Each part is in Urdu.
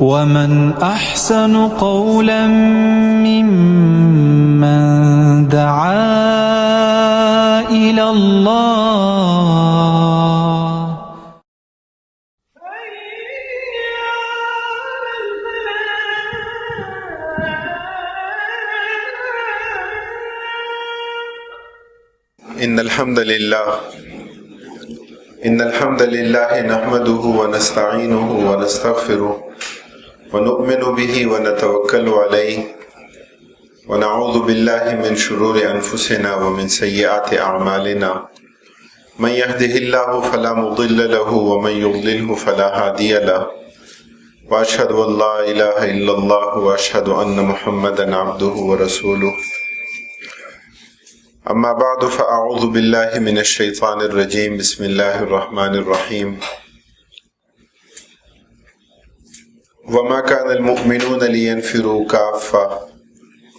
ومن أحسن قولا ممن دعا إلى الله إن الحمد لله نحمده ونستعينه ونستغفره ونؤمن به ونتوكل عليه ونعوذ بالله من شرور أنفسنا ومن سيئات أعمالنا من يهده الله فلا مضل له ومن يضلله فلا هادي له وأشهد أن لا إله إلا الله وأشهد أن محمدا عبده ورسوله اما بعد فاعوذ باللہ من الشیطان الرجیم بسم اللہ الرحمن الرحیم وما كان المؤمنون لينفروا كافة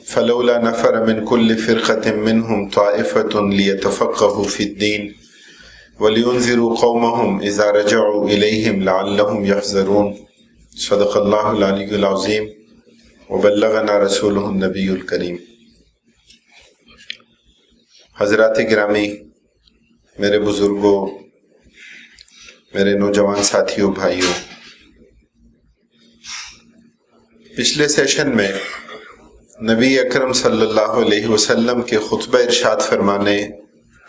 فلولا نفر من كل فرقة منهم طائفة ليتفقهوا في الدين ولينذروا قومهم إذا رجعوا إليهم لعلهم يحذرون صدق اللہ العلی العظیم وبلغنا رسولہ النبی الکریم۔ حضرات گرامی، میرے بزرگوں، میرے نوجوان ساتھیوں، بھائیوں، پچھلے سیشن میں نبی اکرم صلی اللہ علیہ وسلم کے خطبہ ارشاد فرمانے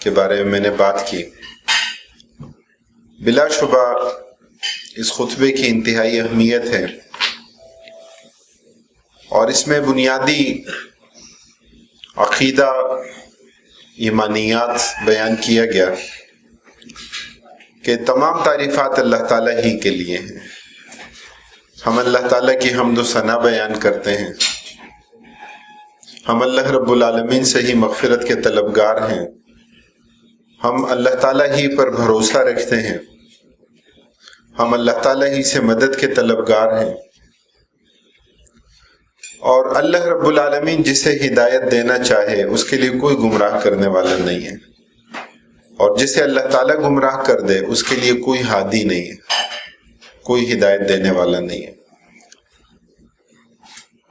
کے بارے میں میں نے بات کی۔ بلا شبہ اس خطبے کی انتہائی اہمیت ہے اور اس میں بنیادی عقیدہ ایمانیات بیان کیا گیا کہ تمام تعریفات اللہ تعالیٰ ہی کے لیے ہیں۔ ہم اللہ تعالیٰ کی حمد و ثنا بیان کرتے ہیں، ہم اللہ رب العالمین سے ہی مغفرت کے طلبگار ہیں، ہم اللہ تعالیٰ ہی پر بھروسہ رکھتے ہیں، ہم اللہ تعالیٰ ہی سے مدد کے طلبگار ہیں، اور اللہ رب العالمین جسے ہدایت دینا چاہے اس کے لیے کوئی گمراہ کرنے والا نہیں ہے، اور جسے اللہ تعالیٰ گمراہ کر دے اس کے لیے کوئی ہادی نہیں ہے، کوئی ہدایت دینے والا نہیں ہے۔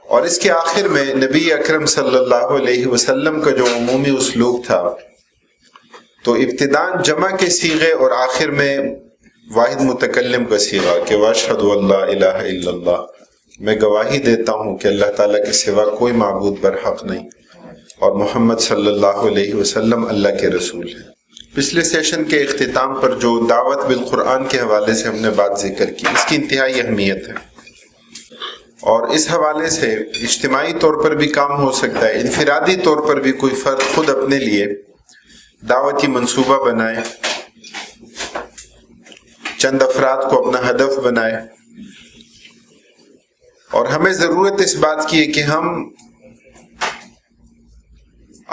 اور اس کے آخر میں نبی اکرم صلی اللہ علیہ وسلم کا جو عمومی اسلوب تھا، تو ابتداءً جمع کے صیغے اور آخر میں واحد متکلم کا صیغہ کہ واشہد ان لا الہ الا اللہ، میں گواہی دیتا ہوں کہ اللہ تعالیٰ کے سوا کوئی معبود برحق نہیں اور محمد صلی اللہ علیہ وسلم اللہ کے رسول ہیں۔ پچھلے سیشن کے اختتام پر جو دعوت بالقرآن کے حوالے سے ہم نے بات ذکر کی، اس کی انتہائی اہمیت ہے، اور اس حوالے سے اجتماعی طور پر بھی کام ہو سکتا ہے، انفرادی طور پر بھی کوئی فرد خود اپنے لیے دعوتی منصوبہ بنائے، چند افراد کو اپنا ہدف بنائے، اور ہمیں ضرورت اس بات کی ہے کہ ہم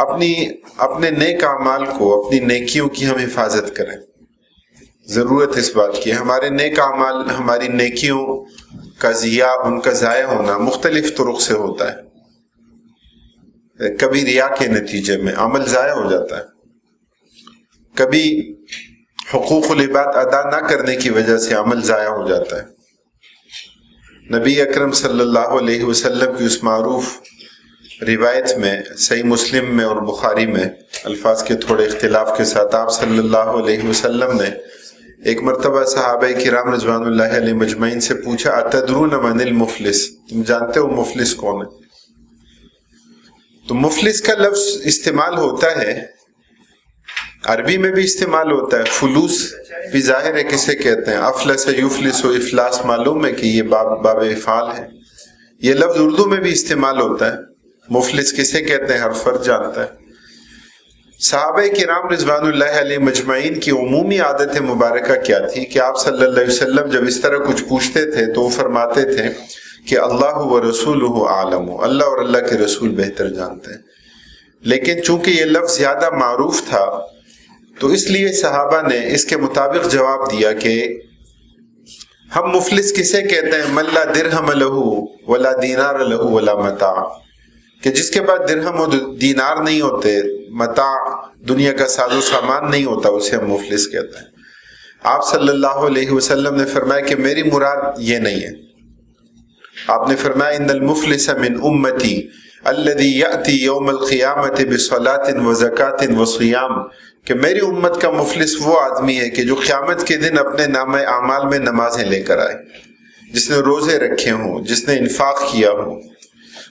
اپنے نیک اعمال کو، اپنی نیکیوں کی ہم حفاظت کریں۔ ضرورت اس بات کی ہے، ہمارے نیک اعمال، ہماری نیکیوں کا ضیاع، ان کا ضائع ہونا مختلف طرق سے ہوتا ہے۔ کبھی ریا کے نتیجے میں عمل ضائع ہو جاتا ہے، کبھی حقوق العباد ادا نہ کرنے کی وجہ سے عمل ضائع ہو جاتا ہے۔ نبی اکرم صلی اللہ علیہ وسلم کی اس معروف روایت میں، صحیح مسلم میں اور بخاری میں، الفاظ کے تھوڑے اختلاف کے ساتھ، آپ صلی اللہ علیہ وسلم نے ایک مرتبہ صحابہ کرام رضوان اللہ علیہ مجمعین سے پوچھا اتدرون من المفلس، تم جانتے ہو مفلس کون ہے؟ تو مفلس کا لفظ استعمال ہوتا ہے، عربی میں بھی استعمال ہوتا ہے، فلوس بھی ظاہر ہے کسے کہتے ہیں، افلس یفلس و افلاس معلوم ہے کہ یہ باب افعال ہے۔ یہ لفظ اردو میں بھی استعمال ہوتا ہے، مفلس کسے کہتے ہیں ہر فرد جانتا ہے۔ صحابہ کرام رضوان اللہ علیہ مجمعین کی عمومی عادت مبارکہ کیا تھی کہ آپ صلی اللہ علیہ وسلم جب اس طرح کچھ پوچھتے تھے تو وہ فرماتے تھے کہ اللہ و رسولہ عالم، اللہ اور اللہ کے رسول بہتر جانتے ہیں۔ لیکن چونکہ یہ لفظ زیادہ معروف تھا تو اس لیے صحابہ نے اس کے مطابق جواب دیا کہ ہم مفلس کسے کہتے ہیں؟ من لا درہم لہ ولا دینار لہ ولا متاع، کہ جس کے پاس درہم و دینار نہیں ہوتے، متاع دنیا کا ساز و سامان نہیں ہوتا، اسے ہم مفلس کہتے ہیں۔ آپ صلی اللہ علیہ وسلم نے فرمایا کہ میری مراد یہ نہیں ہے، آپ نے فرمایا ان المفلس من امتی الذی یأتی یوم القیامت بصلاۃ وزکاۃ وصیام، کہ میری امت کا مفلس وہ آدمی ہے کہ جو قیامت کے دن اپنے نامہ اعمال میں نمازیں لے کر آئے، جس نے روزے رکھے ہوں، جس نے انفاق کیا ہو،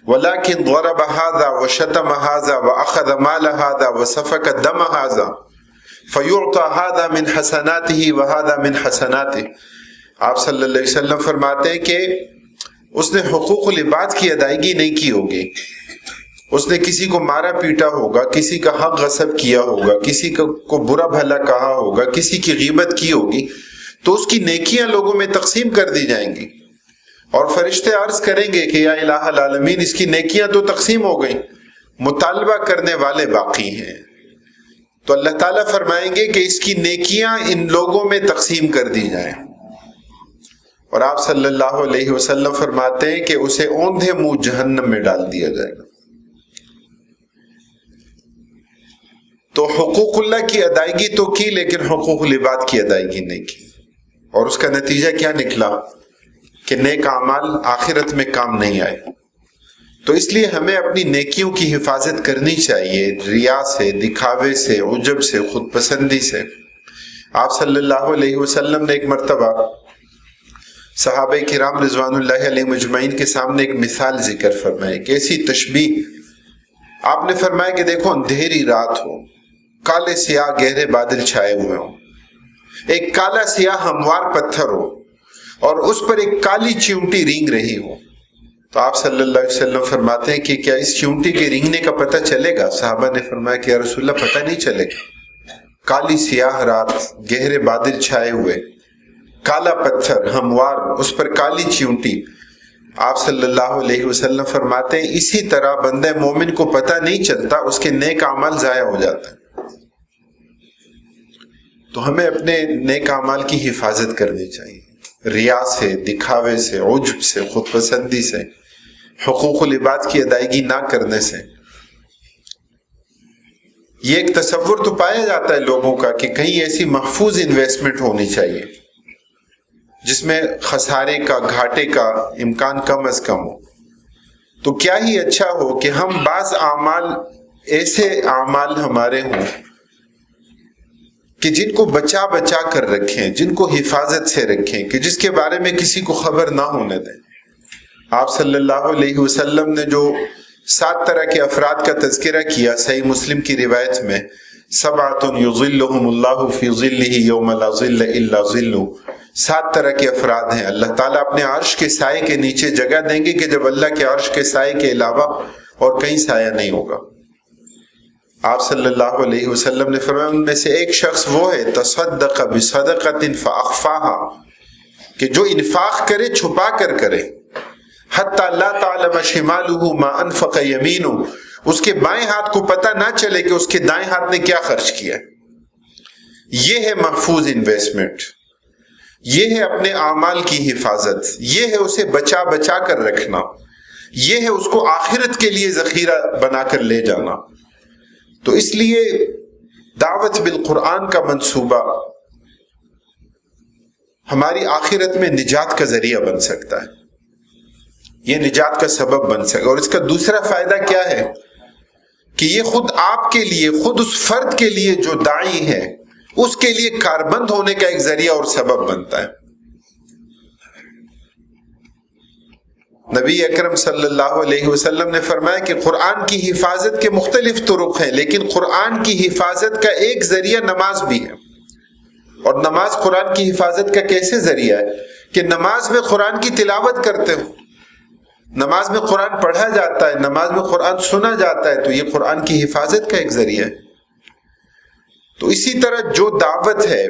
ولیکن ضرب ھذا وشتم ھذا واخذ مال ھذا وسفک دم ھذا فیعطى ھذا من حسناته وھذا من حسناته۔ آپ صلی اللہ علیہ وسلم فرماتے ہیں کہ اس نے حقوق العباد کی ادائیگی نہیں کی ہوگی، اس نے کسی کو مارا پیٹا ہوگا، کسی کا حق غصب کیا ہوگا، کسی کو برا بھلا کہا ہوگا، کسی کی غیبت کی ہوگی، تو اس کی نیکیاں لوگوں میں تقسیم کر دی جائیں گی، اور فرشتے عرض کریں گے کہ یا الہ العالمین اس کی نیکیاں تو تقسیم ہو گئیں، مطالبہ کرنے والے باقی ہیں۔ تو اللہ تعالیٰ فرمائیں گے کہ اس کی نیکیاں ان لوگوں میں تقسیم کر دی جائیں، اور آپ صلی اللہ علیہ وسلم فرماتے ہیں کہ اسے اوندھے منہ جہنم میں ڈال دیا جائے گا۔ تو حقوق اللہ کی ادائیگی تو کی، لیکن حقوق العباد کی ادائیگی نہیں کی، اور اس کا نتیجہ کیا نکلا کہ نیک اعمال آخرت میں کام نہیں آئے۔ تو اس لیے ہمیں اپنی نیکیوں کی حفاظت کرنی چاہیے، ریا سے، دکھاوے سے، عجب سے، خود پسندی سے۔ آپ صلی اللہ علیہ وسلم نے ایک مرتبہ صحابہ کرام رضوان اللہ علیہ مجمعین کے سامنے ایک مثال ذکر فرمائی، ایک ایسی تشبیہ۔ آپ نے فرمایا کہ دیکھو اندھیری رات ہو، کالے سیاہ گہرے بادل چھائے ہوئے ہوں، ایک کالا سیاہ ہموار پتھر ہو، اور اس پر ایک کالی چیونٹی رینگ رہی ہو۔ تو آپ صلی اللہ علیہ وسلم فرماتے ہیں کہ کیا اس چیونٹی کے رینگنے کا پتہ چلے گا؟ صحابہ نے فرمایا کہ یا رسول اللہ پتہ نہیں چلے گا۔ کالی سیاہ رات، گہرے بادل چھائے ہوئے، کالا پتھر ہموار، اس پر کالی چیونٹی۔ آپ صلی اللہ علیہ وسلم فرماتے ہیں اسی طرح بندہ مومن کو پتہ نہیں چلتا، اس کے نیک اعمال ضائع ہو جاتا ہے۔ تو ہمیں اپنے نیک اعمال کی حفاظت کرنی چاہیے، ریا سے، دکھاوے سے، عجب سے، خود پسندی سے، حقوق العباد کی ادائیگی نہ کرنے سے۔ یہ ایک تصور تو پایا جاتا ہے لوگوں کا کہ کہیں ایسی محفوظ انویسٹمنٹ ہونی چاہیے جس میں خسارے کا، گھاٹے کا امکان کم از کم ہو۔ تو کیا ہی اچھا ہو کہ ہم بعض اعمال ایسے اعمال ہمارے ہوں کہ جن کو بچا بچا کر رکھیں، جن کو حفاظت سے رکھیں، کہ جس کے بارے میں کسی کو خبر نہ ہونے دیں۔ آپ صلی اللہ علیہ وسلم نے جو 7 طرح کے افراد کا تذکرہ کیا صحیح مسلم کی روایت میں، سبعۃ یظلھم اللہ فی ظلہ یوم لا ظل الا ظلہ، 7 طرح کے افراد ہیں، اللہ تعالیٰ اپنے عرش کے سائے کے نیچے جگہ دیں گے کہ جب اللہ کے عرش کے سائے کے علاوہ اور کہیں سایہ نہیں ہوگا۔ آپ صلی اللہ علیہ وسلم نے فرمایا ان میں سے ایک شخص وہ ہے تصدق بصدقۃ فاخفاها، کہ جو انفاق کرے چھپا کر کرے، حتی لا تعلم شمالہ ما انفق یمینہ، اس کے بائیں ہاتھ کو پتہ نہ چلے کہ اس کے دائیں ہاتھ نے کیا خرچ کیا۔ یہ ہے محفوظ انویسٹمنٹ، یہ ہے اپنے اعمال کی حفاظت، یہ ہے اسے بچا بچا کر رکھنا، یہ ہے اس کو آخرت کے لیے ذخیرہ بنا کر لے جانا۔ تو اس لیے دعوت بالقرآن کا منصوبہ ہماری آخرت میں نجات کا ذریعہ بن سکتا ہے، یہ نجات کا سبب بن سکتا ہے۔ اور اس کا دوسرا فائدہ کیا ہے کہ یہ خود آپ کے لیے، خود اس فرد کے لیے جو داعی ہے، اس کے لیے کاربند ہونے کا ایک ذریعہ اور سبب بنتا ہے۔ نبی اکرم صلی اللہ علیہ وسلم نے فرمایا کہ قرآن کی حفاظت کے مختلف طرق ہیں، لیکن قرآن کی حفاظت کا ایک ذریعہ نماز بھی ہے۔ اور نماز قرآن کی حفاظت کا کیسے ذریعہ ہے کہ نماز میں قرآن کی تلاوت کرتے ہو، نماز میں قرآن پڑھا جاتا ہے، نماز میں قرآن سنا جاتا ہے، تو یہ قرآن کی حفاظت کا ایک ذریعہ ہے۔ تو اسی طرح جو دعوت ہے،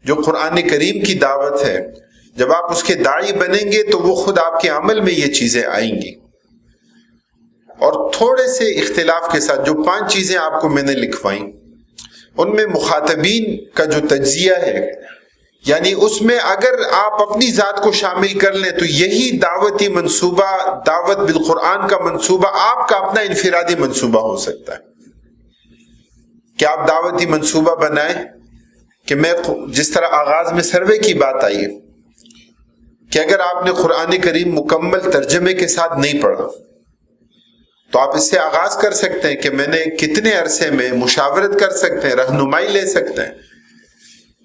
جو قرآن کریم کی دعوت ہے، جب آپ اس کے داعی بنیں گے تو وہ خود آپ کے عمل میں یہ چیزیں آئیں گی۔ اور تھوڑے سے اختلاف کے ساتھ جو 5 چیزیں آپ کو میں نے لکھوائیں، ان میں مخاطبین کا جو تجزیہ ہے، یعنی اس میں اگر آپ اپنی ذات کو شامل کر لیں تو یہی دعوتی منصوبہ، دعوت بالقرآن کا منصوبہ آپ کا اپنا انفرادی منصوبہ ہو سکتا ہے کہ آپ دعوتی منصوبہ بنائیں کہ میں جس طرح آغاز میں سروے کی بات آئی ہے کہ اگر آپ نے قرآن کریم مکمل ترجمے کے ساتھ نہیں پڑھا تو آپ اس سے آغاز کر سکتے ہیں کہ میں نے کتنے عرصے میں مشاورت کر سکتے ہیں، رہنمائی لے سکتے ہیں،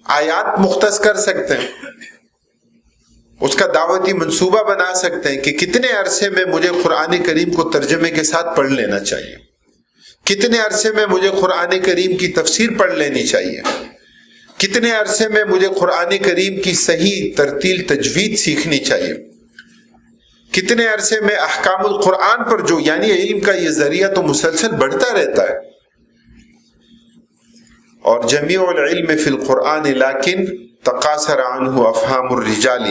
آیات مختص کر سکتے ہیں، اس کا دعوتی منصوبہ بنا سکتے ہیں کہ کتنے عرصے میں مجھے قرآن کریم کو ترجمے کے ساتھ پڑھ لینا چاہیے، کتنے عرصے میں مجھے قرآن کریم کی تفسیر پڑھ لینی چاہیے، کتنے عرصے میں مجھے قرآن کریم کی صحیح ترتیل تجوید سیکھنی چاہیے، کتنے عرصے میں احکام القرآن پر جو یعنی علم کا یہ ذریعہ تو مسلسل بڑھتا رہتا ہے. اور جمیع العلم فی القرآن لیکن تقاصر عنہ افہام الرجال،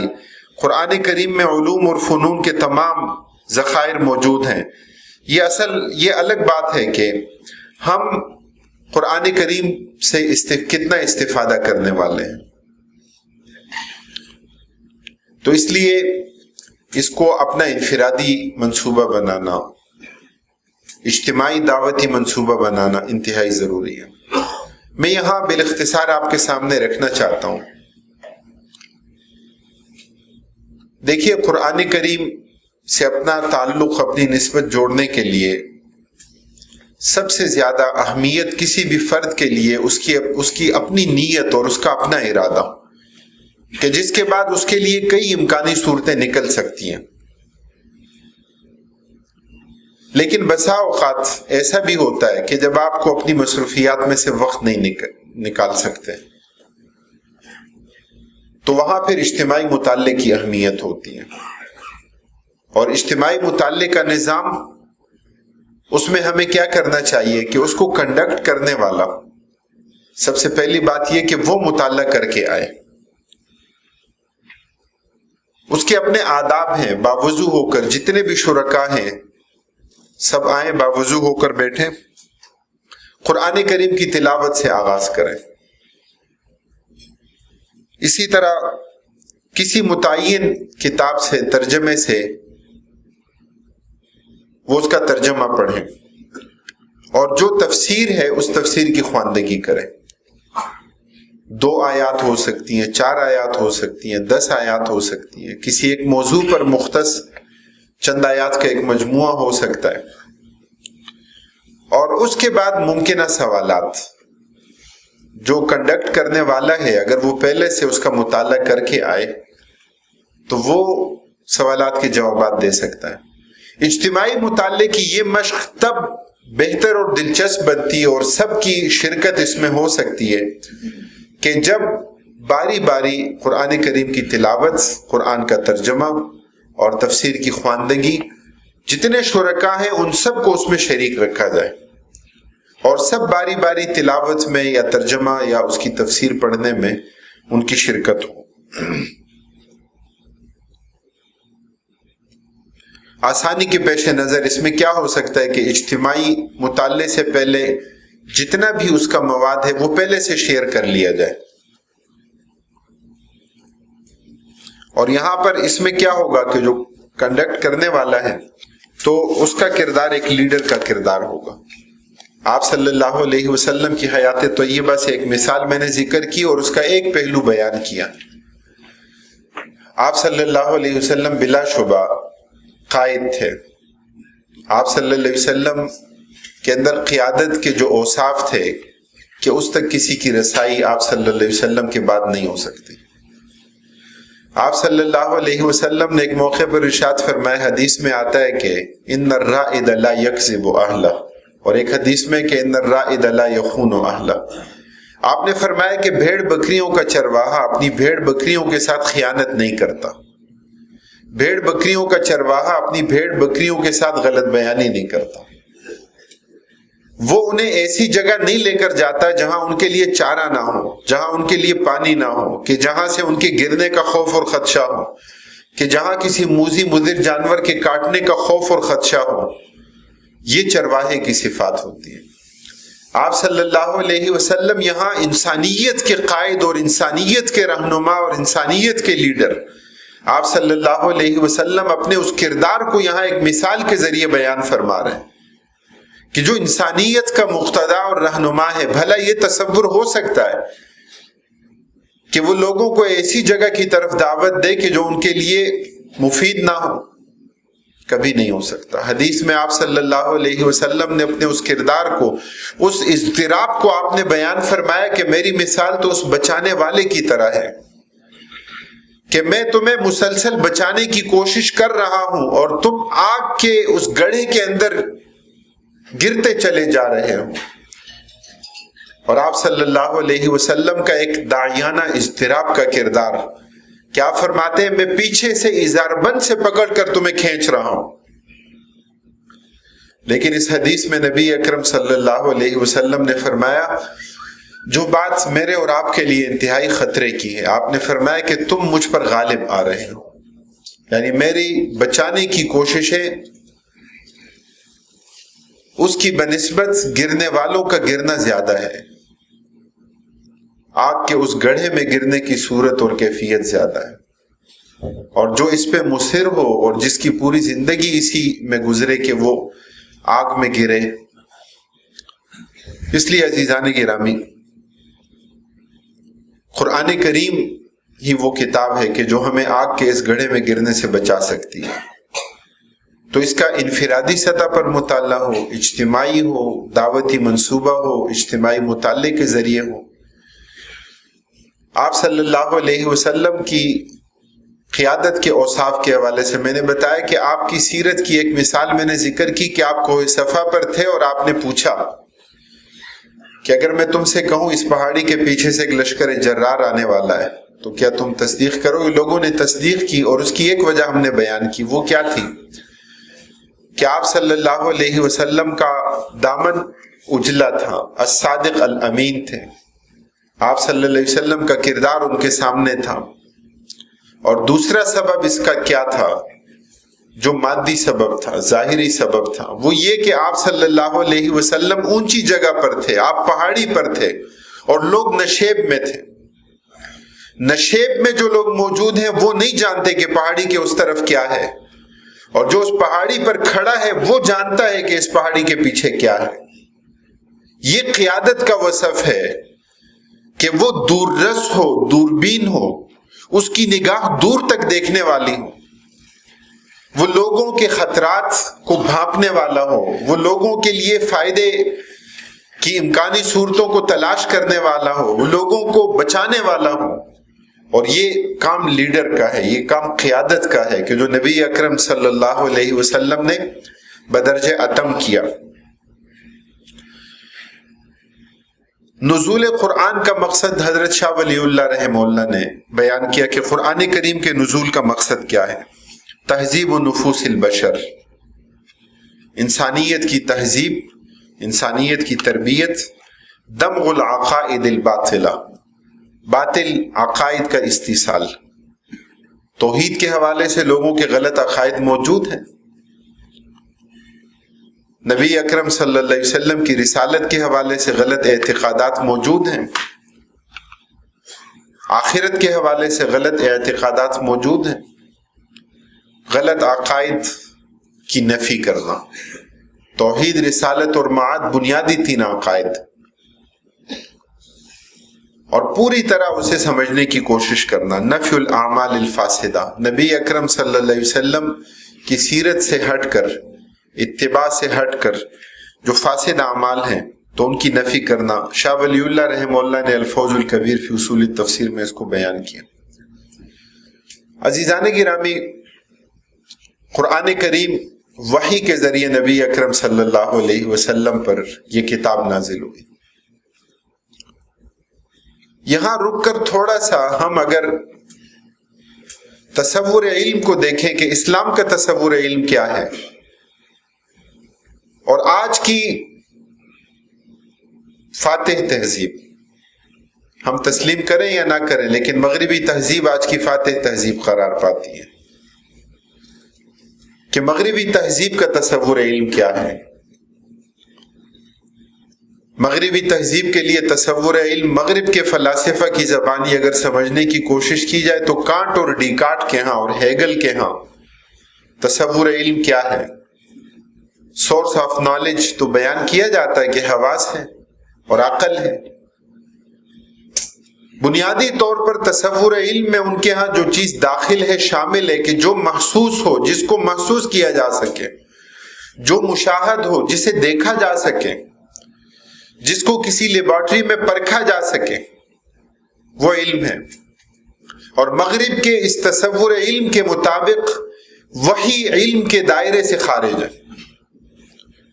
قرآن کریم میں علوم اور فنون کے تمام ذخائر موجود ہیں. یہ الگ بات ہے کہ ہم قرآن کریم سے کتنا استفادہ کرنے والے ہیں. تو اس لیے اس کو اپنا انفرادی منصوبہ بنانا، اجتماعی دعوتی منصوبہ بنانا انتہائی ضروری ہے. میں یہاں بالاختصار آپ کے سامنے رکھنا چاہتا ہوں. دیکھیے، قرآن کریم سے اپنا تعلق، اپنی نسبت جوڑنے کے لیے سب سے زیادہ اہمیت کسی بھی فرد کے لیے اس کی اپنی نیت اور اس کا اپنا ارادہ، کہ جس کے بعد اس کے لیے کئی امکانی صورتیں نکل سکتی ہیں. لیکن بسا اوقات ایسا بھی ہوتا ہے کہ جب آپ کو اپنی مصروفیات میں سے وقت نہیں نکال سکتے تو وہاں پھر اجتماعی مطالعے کی اہمیت ہوتی ہے. اور اجتماعی مطالعے کا نظام، اس میں ہمیں کیا کرنا چاہیے کہ اس کو کنڈکٹ کرنے والا سب سے پہلی بات یہ کہ وہ مطالعہ کر کے آئے، اس کے اپنے آداب ہیں، باوضو ہو کر جتنے بھی شرکاء ہیں سب آئیں، باوضو ہو کر بیٹھیں، قرآن کریم کی تلاوت سے آغاز کریں. اسی طرح کسی متعین کتاب سے، ترجمے سے وہ اس کا ترجمہ پڑھیں، اور جو تفسیر ہے اس تفسیر کی خواندگی کریں. 2 آیات ہو سکتی ہیں، 4 آیات ہو سکتی ہیں، 10 آیات ہو سکتی ہیں، کسی ایک موضوع پر مختص چند آیات کا ایک مجموعہ ہو سکتا ہے. اور اس کے بعد ممکنہ سوالات جو کنڈکٹ کرنے والا ہے، اگر وہ پہلے سے اس کا مطالعہ کر کے آئے تو وہ سوالات کے جوابات دے سکتا ہے. اجتماعی مطالعے کی یہ مشق تب بہتر اور دلچسپ بنتی ہے اور سب کی شرکت اس میں ہو سکتی ہے کہ جب باری باری قرآن کریم کی تلاوت، قرآن کا ترجمہ اور تفسیر کی خواندگی، جتنے شرکاء ہیں ان سب کو اس میں شریک رکھا جائے اور سب باری باری تلاوت میں یا ترجمہ یا اس کی تفسیر پڑھنے میں ان کی شرکت ہو. آسانی کے پیش نظر اس میں کیا ہو سکتا ہے کہ اجتماعی مطالعے سے پہلے جتنا بھی اس کا مواد ہے وہ پہلے سے شیئر کر لیا جائے. اور یہاں پر اس میں کیا ہوگا کہ جو کنڈکٹ کرنے والا ہے تو اس کا کردار ایک لیڈر کا کردار ہوگا. آپ صلی اللہ علیہ وسلم کی حیات طیبہ سے ایک مثال میں نے ذکر کی اور اس کا ایک پہلو بیان کیا. آپ صلی اللہ علیہ وسلم بلا شبہ قائد تھے. آپ صلی اللہ علیہ وسلم کے اندر قیادت کے جو اوصاف تھے کہ اس تک کسی کی رسائی آپ صلی اللہ علیہ وسلم کے بعد نہیں ہو سکتی. آپ صلی اللہ علیہ وسلم نے ایک موقع پر ارشاد فرمایا، حدیث میں آتا ہے کہ ان الرائد لا یکذب اہلہ، اور ایک حدیث میں کہ ان الرائد لا یخون اہلہ. آپ نے فرمایا کہ بھیڑ بکریوں کا چرواہا اپنی بھیڑ بکریوں کے ساتھ خیانت نہیں کرتا. بھیڑ بکریوں کا چرواہا اپنی بھیڑ بکریوں کے ساتھ غلط بیانی نہیں کرتا. وہ انہیں ایسی جگہ نہیں لے کر جاتا جہاں ان کے لیے چارہ نہ ہو، جہاں ان کے لیے پانی نہ ہو، کہ جہاں سے ان کے گرنے کا خوف اور خدشہ ہو، کہ جہاں کسی موذی مضر جانور کے کاٹنے کا خوف اور خدشہ ہو. یہ چرواہے کی صفات ہوتی ہے. آپ صلی اللہ علیہ وسلم یہاں انسانیت کے قائد اور انسانیت کے رہنما اور انسانیت کے لیڈر، آپ صلی اللہ علیہ وسلم اپنے اس کردار کو یہاں ایک مثال کے ذریعے بیان فرما رہے ہیں کہ جو انسانیت کا مقتدا اور رہنما ہے. بھلا یہ تصور ہو سکتا ہے کہ وہ لوگوں کو ایسی جگہ کی طرف دعوت دے کہ جو ان کے لیے مفید نہ ہو، کبھی نہیں ہو سکتا۔ حدیث میں آپ صلی اللہ علیہ وسلم نے اپنے اس کردار کو، اس اضطراب کو آپ نے بیان فرمایا کہ میری مثال تو اس بچانے والے کی طرح ہے کہ میں تمہیں مسلسل بچانے کی کوشش کر رہا ہوں اور تم آگ کے اس گڑھے کے اندر گرتے چلے جا رہے ہو۔ اور آپ صلی اللہ علیہ وسلم کا ایک داعیانہ اضطراب کا کردار، کیا فرماتے ہیں، میں پیچھے سے ازار بند سے پکڑ کر تمہیں کھینچ رہا ہوں۔ لیکن اس حدیث میں نبی اکرم صلی اللہ علیہ وسلم نے فرمایا جو بات میرے اور آپ کے لیے انتہائی خطرے کی ہے، آپ نے فرمایا کہ تم مجھ پر غالب آ رہے ہو، یعنی میری بچانے کی کوششیں اس کی بنسبت گرنے والوں کا گرنا زیادہ ہے، آگ کے اس گڑھے میں گرنے کی صورت اور کیفیت زیادہ ہے، اور جو اس پہ مصر ہو اور جس کی پوری زندگی اسی میں گزرے کہ وہ آگ میں گرے۔ اس لیے عزیزان گرامی، قرآن کریم ہی وہ کتاب ہے کہ جو ہمیں آگ کے اس گڑھے میں گرنے سے بچا سکتی ہے۔ تو اس کا انفرادی سطح پر مطالعہ ہو، اجتماعی ہو، دعوتی منصوبہ ہو، اجتماعی مطالعے کے ذریعے ہو۔ آپ صلی اللہ علیہ وسلم کی قیادت کے اوصاف کے حوالے سے میں نے بتایا کہ آپ کی سیرت کی ایک مثال میں نے ذکر کی کہ آپ کوہ صفا پر تھے اور آپ نے پوچھا کہ اگر میں تم سے کہوں اس پہاڑی کے پیچھے سے ایک لشکر جرار آنے والا ہے تو کیا تم تصدیق کرو گے؟ لوگوں نے تصدیق کی، اور اس کی ایک وجہ ہم نے بیان کی، وہ کیا تھی کہ آپ صلی اللہ علیہ وسلم کا دامن اجلا تھا، الصادق الامین تھے، آپ صلی اللہ علیہ وسلم کا کردار ان کے سامنے تھا۔ اور دوسرا سبب اس کا کیا تھا، جو مادی سبب تھا، ظاہری سبب تھا، وہ یہ کہ آپ صلی اللہ علیہ وسلم اونچی جگہ پر تھے، آپ پہاڑی پر تھے اور لوگ نشیب میں تھے۔ نشیب میں جو لوگ موجود ہیں وہ نہیں جانتے کہ پہاڑی کے اس طرف کیا ہے، اور جو اس پہاڑی پر کھڑا ہے وہ جانتا ہے کہ اس پہاڑی کے پیچھے کیا ہے۔ یہ قیادت کا وصف ہے کہ وہ دور رس ہو، دوربین ہو، اس کی نگاہ دور تک دیکھنے والی ہو، وہ لوگوں کے خطرات کو بھانپنے والا ہو، وہ لوگوں کے لیے فائدے کی امکانی صورتوں کو تلاش کرنے والا ہو، وہ لوگوں کو بچانے والا ہو۔ اور یہ کام لیڈر کا ہے، یہ کام قیادت کا ہے کہ جو نبی اکرم صلی اللہ علیہ وسلم نے بدرجہ اتم کیا۔ نزول قرآن کا مقصد حضرت شاہ ولی اللہ رحمہ اللہ نے بیان کیا کہ قرآن کریم کے نزول کا مقصد کیا ہے؟ تہذیب و نفوس البشر، انسانیت کی تہذیب، انسانیت کی تربیت، دمغ العقائد الباطلہ، باطل عقائد کا استیصال۔ توحید کے حوالے سے لوگوں کے غلط عقائد موجود ہیں، نبی اکرم صلی اللہ علیہ وسلم کی رسالت کے حوالے سے غلط اعتقادات موجود ہیں، آخرت کے حوالے سے غلط اعتقادات موجود ہیں، غلط عقائد کی نفی کرنا۔ توحید، رسالت اور معاد بنیادی تین عقائد، اور پوری طرح اسے سمجھنے کی کوشش کرنا۔ نفی الاعمال الفاسدہ، نبی اکرم صلی اللہ علیہ وسلم کی سیرت سے ہٹ کر، اتباع سے ہٹ کر جو فاسد اعمال ہیں تو ان کی نفی کرنا۔ شاہ ولی اللہ رحمہ اللہ نے الفوز الکبیر فی اصول التفسیر میں اس کو بیان کیا۔ عزیزان گرامی، قرآن کریم وحی کے ذریعے نبی اکرم صلی اللہ علیہ وسلم پر یہ کتاب نازل ہوئی۔ یہاں رک کر تھوڑا سا ہم اگر تصور علم کو دیکھیں کہ اسلام کا تصور علم کیا ہے، اور آج کی فاتح تہذیب، ہم تسلیم کریں یا نہ کریں لیکن مغربی تہذیب آج کی فاتح تہذیب قرار پاتی ہے، کہ مغربی تہذیب کا تصور علم کیا ہے۔ مغربی تہذیب کے لیے تصور علم، مغرب کے فلاسفہ کی زبانی اگر سمجھنے کی کوشش کی جائے تو کانٹ اور ڈیکارٹ کے ہاں اور ہیگل کے ہاں تصور علم کیا ہے؟ سورس آف نالج تو بیان کیا جاتا ہے کہ حواس ہے اور عقل ہے، بنیادی طور پر تصور علم میں ان کے ہاں جو چیز داخل ہے شامل ہے کہ جو محسوس ہو، جس کو محسوس کیا جا سکے، جو مشاہد ہو، جسے دیکھا جا سکے، جس کو کسی لیبارٹری میں پرکھا جا سکے، وہ علم ہے۔ اور مغرب کے اس تصور علم کے مطابق وہی علم کے دائرے سے خارج ہے،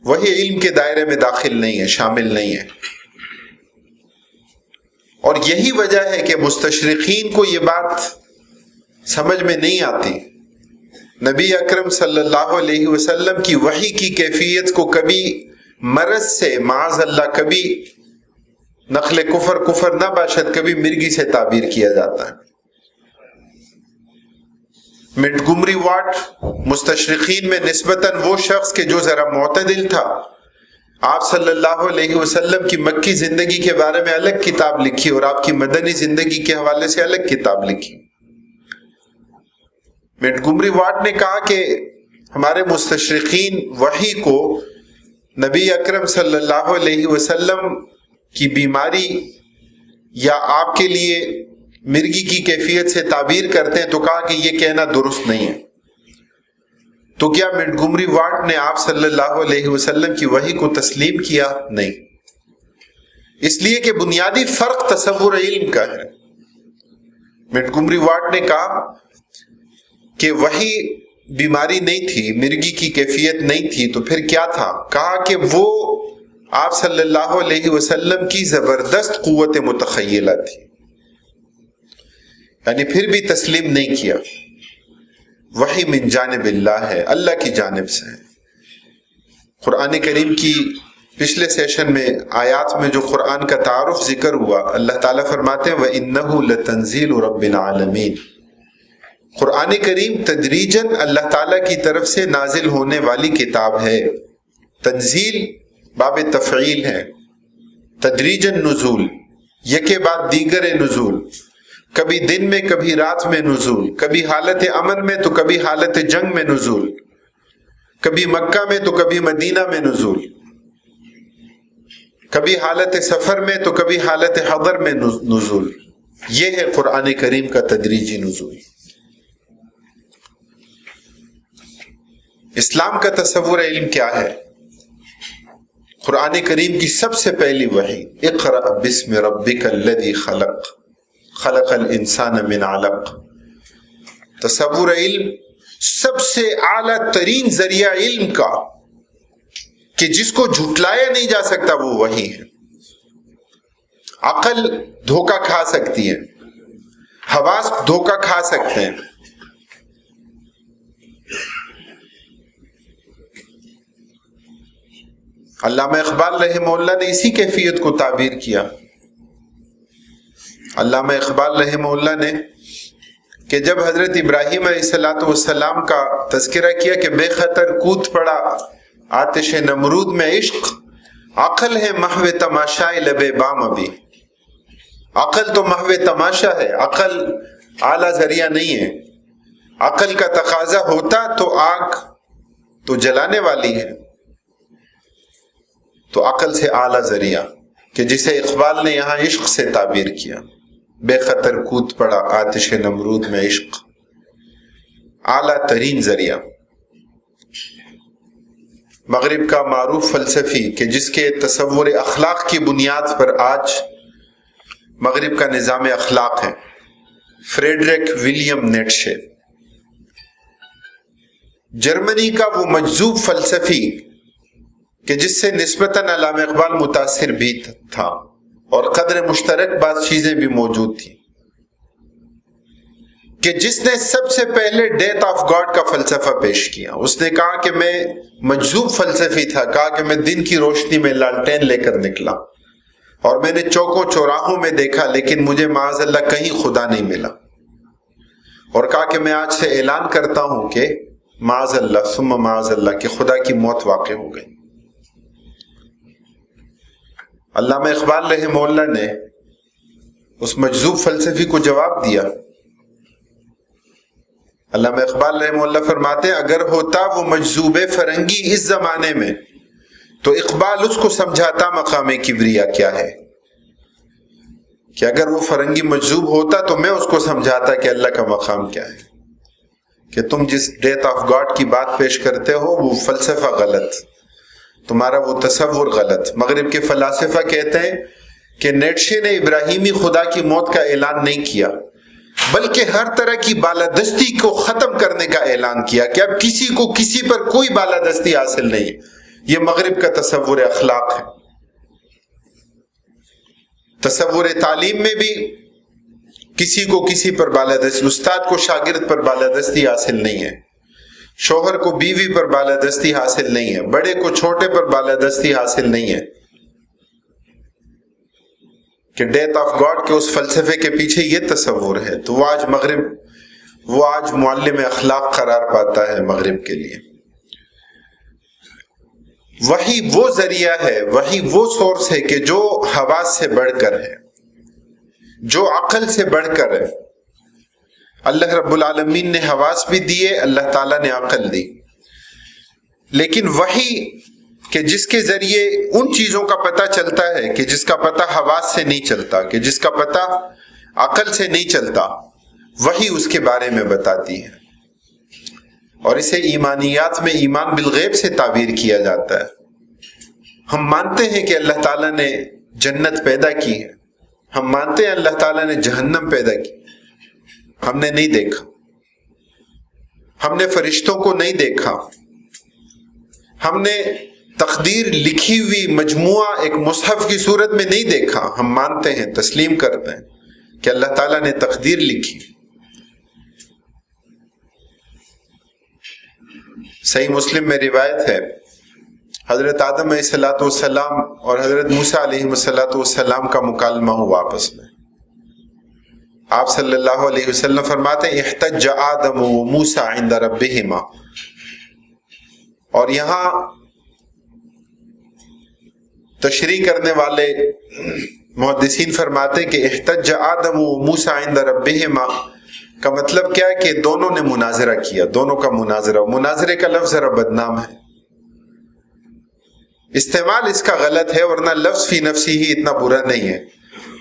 وہی علم کے دائرے میں داخل نہیں ہے، شامل نہیں ہے۔ اور یہی وجہ ہے کہ مستشرقین کو یہ بات سمجھ میں نہیں آتی۔ نبی اکرم صلی اللہ علیہ وسلم کی وحی کی کیفیت کو کبھی مرض سے، معاذ اللہ، کبھی نقل کفر نہ باشد، کبھی مرگی سے تعبیر کیا جاتا ہے۔ منٹگمری واٹ مستشرقین میں نسبتاً وہ شخص کہ جو ذرا معتدل تھا، آپ صلی اللہ علیہ وسلم کی مکی زندگی کے بارے میں الگ کتاب لکھی اور آپ کی مدنی زندگی کے حوالے سے الگ کتاب لکھی۔ منٹگمری واٹ نے کہا کہ ہمارے مستشرقین وحی کو نبی اکرم صلی اللہ علیہ وسلم کی بیماری یا آپ کے لیے مرگی کی کیفیت سے تعبیر کرتے ہیں، تو کہا کہ یہ کہنا درست نہیں ہے۔ تو کیا منٹگمری واٹ نے آپ صلی اللہ علیہ وسلم کی وحی کو تسلیم کیا؟ نہیں، اس لیے کہ بنیادی فرق تصور علم کا ہے۔ منٹگمری واٹ نے کہا کہ وحی بیماری نہیں تھی، مرگی کی کیفیت نہیں تھی، تو پھر کیا تھا؟ کہا کہ وہ آپ صلی اللہ علیہ وسلم کی زبردست قوت متخیلہ تھی، یعنی پھر بھی تسلیم نہیں کیا۔ وحی من جانب اللہ ہے، اللہ کی جانب سے ہے۔ قرآن کریم کی پچھلے سیشن میں آیات میں جو قرآن کا تعارف ذکر ہوا، اللہ تعالیٰ فرماتے ہیں وَإِنَّهُ لَتَنزِيلُ رَبِّ الْعَالَمِينَ۔ قرآن کریم تدریجاً اللہ تعالیٰ کی طرف سے نازل ہونے والی کتاب ہے۔ تنزیل باب تفعیل ہے، تدریجاً نزول، یکے بعد دیگر نزول، کبھی دن میں کبھی رات میں نزول، کبھی حالت امن میں تو کبھی حالت جنگ میں نزول، کبھی مکہ میں تو کبھی مدینہ میں نزول، کبھی حالت سفر میں تو کبھی حالت حضر میں نزول۔ یہ ہے قرآن کریم کا تدریجی نزول۔ اسلام کا تصور علم کیا ہے؟ قرآن کریم کی سب سے پہلی وحی اقرأ بسم ربک الذی خلق، خلق الانسان من علق۔ تصور علم سب سے اعلیٰ ترین ذریعہ علم کا کہ جس کو جھٹلایا نہیں جا سکتا وہ وحی ہے۔ عقل دھوکہ کھا سکتی ہے، حواس دھوکہ کھا سکتے ہیں، علامہ اقبال رحمہ اللہ نے اسی کیفیت کو تعبیر کیا۔ علامہ اقبال رحمہ اللہ نے کہ جب حضرت ابراہیم علیہ السلام کا تذکرہ کیا کہ بے خطر کود پڑا آتش نمرود میں عشق، عقل ہے محو تماشائے لبے بام ابھی۔ عقل تو محو تماشا ہے، عقل اعلیٰ ذریعہ نہیں ہے۔ عقل کا تقاضا ہوتا تو آگ تو جلانے والی ہے، تو عقل سے اعلیٰ ذریعہ کہ جسے اقبال نے یہاں عشق سے تعبیر کیا، بے خطر کود پڑا آتش نمرود میں عشق، اعلیٰ ترین ذریعہ۔ مغرب کا معروف فلسفی کہ جس کے تصور اخلاق کی بنیاد پر آج مغرب کا نظام اخلاق ہے، فریڈرک ولیم نیٹشے۔ جرمنی کا وہ مجذوب فلسفی کہ جس سے نسبتاً علامہ اقبال متاثر بھی تھا اور قدر مشترک بعض چیزیں بھی موجود تھیں، کہ جس نے سب سے پہلے ڈیتھ آف گاڈ کا فلسفہ پیش کیا۔ اس نے کہا کہ میں مجذوب فلسفی تھا، کہا کہ میں دن کی روشنی میں لالٹین لے کر نکلا اور میں نے چوکوں چوراہوں میں دیکھا، لیکن مجھے معاذ اللہ کہیں خدا نہیں ملا، اور کہا کہ میں آج سے اعلان کرتا ہوں کہ معاذ اللہ ثم معاذ اللہ کہ خدا کی موت واقع ہو گئی۔ علامہ اقبال رحمہ اللہ نے اس مجذوب فلسفی کو جواب دیا۔ علامہ اقبال رحمہ اللہ فرماتے ہیں اگر ہوتا وہ مجذوب فرنگی اس زمانے میں تو اقبال اس کو سمجھاتا مقام کبریا کیا ہے، کہ اگر وہ فرنگی مجذوب ہوتا تو میں اس کو سمجھاتا کہ اللہ کا مقام کیا ہے، کہ تم جس ڈیتھ آف گاڈ کی بات پیش کرتے ہو وہ فلسفہ غلط، تمہارا وہ تصور غلط۔ مغرب کے فلاسفہ کہتے ہیں کہ نیٹشے نے ابراہیمی خدا کی موت کا اعلان نہیں کیا، بلکہ ہر طرح کی بالادستی کو ختم کرنے کا اعلان کیا کہ اب کسی کو کسی پر کوئی بالادستی حاصل نہیں ہے۔ یہ مغرب کا تصور اخلاق ہے۔ تصور تعلیم میں بھی کسی کو کسی پر بالادستی، استاد کو شاگرد پر بالادستی حاصل نہیں ہے، شوہر کو بیوی پر بالادستی حاصل نہیں ہے، بڑے کو چھوٹے پر بالادستی حاصل نہیں ہے، کہ ڈیتھ آف گاڈ کے اس فلسفے کے پیچھے یہ تصور ہے۔ تو وہ آج مغرب، وہ آج معلم اخلاق قرار پاتا ہے مغرب کے لیے۔ وہی وہ ذریعہ ہے، وہی وہ سورس ہے کہ جو حواس سے بڑھ کر ہے، جو عقل سے بڑھ کر ہے۔ اللہ رب العالمین نے حواس بھی دیے، اللہ تعالیٰ نے عقل دی، لیکن وہی کہ جس کے ذریعے ان چیزوں کا پتہ چلتا ہے کہ جس کا پتہ حواس سے نہیں چلتا، کہ جس کا پتہ عقل سے نہیں چلتا، وہی اس کے بارے میں بتاتی ہے۔ اور اسے ایمانیات میں ایمان بالغیب سے تعبیر کیا جاتا ہے۔ ہم مانتے ہیں کہ اللہ تعالیٰ نے جنت پیدا کی ہے، ہم مانتے ہیں اللہ تعالیٰ نے جہنم پیدا کی، ہم نے نہیں دیکھا، ہم نے فرشتوں کو نہیں دیکھا، ہم نے تقدیر لکھی ہوئی مجموعہ ایک مصحف کی صورت میں نہیں دیکھا، ہم مانتے ہیں، تسلیم کرتے ہیں کہ اللہ تعالیٰ نے تقدیر لکھی۔ صحیح مسلم میں روایت ہے، حضرت آدم علیہ السلام اور حضرت موسیٰ علیہ السلام کا مکالمہ ہوا آپس میں۔ آپ صلی اللہ علیہ وسلم فرماتے ہیں احتج آدم و موسیٰ عند ربہما، اور یہاں تشریح کرنے والے محدثین فرماتے ہیں کہ احتج آدم و موسیٰ عند ربہما کا مطلب کیا ہے کہ دونوں نے مناظرہ کیا، دونوں کا مناظرہ۔ مناظرے کا لفظ ذرا بدنام ہے، استعمال اس کا غلط ہے، ورنہ لفظ فی نفسی ہی اتنا برا نہیں ہے۔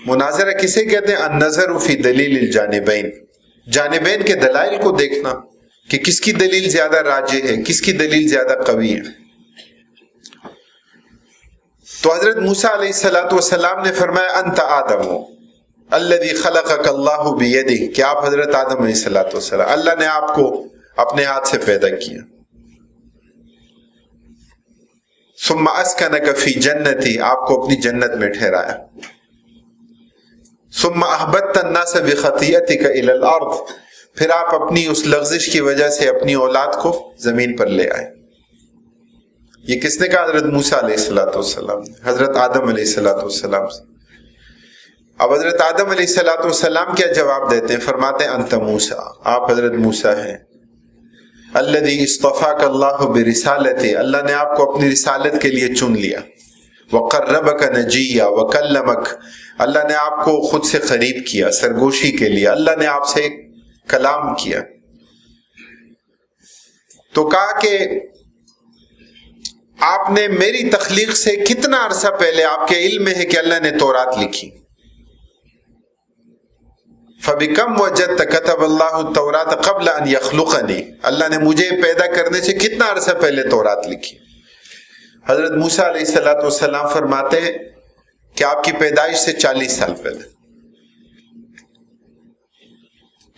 مناظرہ کسے کہتے ہیں؟ النظر فی دلیل الجانبین، جانبین کے دلائل کو دیکھنا کہ کس کی دلیل زیادہ راجح ہے، کس کی دلیل زیادہ قوی ہے۔ تو حضرت موسیٰ علیہ السلام نے فرمایا انت آدم الذی خلقک اللہ بیدہ، کہ آپ حضرت آدم علیہ السلام، اللہ نے آپ کو اپنے ہاتھ سے پیدا کیا۔ ثم اسکنک فی جنتی، آپ کو اپنی جنت میں ٹھہرایا۔ ثم احبطت الناس بخطیئتک الی الارض، پھر آپ اپنی اس لغزش کی وجہ سے اپنی اولاد کو زمین پر لے آئے۔ یہ کس نے کہا؟ حضرت موسیٰ علیہ السلام، حضرت آدم علیہ السلام سے۔ اب حضرت آدم علیہ السلام کیا جواب دیتے ہیں؟ فرماتے ہیں انت موسیٰ، آپ حضرت موسیٰ ہیں۔ الذی اصطفاک اللہ برسالتہ، اللہ نے آپ کو اپنی رسالت کے لیے چن لیا۔ وقربک نجیا وکلمک، اللہ نے آپ کو خود سے قریب کیا سرگوشی کے لیے، اللہ نے آپ سے کلام کیا۔ تو کہا کہ آپ نے میری تخلیق سے کتنا عرصہ پہلے آپ کے علم میں ہے کہ اللہ نے تورات لکھی۔ فَبِكَمْ وَجَدْتَ كَتَبَ اللَّهُ التَّوْرَاةَ قَبْلَ أَنْ يَخْلُقَنِي، اللہ نے مجھے پیدا کرنے سے کتنا عرصہ پہلے تورات لکھی۔ حضرت موسیٰ علیہ السلام فرماتے ہیں کہ آپ کی پیدائش سے 40 سال پہلے۔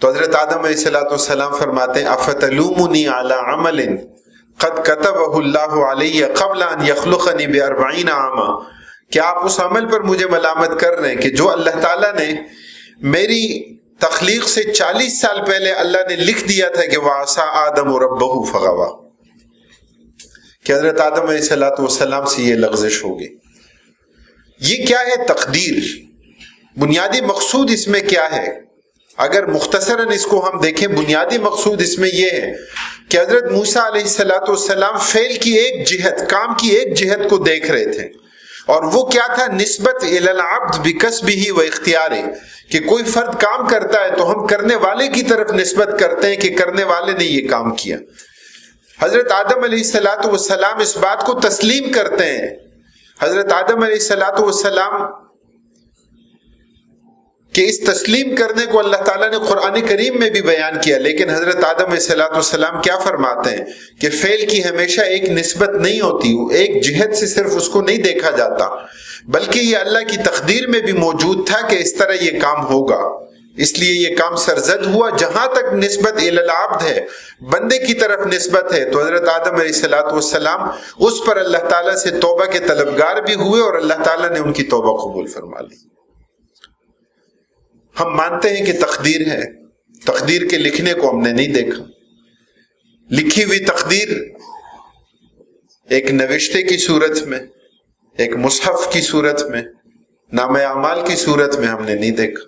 تو حضرت آدم علیہ السلام فرماتے ہیں أَفَتَلُومُنِي عَلَى عَمَلٍ قَدْ كَتَبَهُ اللَّهُ عَلَيَّ قَبْلَ أَنْ يَخْلُقَنِي ب40 عاما، کہ آپ اس عمل پر مجھے ملامت کر رہے ہیں کہ جو اللہ تعالیٰ نے میری تخلیق سے 40 سال پہلے اللہ نے لکھ دیا تھا کہ وَعَصَىٰ آدَمُ رَبَّهُ فَغَوَىٰ، کہ حضرت آدم علیہ السلام سے یہ لغزش ہوگی۔ یہ کیا ہے؟ تقدیر۔ بنیادی مقصود اس میں کیا ہے؟ اگر مختصراً اس کو ہم دیکھیں، بنیادی مقصود اس میں یہ ہے کہ حضرت موسیٰ علیہ السلام فعل کی ایک جہت، کام کی ایک جہت کو دیکھ رہے تھے، اور وہ کیا تھا؟ نسبت الی العبد بکسبہ و اختیارہ، کہ کوئی فرد کام کرتا ہے تو ہم کرنے والے کی طرف نسبت کرتے ہیں کہ کرنے والے نے یہ کام کیا۔ حضرت آدم علیہ السلام اس بات کو تسلیم کرتے ہیں۔ حضرت آدم علیہ السلام کہ اس تسلیم کرنے کو اللہ تعالیٰ نے قرآن کریم میں بھی بیان کیا، لیکن حضرت آدم علیہ السلام کیا فرماتے ہیں کہ فعل کی ہمیشہ ایک نسبت نہیں ہوتی، ایک جہت سے صرف اس کو نہیں دیکھا جاتا، بلکہ یہ اللہ کی تقدیر میں بھی موجود تھا کہ اس طرح یہ کام ہوگا، اس لیے یہ کام سرزد ہوا۔ جہاں تک نسبت الی العبد ہے، بندے کی طرف نسبت ہے، تو حضرت آدم علیہ السلام اس پر اللہ تعالیٰ سے توبہ کے طلبگار بھی ہوئے اور اللہ تعالیٰ نے ان کی توبہ قبول فرما لی۔ ہم مانتے ہیں کہ تقدیر ہے، تقدیر کے لکھنے کو ہم نے نہیں دیکھا، لکھی ہوئی تقدیر ایک نوشتے کی صورت میں، ایک مصحف کی صورت میں، نامہ اعمال کی صورت میں ہم نے نہیں دیکھا۔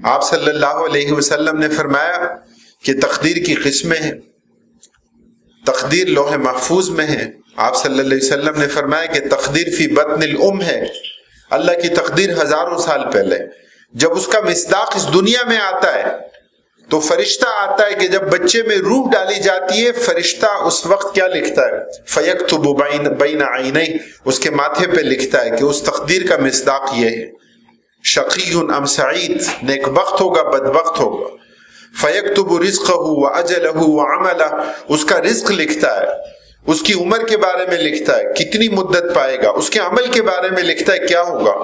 آپ صلی اللہ علیہ وسلم نے فرمایا کہ تقدیر کی قسمیں ہیں، تقدیر لوح محفوظ میں ہے۔ آپ صلی اللہ علیہ وسلم نے فرمایا کہ تقدیر فی بطن الام ہے، اللہ کی تقدیر ہزاروں سال پہلے۔ جب اس کا مصداق اس دنیا میں آتا ہے تو فرشتہ آتا ہے کہ جب بچے میں روح ڈالی جاتی ہے، فرشتہ اس وقت کیا لکھتا ہے؟ فَيَكْتُبُ بَيْنَ عَيْنَيْهِ، اس کے ماتھے پہ لکھتا ہے کہ اس تقدیر کا مصداق یہ ہے، شقی ام سعید، نیک بخت ہوگا بدبخت ہوگا۔ فَيَكْتُبُ رِزْقَهُ وَأَجَلَهُ وَعَمَلَهُ، اس کا رزق لکھتا ہے، اس کی عمر کے بارے میں لکھتا ہے کتنی مدت پائے گا، اس کے عمل کے بارے میں لکھتا ہے کیا ہوگا۔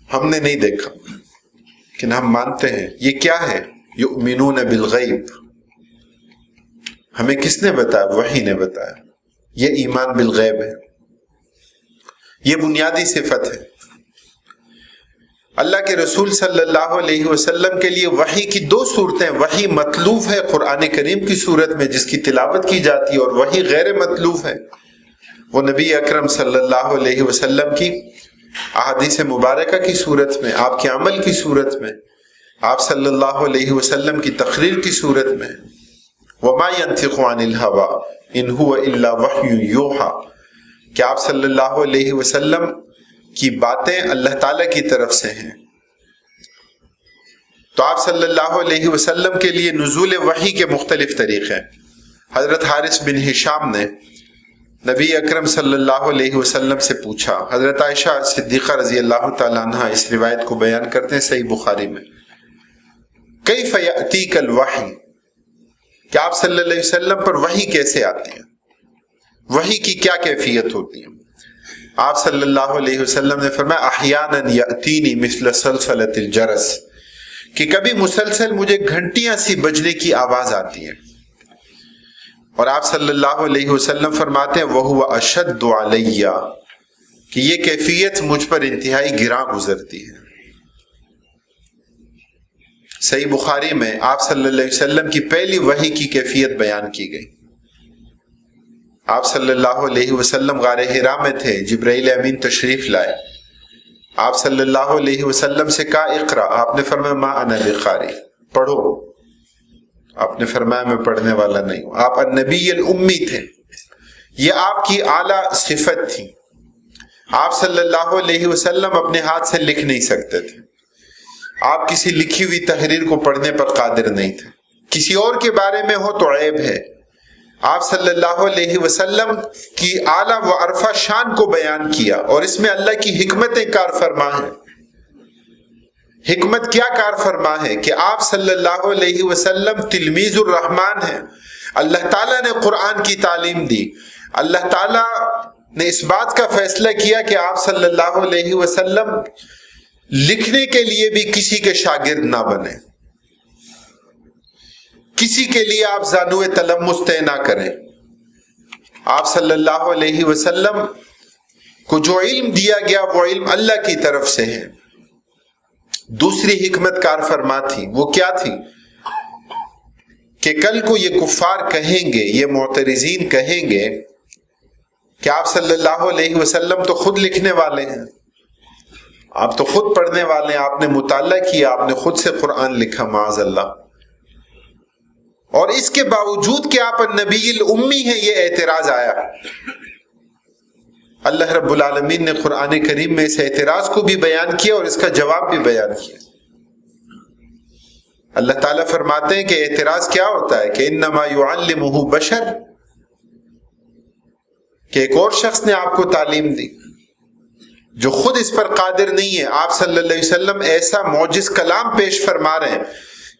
ہم نے نہیں دیکھا لیکن ہم مانتے ہیں۔ یہ کیا ہے؟ یؤمنون بالغیب، ہمیں کس نے بتایا؟ وحی نے بتایا۔ یہ ایمان بالغیب ہے، یہ بنیادی صفت ہے۔ اللہ کے رسول صلی اللہ علیہ وسلم کے لیے وحی کی دو صورتیں، وحی مطلوب ہے قرآن کریم کی صورت میں جس کی تلاوت کی جاتی ہے، اور وحی غیر مطلوب ہے، وہ نبی اکرم صلی اللہ علیہ وسلم کی احادیث مبارکہ کی صورت میں، آپ کے عمل کی صورت میں، آپ صلی اللہ علیہ وسلم کی تقریر کی صورت میں۔ وما ينطق عن الهوى ان هو الا وحی یوحى، کہ آپ صلی اللہ علیہ وسلم کی باتیں اللہ تعالی کی طرف سے ہیں۔ تو آپ صلی اللہ علیہ وسلم کے لیے نزول وحی کے مختلف طریقے۔ حضرت حارث بن ہشام نے نبی اکرم صلی اللہ علیہ وسلم سے پوچھا، حضرت عائشہ صدیقہ رضی اللہ تعالیٰ عنہ اس روایت کو بیان کرتے ہیں صحیح بخاری میں، کیف یأتیک الوحی، کہ آپ صلی اللہ علیہ وسلم پر وحی کیسے آتی ہے، وحی کی کیا کیفیت ہوتی ہے؟ آپ صلی اللہ علیہ وسلم نے فرمایا احیانا یأتینی مثل سلسلۃ الجرس، کہ کبھی مسلسل مجھے گھنٹیاں سی بجنے کی آواز آتی ہے، اور آپ صلی اللہ علیہ وسلم فرماتے ہیں وَهُوَ أَشَدُّ عَلَيَّ، کہ یہ کیفیت مجھ پر انتہائی گراں گزرتی ہے۔ صحیح بخاری میں آپ صلی اللہ علیہ وسلم کی پہلی وحی کی کیفیت بیان کی گئی۔ آپ صلی اللہ علیہ وسلم غار حرا میں تھے، جبرائیل امین تشریف لائے، آپ صلی اللہ علیہ وسلم سے کہا اقرا، آپ نے فرمایا ما انا بقاری، پڑھو، آپ نے فرمایا میں پڑھنے والا نہیں ہوں۔ آپ النبی الامی تھے، یہ آپ کی اعلیٰ صفت تھی۔ آپ صلی اللہ علیہ وسلم اپنے ہاتھ سے لکھ نہیں سکتے تھے، آپ کسی لکھی ہوئی تحریر کو پڑھنے پر قادر نہیں تھے، کسی اور کے بارے میں ہو تو عیب ہے۔ آپ صلی اللہ علیہ وسلم کی اعلیٰ و عرفہ شان کو بیان کیا، اور اس میں اللہ کی حکمتیں کار فرما ہیں۔ حکمت کیا کار فرما ہے کہ آپ صلی اللہ علیہ وسلم تلمیذ الرحمن ہیں، اللہ تعالیٰ نے قرآن کی تعلیم دی، اللہ تعالیٰ نے اس بات کا فیصلہ کیا کہ آپ صلی اللہ علیہ وسلم لکھنے کے لیے بھی کسی کے شاگرد نہ بنے، کسی کے لیے آپ زانو تلمس طے نہ کریں۔ آپ صلی اللہ علیہ وسلم کو جو علم دیا گیا وہ علم اللہ کی طرف سے ہے۔ دوسری حکمت کار فرما تھی، وہ کیا تھی کہ کل کو یہ کفار کہیں گے، یہ معترضین کہیں گے کہ آپ صلی اللہ علیہ وسلم تو خود لکھنے والے ہیں، آپ تو خود پڑھنے والے ہیں، آپ نے مطالعہ کیا، آپ نے خود سے قرآن لکھا، معاذ اللہ، اور اس کے باوجود کہ آپ النبی الامی ہیں، یہ اعتراض آیا۔ اللہ رب العالمین نے قرآن کریم میں اس اعتراض کو بھی بیان کیا اور اس کا جواب بھی بیان کیا۔ اللہ تعالیٰ فرماتے ہیں کہ اعتراض کیا ہوتا ہے کہ انما یعلمہ بشر، کہ ایک اور شخص نے آپ کو تعلیم دی، جو خود اس پر قادر نہیں ہے، آپ صلی اللہ علیہ وسلم ایسا معجز کلام پیش فرما رہے ہیں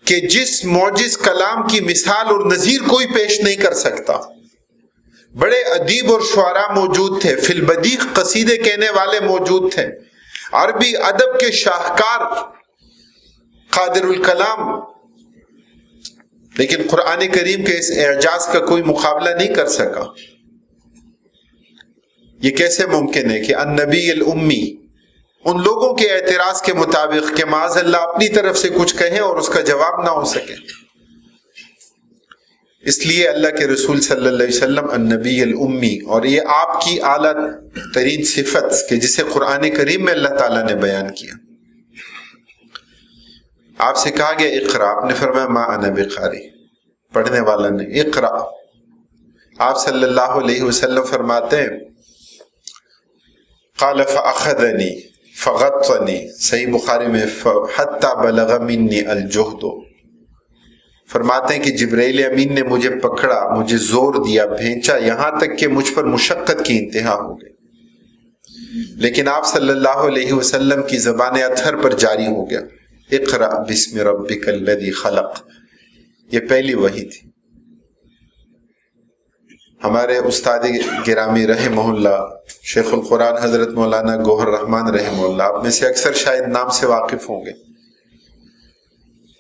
کہ جس معجز کلام کی مثال اور نظیر کوئی پیش نہیں کر سکتا۔ بڑے ادیب اور شعراء موجود تھے، فی البدیع قصیدے کہنے والے موجود تھے، عربی ادب کے شاہکار قادر الکلام، لیکن قرآن کریم کے اس اعجاز کا کوئی مقابلہ نہیں کر سکا۔ یہ کیسے ممکن ہے کہ النبی الامی ان لوگوں کے اعتراض کے مطابق کہ معاذ اللہ اپنی طرف سے کچھ کہیں اور اس کا جواب نہ ہو سکے؟ اس لیے اللہ کے رسول صلی اللہ علیہ وسلم النبی الامی، اور یہ آپ کی اعلیٰ ترین صفت کہ جسے قرآن کریم میں اللہ تعالیٰ نے بیان کیا۔ آپ سے کہا گیا اقرا، آپ نے فرمایا ما انا بقاری، پڑھنے والا نہیں، اقرا۔ آپ صلی اللہ علیہ وسلم فرماتے ہیں قال فاخذنی فغطنی، صحیح بخاری میں حتی بلغ منی الجہد، فرماتے ہیں کہ جبرائیل امین نے مجھے پکڑا، مجھے زور دیا، بھینچا، یہاں تک کہ مجھ پر مشقت کی انتہا ہو گئی، لیکن آپ صلی اللہ علیہ وسلم کی زبان اطہر پر جاری ہو گیا اقرأ بسم ربک الذی خلق۔ یہ پہلی وحی تھی۔ ہمارے استاد گرامی رحمہ اللہ شیخ القرآن حضرت مولانا گوہر رحمان رحمہ اللہ، آپ میں سے اکثر شاید نام سے واقف ہوں گے۔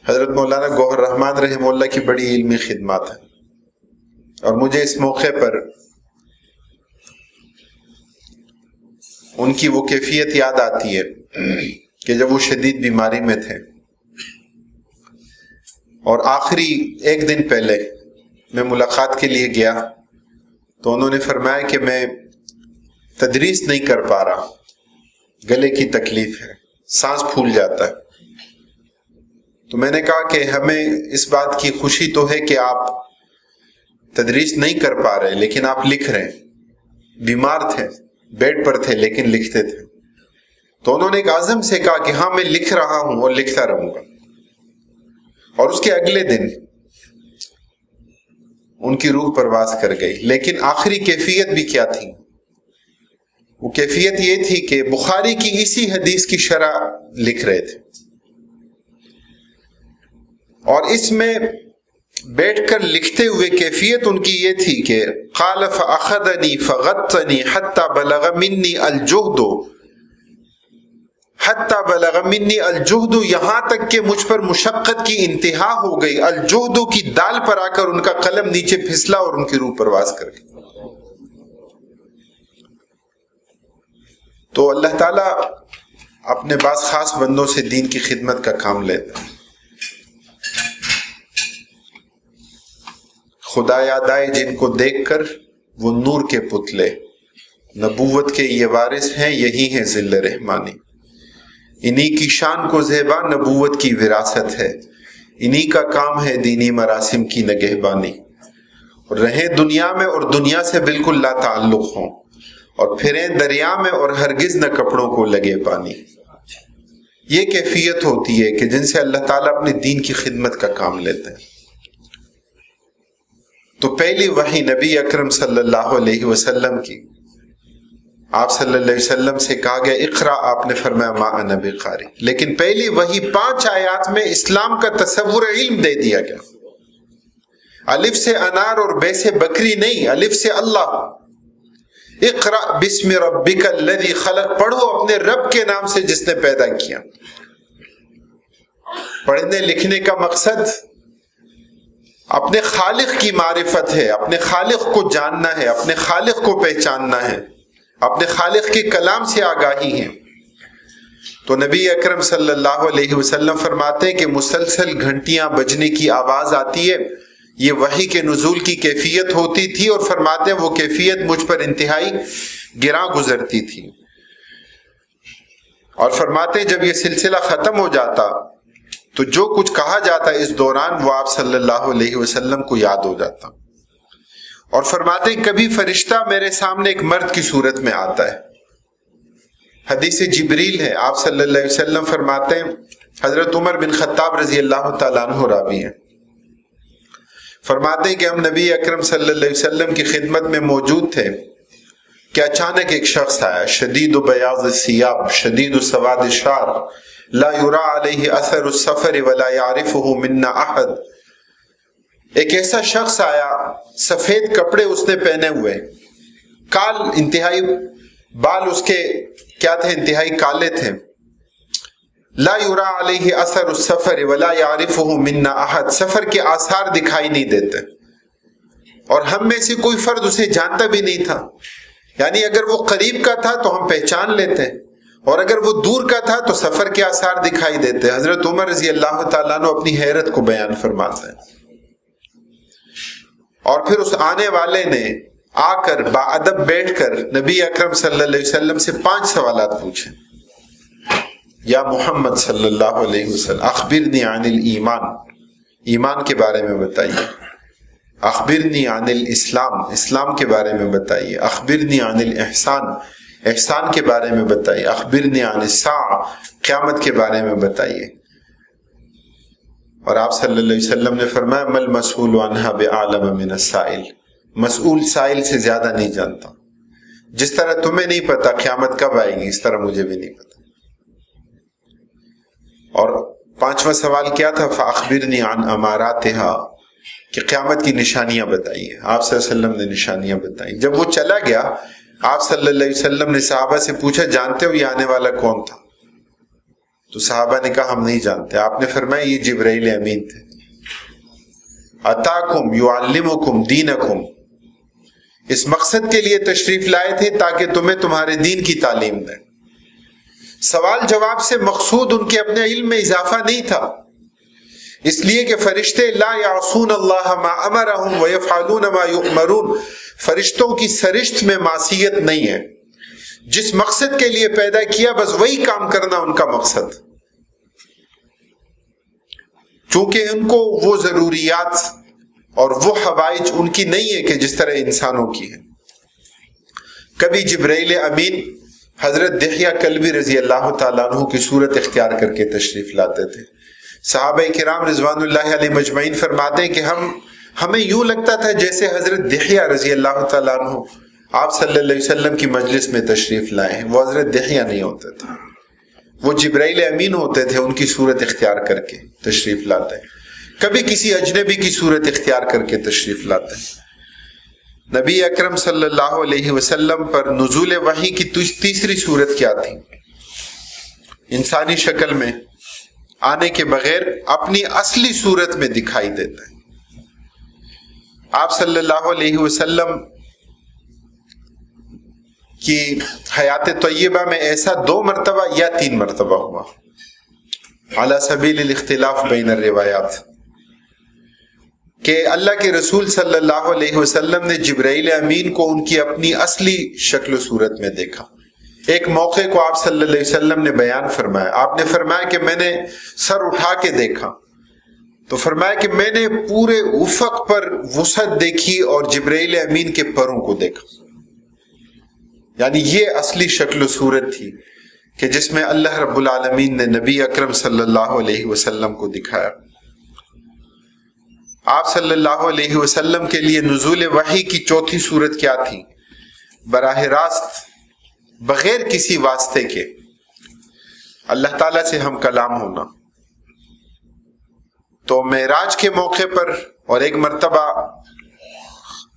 حضرت مولانا گوہر رحمان رحمہ اللہ کی بڑی علمی خدمات ہیں، اور مجھے اس موقع پر ان کی وہ کیفیت یاد آتی ہے کہ جب وہ شدید بیماری میں تھے، اور آخری ایک دن پہلے میں ملاقات کے لیے گیا تو انہوں نے فرمایا کہ میں تدریس نہیں کر پا رہا، گلے کی تکلیف ہے، سانس پھول جاتا ہے۔ تو میں نے کہا کہ ہمیں اس بات کی خوشی تو ہے کہ آپ تدریس نہیں کر پا رہے، لیکن آپ لکھ رہے ہیں۔ بیمار تھے، بیڈ پر تھے، لیکن لکھتے تھے۔ تو انہوں نے ایک عزم سے کہا کہ ہاں میں لکھ رہا ہوں اور لکھتا رہوں گا۔ اور اس کے اگلے دن ان کی روح پرواز کر گئی۔ لیکن آخری کیفیت بھی کیا تھی؟ وہ کیفیت یہ تھی کہ بخاری کی اسی حدیث کی شرح لکھ رہے تھے، اور اس میں بیٹھ کر لکھتے ہوئے کیفیت ان کی یہ تھی کہ قال فاخذنی فغطنی حتی بلغ منی الجہد، حتی بلغ منی الجہد، یہاں تک کہ مجھ پر مشقت کی انتہا ہو گئی۔ الجہد کی دال پر آ کر ان کا قلم نیچے پھسلا اور ان کی روح پرواز کر گئی۔ تو اللہ تعالیٰ اپنے بعض خاص بندوں سے دین کی خدمت کا کام لیتا ہے۔ خدا یاد آئے جن کو دیکھ کر وہ نور کے پتلے، نبوت کے یہ وارث ہیں، یہی ہیں ذل رحمانی۔ انہی کی شان کو زیبا نبوت کی وراثت ہے، انہی کا کام ہے دینی مراسم کی نگہبانی۔ اور رہیں دنیا میں اور دنیا سے بالکل لا تعلق ہوں، اور پھریں دریا میں اور ہرگز نہ کپڑوں کو لگے پانی۔ یہ کیفیت ہوتی ہے کہ جن سے اللہ تعالیٰ اپنے دین کی خدمت کا کام لیتے ہیں۔ تو پہلی وحی نبی اکرم صلی اللہ علیہ وسلم کی، آپ صلی اللہ علیہ وسلم سے کہا گیا اقرا، آپ نے فرمایا ما انا بقاری۔ لیکن پہلی وحی 5 آیات میں اسلام کا تصور علم دے دیا گیا۔ الف سے انار اور بے سے بکری نہیں، الف سے اللہ۔ اقرا بسم ربک الذی خلق، پڑھو اپنے رب کے نام سے جس نے پیدا کیا۔ پڑھنے لکھنے کا مقصد اپنے خالق کی معرفت ہے، اپنے خالق کو جاننا ہے، اپنے خالق کو پہچاننا ہے، اپنے خالق کے کلام سے آگاہی ہے۔ تو نبی اکرم صلی اللہ علیہ وسلم فرماتے ہیں کہ مسلسل گھنٹیاں بجنے کی آواز آتی ہے، یہ وحی کے نزول کی کیفیت ہوتی تھی، اور فرماتے ہیں وہ کیفیت مجھ پر انتہائی گراں گزرتی تھی۔ اور فرماتے ہیں جب یہ سلسلہ ختم ہو جاتا تو جو کچھ کہا جاتا اس دوران وہ آپ صلی اللہ علیہ وسلم کو یاد ہو جاتا۔ اور فرماتے ہیں کبھی فرشتہ میرے سامنے ایک مرد کی صورت میں آتا ہے، حدیث جبریل ہے، آپ صلی اللہ علیہ وسلم فرماتے ہیں، حضرت عمر بن خطاب رضی اللہ تعالیٰ عنہ راوی ہیں، فرماتے ہیں کہ ہم نبی اکرم صلی اللہ علیہ وسلم کی خدمت میں موجود تھے کہ اچانک ایک شخص آیا، شدید بیاض الثیاب شدید سواد الشعر لا یرا علیہ اثر السفر ولا یعرفہ منا احد، ایک ایسا شخص آیا سفید کپڑے اس نے پہنے ہوئے، کال انتہائی بال اس کے کیا تھے، انتہائی کالے تھے، لا یرا علیہ اثر السفر ولا یعرفہ منا احد، سفر کے آثار دکھائی نہیں دیتے اور ہم میں سے کوئی فرد اسے جانتا بھی نہیں تھا، یعنی اگر وہ قریب کا تھا تو ہم پہچان لیتے اور اگر وہ دور کا تھا تو سفر کے آثار دکھائی دیتے۔ حضرت عمر رضی اللہ تعالیٰ عنہ اپنی حیرت کو بیان فرماتے ہیں، اور پھر اس آنے والے نے آ کر باادب بیٹھ کر نبی اکرم صلی اللہ علیہ وسلم سے 5 سوالات پوچھے۔ یا محمد صلی اللہ علیہ وسلم اخبرنی عن الایمان، ایمان کے بارے میں بتائیے، اخبرنی عن الاسلام، اسلام کے بارے میں بتائیے، اخبرنی عن الاحسان، احسان کے بارے میں بتائیے، اخبرنی عن الساعہ، قیامت کے بارے میں بتائیے۔ اور آپ صلی اللہ علیہ وسلم نے فرمایا مل مسئول عنہا بعالم من السائل، مسئول سائل سے زیادہ نہیں جانتا، جس طرح تمہیں نہیں پتا قیامت کب آئے گی اس طرح مجھے بھی نہیں پتا۔ اور 5واں سوال کیا تھا، فاخبرنی عن اماراتها، کہ قیامت کی نشانیاں بتائیے۔ آپ صلی اللہ علیہ وسلم نے نشانیاں بتائیں۔ جب وہ چلا گیا آپ صلی اللہ علیہ وسلم نے صحابہ سے پوچھا جانتے ہو یہ آنے والا کون تھا؟ تو صحابہ نے کہا ہم نہیں جانتے۔ آپ نے فرمایا یہ جبرائیل امین تھے، اتاکم یعلمکم دینکم، اس مقصد کے لیے تشریف لائے تھے تاکہ تمہیں تمہارے دین کی تعلیم دیں۔ سوال جواب سے مقصود ان کے اپنے علم میں اضافہ نہیں تھا، اس لیے کہ فرشتے لا یعصون اللہ ما امرہم ویفعلون ما یؤمرون، فرشتوں کی سرشت میں معصیت نہیں ہے، جس مقصد کے لیے پیدا کیا بس وہی کام کرنا ان کا مقصد، چونکہ ان کو وہ ضروریات اور وہ حوائج ان کی نہیں ہے کہ جس طرح انسانوں کی ہے۔ کبھی جبرائیل امین حضرت دحیہ کلبی رضی اللہ تعالیٰ عنہ کی صورت اختیار کر کے تشریف لاتے تھے۔ صحابہ کرام رضوان اللہ علیہ مجمعین فرماتے ہیں کہ ہمیں یوں لگتا تھا جیسے حضرت دحیہ رضی اللہ تعالیٰ عنہ آپ صلی اللہ علیہ وسلم کی مجلس میں تشریف لائے ہیں۔ وہ حضرت دحیہ نہیں ہوتے تھے، وہ جبرائیل امین ہوتے تھے، ان کی صورت اختیار کر کے تشریف لاتے ہیں۔ کبھی کسی اجنبی کی صورت اختیار کر کے تشریف لاتے ہیں۔ نبی اکرم صلی اللہ علیہ وسلم پر نزول وحی کی تیسری صورت کیا تھی؟ انسانی شکل میں آنے کے بغیر اپنی اصلی صورت میں دکھائی دیتا ہے۔ آپ صلی اللہ علیہ وسلم کی حیات طیبہ میں ایسا 2 مرتبہ یا 3 مرتبہ ہوا، علی سبیل الاختلاف بین الروایات، کہ اللہ کے رسول صلی اللہ علیہ وسلم نے جبرائیل امین کو ان کی اپنی اصلی شکل و صورت میں دیکھا۔ ایک موقع کو آپ صلی اللہ علیہ وسلم نے بیان فرمایا، آپ نے فرمایا کہ میں نے سر اٹھا کے دیکھا تو فرمایا کہ میں نے پورے افق پر وسعت دیکھی اور جبرائیل امین کے پروں کو دیکھا، یعنی یہ اصلی شکل و صورت تھی کہ جس میں اللہ رب العالمین نے نبی اکرم صلی اللہ علیہ وسلم کو دکھایا۔ آپ صلی اللہ علیہ وسلم کے لیے نزول وحی کی چوتھی صورت کیا تھی؟ براہ راست بغیر کسی واسطے کے اللہ تعالیٰ سے ہم کلام ہونا۔ تو معراج کے موقع پر اور ایک مرتبہ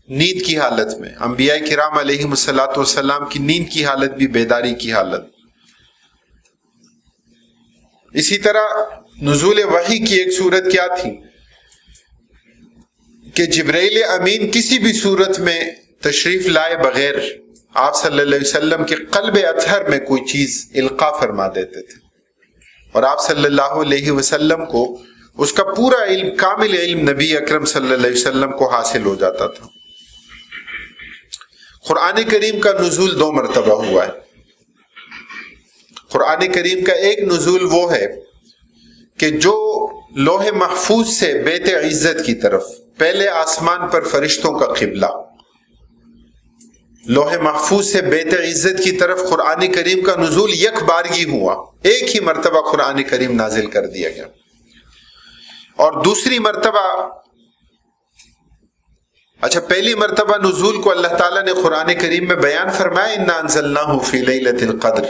نیند کی حالت میں، انبیاء کرام علیہم الصلوۃ والسلام کی نیند کی حالت بھی بیداری کی حالت۔ اسی طرح نزول وحی کی ایک صورت کیا تھی کہ جبرائیل امین کسی بھی صورت میں تشریف لائے بغیر آپ صلی اللہ علیہ وسلم کے قلب اطہر میں کوئی چیز القاء فرما دیتے تھے، اور آپ صلی اللہ علیہ وسلم کو اس کا پورا علم، کامل علم نبی اکرم صلی اللہ علیہ وسلم کو حاصل ہو جاتا تھا۔ قرآن کریم کا نزول 2 مرتبہ ہوا ہے۔ قرآن کریم کا ایک نزول وہ ہے کہ جو لوح محفوظ سے بیت عزت کی طرف، پہلے آسمان پر فرشتوں کا قبلہ، لوح محفوظ سے بیت عزت کی طرف قرآن کریم کا نزول یک بارگی ہوا، ایک ہی مرتبہ قرآن کریم نازل کر دیا گیا، اور دوسری مرتبہ اچھا، پہلی مرتبہ نزول کو اللہ تعالیٰ نے قرآن کریم میں بیان فرمایا، انا انزلناہ فی لیلۃ القدر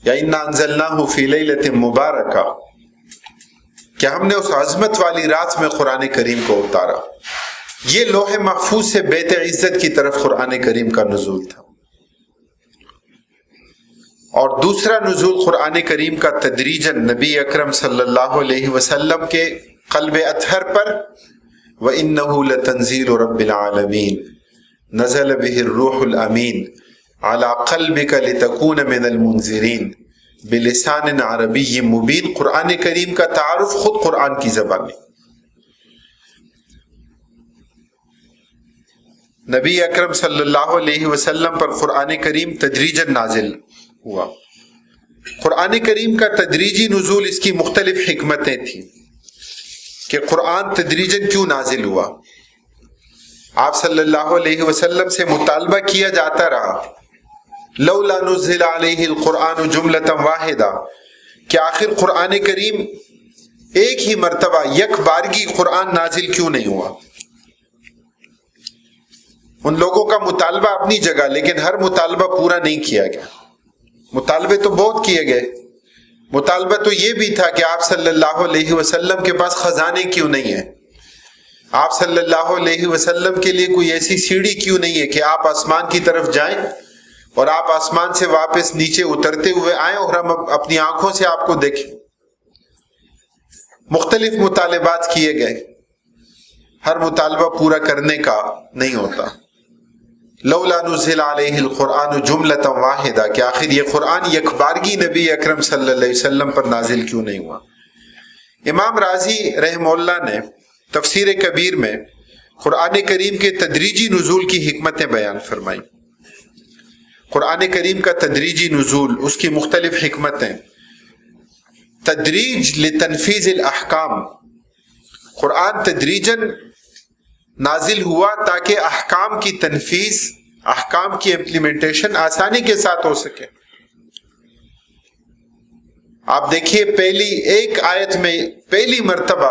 یا انا انزلناہ فی لیلۃ مبارکہ، کہ ہم نے اس عظمت والی رات میں قرآن کریم کو اتارا. یہ لوح محفوظ سے بیت عزت کی طرف قرآن کریم کا نزول تھا. اور دوسرا نزول قرآن کریم کا تدریجاً نبی اکرم صلی اللہ علیہ وسلم کے قلب اطہر پر، وَإِنَّهُ لَتَنزِيلُ رَبِّ الْعَالَمِينَ نَزَلَ بِهِ الرُّوحُ الْأَمِينُ عَلَى قَلْبِكَ لِتَكُونَ مِنَ الْمُنذِرِينَ بِلِسَانٍ عَرَبِيٍّ مُبِينٍ. قرآن کریم کا تعارف خود قرآن کی زبان میں. نبی اکرم صلی اللہ علیہ وسلم پر قرآن کریم تدریجاً نازل ہوا. قرآن کریم کا تدریجی نزول، اس کی مختلف حکمتیں تھیں کہ قرآن تدریجاً کیوں نازل ہوا. آپ صلی اللہ علیہ وسلم سے مطالبہ کیا جاتا رہا، لولا نزل علیہ القرآن جملۃ واحدہ، کہ آخر قرآن کریم ایک ہی مرتبہ یک بارگی قرآن نازل کیوں نہیں ہوا. ان لوگوں کا مطالبہ اپنی جگہ، لیکن ہر مطالبہ پورا نہیں کیا گیا. مطالبے تو بہت کیے گئے. مطالبہ تو یہ بھی تھا کہ آپ صلی اللہ علیہ وسلم کے پاس خزانے کیوں نہیں ہیں، آپ صلی اللہ علیہ وسلم کے لیے کوئی ایسی سیڑھی کیوں نہیں ہے کہ آپ آسمان کی طرف جائیں اور آپ آسمان سے واپس نیچے اترتے ہوئے آئیں اور ہم اپنی آنکھوں سے آپ کو دیکھیں. مختلف مطالبات کیے گئے، ہر مطالبہ پورا کرنے کا نہیں ہوتا. لولا نزل علیہ القرآن جملۃ واحدہ، کہ آخر یہ قرآن یکبارگی نبی اکرم صلی اللہ علیہ وسلم پر نازل کیوں نہیں ہوا. امام رازی رحمہ اللہ نے تفسیر کبیر میں قرآن کریم کے تدریجی نزول کی حکمتیں بیان فرمائی. قرآن کریم کا تدریجی نزول، اس کی مختلف حکمتیں. تدریج لتنفیذ الاحکام، قرآن تدریجاً نازل ہوا تاکہ احکام کی تنفیذ، احکام کی امپلیمنٹیشن آسانی کے ساتھ ہو سکے. آپ دیکھیے پہلی ایک آیت میں پہلی مرتبہ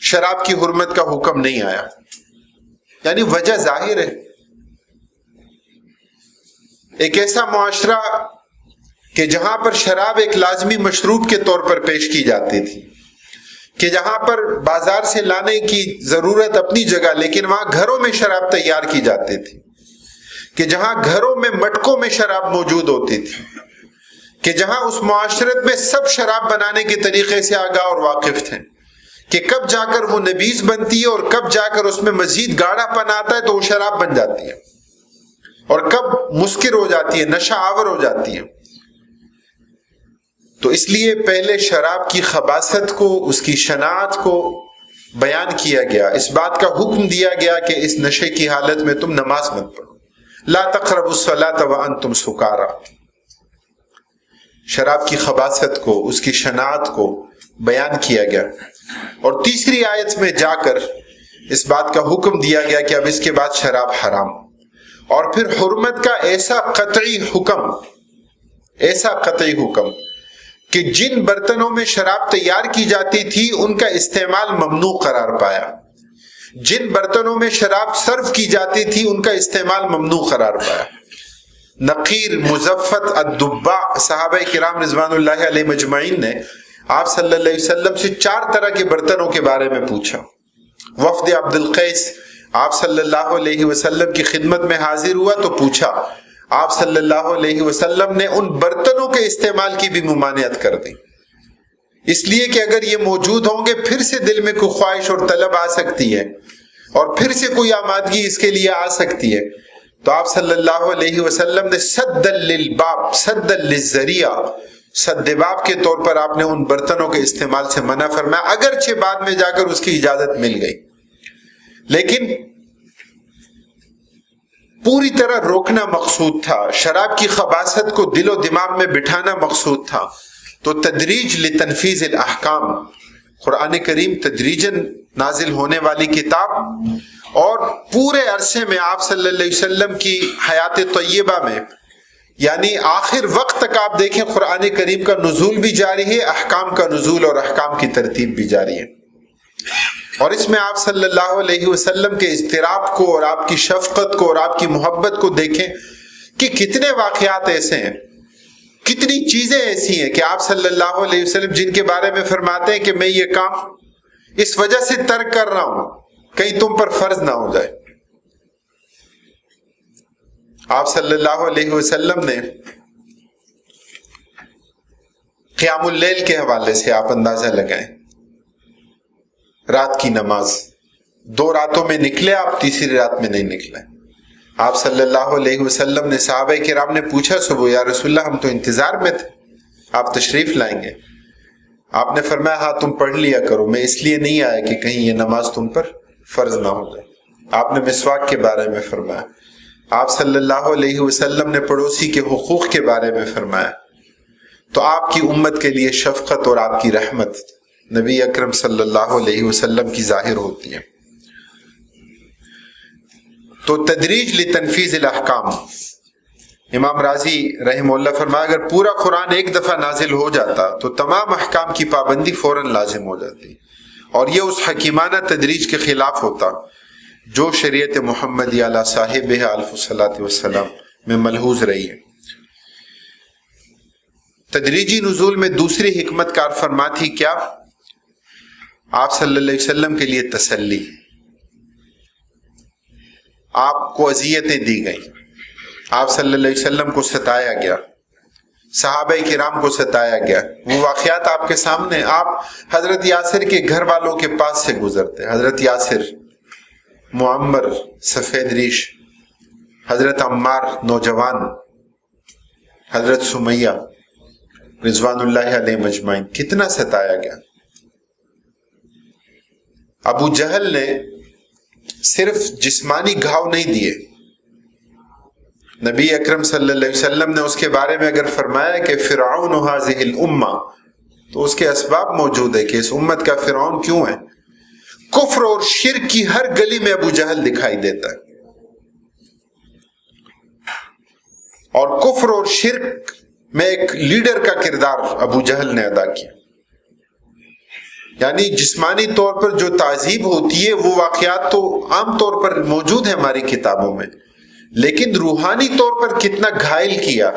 شراب کی حرمت کا حکم نہیں آیا، یعنی وجہ ظاہر ہے. ایک ایسا معاشرہ کہ جہاں پر شراب ایک لازمی مشروب کے طور پر پیش کی جاتی تھی، کہ جہاں پر بازار سے لانے کی ضرورت اپنی جگہ، لیکن وہاں گھروں میں شراب تیار کی جاتی تھی، کہ جہاں گھروں میں مٹکوں میں شراب موجود ہوتی تھی، کہ جہاں اس معاشرت میں سب شراب بنانے کے طریقے سے آگاہ اور واقف تھے، کہ کب جا کر وہ نبیذ بنتی ہے اور کب جا کر اس میں مزید گاڑھا پن آتا ہے تو وہ شراب بن جاتی ہے، اور کب مسکر ہو جاتی ہے، نشہ آور ہو جاتی ہے. تو اس لیے پہلے شراب کی خباثت کو، اس کی شناعت کو بیان کیا گیا. اس بات کا حکم دیا گیا کہ اس نشے کی حالت میں تم نماز مت پڑھو. لا تقربوا الصلاة وانتم سکارا. شراب کی خباثت کو، اس کی شناعت کو بیان کیا گیا. اور تیسری آیت میں جا کر اس بات کا حکم دیا گیا کہ اب اس کے بعد شراب حرام. اور پھر حرمت کا ایسا قطعی حکم کہ جن برتنوں میں شراب تیار کی جاتی تھی ان کا استعمال ممنوع قرار پایا، جن برتنوں میں شراب سرو کی جاتی تھی ان کا استعمال ممنوع قرار پایا. نقیر، مزفت، الدباء، صحابہ کرام رضوان اللہ علیہ مجمعین نے آپ صلی اللہ علیہ وسلم سے 4 طرح کے برتنوں کے بارے میں پوچھا. وفد عبد القیس آپ صلی اللہ علیہ وسلم کی خدمت میں حاضر ہوا تو پوچھا. آپ صلی اللہ علیہ وسلم نے ان برتنوں کے استعمال کی بھی ممانعت کر دی، اس لیے کہ اگر یہ موجود ہوں گے پھر سے دل میں کوئی خواہش اور طلب آ سکتی ہے اور پھر سے کوئی آمادگی اس کے لیے آ سکتی ہے. تو آپ صلی اللہ علیہ وسلم نے سد للباب، سد للذریعہ، سد باب کے طور پر آپ نے ان برتنوں کے استعمال سے منع فرمایا، اگرچہ بعد میں جا کر اس کی اجازت مل گئی، لیکن پوری طرح روکنا مقصود تھا. شراب کی خباثت کو دل و دماغ میں بٹھانا مقصود تھا. تو تدریج لتنفیذ الاحکام، قرآن کریم تدریجاً نازل ہونے والی کتاب، اور پورے عرصے میں آپ صلی اللہ علیہ وسلم کی حیات طیبہ میں، یعنی آخر وقت تک آپ دیکھیں قرآن کریم کا نزول بھی جاری ہے، احکام کا نزول اور احکام کی ترتیب بھی جاری ہے. اور اس میں آپ صلی اللہ علیہ وسلم کے اضطراب کو اور آپ کی شفقت کو اور آپ کی محبت کو دیکھیں کہ کتنے واقعات ایسے ہیں، کتنی چیزیں ایسی ہیں کہ آپ صلی اللہ علیہ وسلم جن کے بارے میں فرماتے ہیں کہ میں یہ کام اس وجہ سے ترک کر رہا ہوں کہیں تم پر فرض نہ ہو جائے۔ آپ صلی اللہ علیہ وسلم نے قیام اللیل کے حوالے سے آپ اندازہ لگائیں، رات کی نماز 2 راتوں میں نکلے آپ، تیسری رات میں نہیں نکلے۔ آپ صلی اللہ علیہ وسلم نے صحابہ کرام نے پوچھا صبح، یا رسول اللہ ہم تو انتظار میں تھے، آپ تشریف لائیں گے۔ آپ نے فرمایا ہاں تم پڑھ لیا کرو، میں اس لیے نہیں آیا کہ کہیں یہ نماز تم پر فرض نہ ہو جائے۔ آپ نے مسواک کے بارے میں فرمایا، آپ صلی اللہ علیہ وسلم نے پڑوسی کے حقوق کے بارے میں فرمایا۔ تو آپ کی امت کے لیے شفقت اور آپ کی رحمت نبی اکرم صلی اللہ علیہ وسلم کی ظاہر ہوتی ہے۔ تو تدریج لتنفیذ الاحکام، امام راضی رحمہ اللہ فرمایا اگر پورا قرآن ایک دفعہ نازل ہو جاتا تو تمام احکام کی پابندی فوراً لازم ہو جاتی، اور یہ اس حکیمانہ تدریج کے خلاف ہوتا جو شریعت محمدی علی صاحب علیہ الصلوۃ والسلام میں ملحوظ رہی ہے۔ تدریجی نزول میں دوسری حکمت کار فرما تھی کیا؟ آپ صلی اللہ علیہ وسلم کے لیے تسلی، آپ کو اذیتیں دی گئیں، آپ صلی اللہ علیہ وسلم کو ستایا گیا، صحابہ کرام کو ستایا گیا، وہ واقعات آپ کے سامنے۔ آپ حضرت یاسر کے گھر والوں کے پاس سے گزرتے، حضرت یاسر معمر سفید ریش، حضرت عمار نوجوان، حضرت سمیہ رضوان اللہ علیہ مجمعین، کتنا ستایا گیا۔ ابو جہل نے صرف جسمانی گھاؤ نہیں دیے، نبی اکرم صلی اللہ علیہ وسلم نے اس کے بارے میں اگر فرمایا کہ فرعون هذه الامہ، تو اس کے اسباب موجود ہے کہ اس امت کا فرعون کیوں ہے۔ کفر اور شرک کی ہر گلی میں ابو جہل دکھائی دیتا ہے، اور کفر اور شرک میں ایک لیڈر کا کردار ابو جہل نے ادا کیا۔ یعنی جسمانی طور پر جو تعذیب ہوتی ہے وہ واقعات تو عام طور پر موجود ہیں ہماری کتابوں میں، لیکن روحانی طور پر کتنا گھائل کیا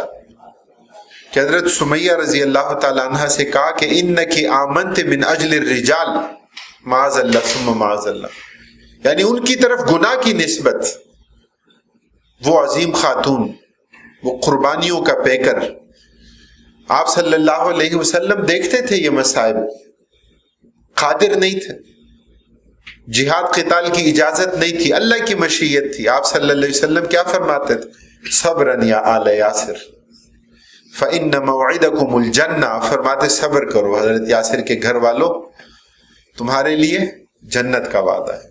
کہ حضرت سمیہ رضی اللہ تعالی عنہ سے کہا کہ انکی آمنت من اجل الرجال معاذ اللہ ثم معاذ اللہ، یعنی ان کی طرف گناہ کی نسبت، وہ عظیم خاتون، وہ قربانیوں کا پیکر۔ آپ صلی اللہ علیہ وسلم دیکھتے تھے یہ مصائب، قادر نہیں تھے، جہاد قتال کی اجازت نہیں تھی، اللہ کی مشیت تھی۔ آپ صلی اللہ علیہ وسلم کیا فرماتے تھے؟ صبرا یا آل یاسر فإن موعدکم الجنہ، فرماتے صبر کرو حضرت یاسر کے گھر والوں، تمہارے لیے جنت کا وعدہ ہے۔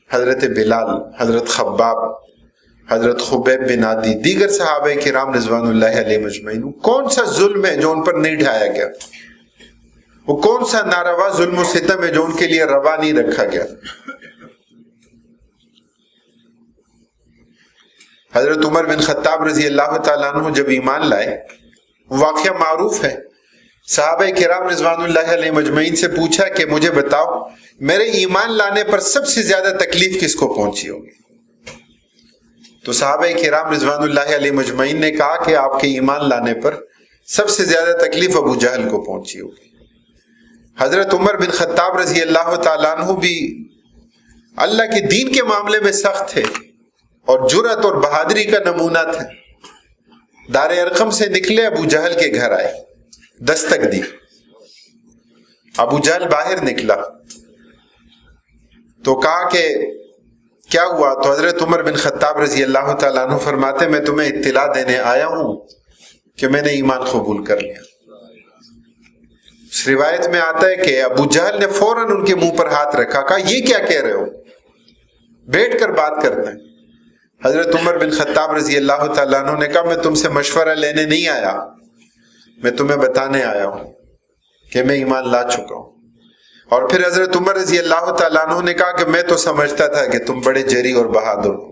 حضرت بلال، حضرت خباب، حضرت خبیب بن عادی، دیگر صحابہ کرام رضوان اللہ علیہ مجمعین، کون سا ظلم ہے جو ان پر نہیں ڈھایا گیا؟ وہ کون سا ناروا ظلم و ستم ہے جو ان کے لیے روا نہیں رکھا گیا؟ حضرت عمر بن خطاب رضی اللہ تعالیٰ عنہ جب ایمان لائے، واقعہ معروف ہے، صحابہ کرام رضوان اللہ علیہ مجمعین سے پوچھا کہ مجھے بتاؤ میرے ایمان لانے پر سب سے زیادہ تکلیف کس کو پہنچی ہوگی؟ تو صحابہ کرام رضوان اللہ علیہ مجمعین نے کہا کہ آپ کے ایمان لانے پر سب سے زیادہ تکلیف ابو جہل کو پہنچی ہوگی۔ حضرت عمر بن خطاب رضی اللہ تعالیٰ عنہ بھی اللہ کے دین کے معاملے میں سخت تھے اور جرأت اور بہادری کا نمونہ تھے۔ دار ارقم سے نکلے، ابو جہل کے گھر آئے، دستک دی، ابو جہل باہر نکلا تو کہا کہ کیا ہوا؟ تو حضرت عمر بن خطاب رضی اللہ تعالیٰ عنہ فرماتے میں تمہیں اطلاع دینے آیا ہوں کہ میں نے ایمان قبول کر لیا۔ اس روایت میں آتا ہے کہ ابو جہل نے فوراً ان کے منہ پر ہاتھ رکھا، کہا یہ کیا کہہ رہے ہو، بیٹھ کر بات کرتے ہیں۔ حضرت عمر بن خطاب رضی اللہ تعالیٰ عنہ نے کہا میں تم سے مشورہ لینے نہیں آیا، میں تمہیں بتانے آیا ہوں کہ میں ایمان لا چکا ہوں۔ اور پھر حضرت عمر رضی اللہ تعالیٰ عنہ نے کہا کہ میں تو سمجھتا تھا کہ تم بڑے جری اور بہادر ہو،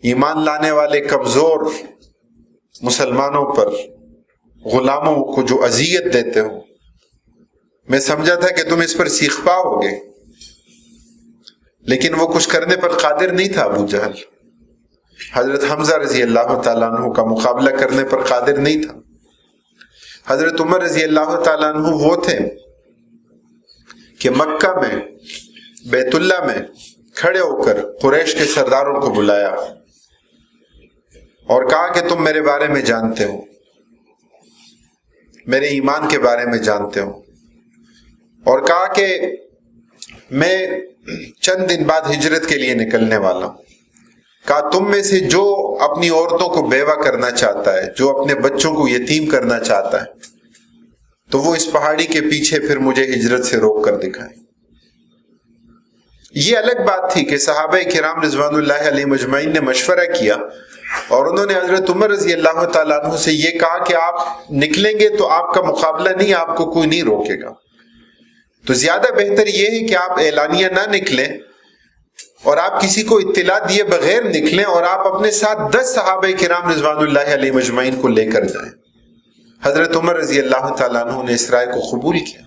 ایمان لانے والے کمزور مسلمانوں پر، غلاموں کو جو اذیت دیتے ہو، میں سمجھا تھا کہ تم اس پر سیخ پا ہوگے، لیکن وہ کچھ کرنے پر قادر نہیں تھا ابو جہل. حضرت حمزہ رضی اللہ تعالیٰ عنہ کا مقابلہ کرنے پر قادر نہیں تھا. حضرت عمر رضی اللہ تعالیٰ عنہ وہ تھے کہ مکہ میں بیت اللہ میں کھڑے ہو کر قریش کے سرداروں کو بلایا اور کہا کہ تم میرے بارے میں جانتے ہو, میرے ایمان کے بارے میں جانتے ہو, اور کہا کہ میں چند دن بعد ہجرت کے لیے نکلنے والا ہوں. کہا تم میں سے جو اپنی عورتوں کو بیوہ کرنا چاہتا ہے, جو اپنے بچوں کو یتیم کرنا چاہتا ہے, تو وہ اس پہاڑی کے پیچھے پھر مجھے ہجرت سے روک کر دکھائے. یہ الگ بات تھی کہ صحابہ کرام رضوان اللہ علیہ مجمعین نے مشورہ کیا اور انہوں نے حضرت عمر رضی اللہ تعالیٰ عنہ سے یہ کہا کہ آپ نکلیں گے تو آپ کا مقابلہ نہیں, آپ کو کوئی نہیں روکے گا. تو زیادہ بہتر یہ ہے کہ آپ اعلانیہ نہ نکلیں اور آپ کسی کو اطلاع دیے بغیر نکلیں اور آپ اپنے ساتھ 10 صحابہ کرام رضوان اللہ علیہ مجمعین کو لے کر جائیں. حضرت عمر رضی اللہ تعالیٰ عنہ نے اس رائے کو قبول کیا.